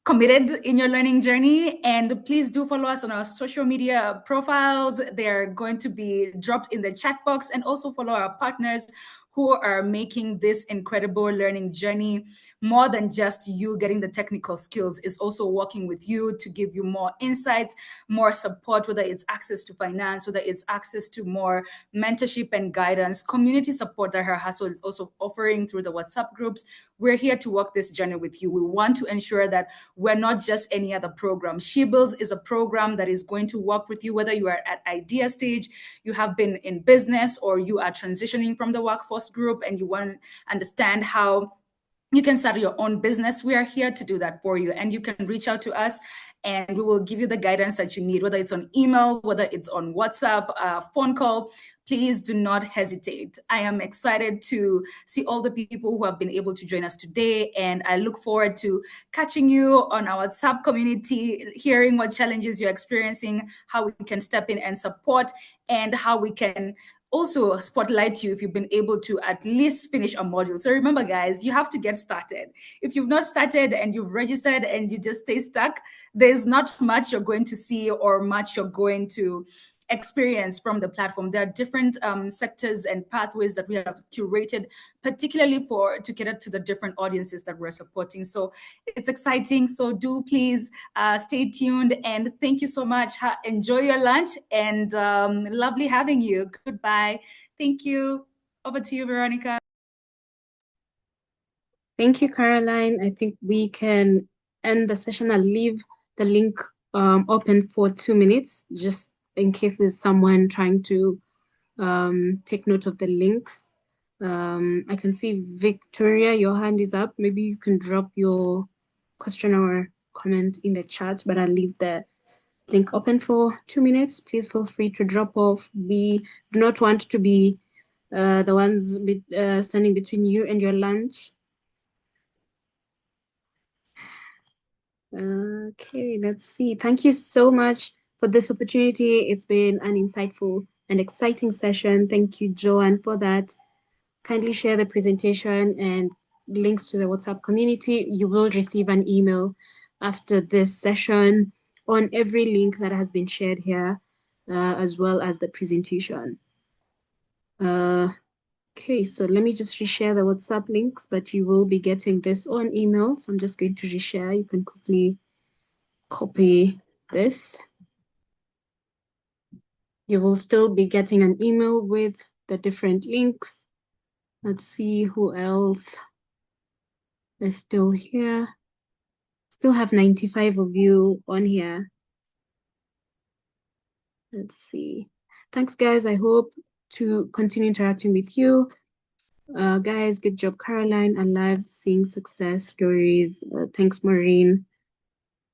committed in your learning journey, and please do follow us on our social media profiles. They're going to be dropped in the chat box, and also follow our partners who are making this incredible learning journey more than just you getting the technical skills. It's also working with you to give you more insights, more support, whether it's access to finance, whether it's access to more mentorship and guidance, community support that Her Hustle is also offering through the WhatsApp groups. We're here to walk this journey with you. We want to ensure that we're not just any other program. SheBuilds is a program that is going to work with you, whether you are at idea stage, you have been in business, or you are transitioning from the workforce group and you want to understand how you can start your own business. We are here to do that for you. And you can reach out to us and we will give you the guidance that you need, whether it's on email, whether it's on WhatsApp, phone call. Please do not hesitate. I am excited to see all the people who have been able to join us today. And I look forward to catching you on our WhatsApp community, hearing what challenges you're experiencing, how we can step in and support, and how we can also spotlight you if you've been able to at least finish a module. So remember, guys, you have to get started. If you've not started and you've registered and you just stay stuck, there's not much you're going to see or much you're going to experience from the platform. There are different sectors and pathways that we have curated, particularly to cater to the different audiences that we're supporting. So it's exciting. So do please stay tuned, and thank you so much. Enjoy your lunch, and lovely having you. Goodbye. Thank you. Over to you, Veronica. Thank you, Caroline. I think we can end the session. I'll leave the link open for 2 minutes, just in case there's someone trying to take note of the links. I can see Victoria, your hand is up. Maybe you can drop your question or comment in the chat, but I'll leave the link open for 2 minutes. Please feel free to drop off. We do not want to be the ones standing between you and your lunch. Okay, let's see. Thank you so much for this opportunity. It's been an insightful and exciting session. Thank you, Joanne, for that. Kindly share the presentation and links to the WhatsApp community. You will receive an email after this session on every link that has been shared here, as well as the presentation. Okay, so let me just reshare the WhatsApp links, but you will be getting this on email. So I'm just going to reshare. You can quickly copy this. You will still be getting an email with the different links. Let's see who else is still here. Still have 95 of you on here. Let's see. Thanks, guys. I hope to continue interacting with you. Guys, good job, Caroline. I love seeing success stories. Thanks, Maureen.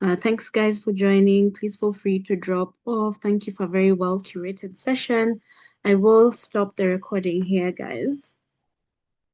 Thanks, guys, for joining. Please feel free to drop off. Thank you for a very well curated session. I will stop the recording here, guys.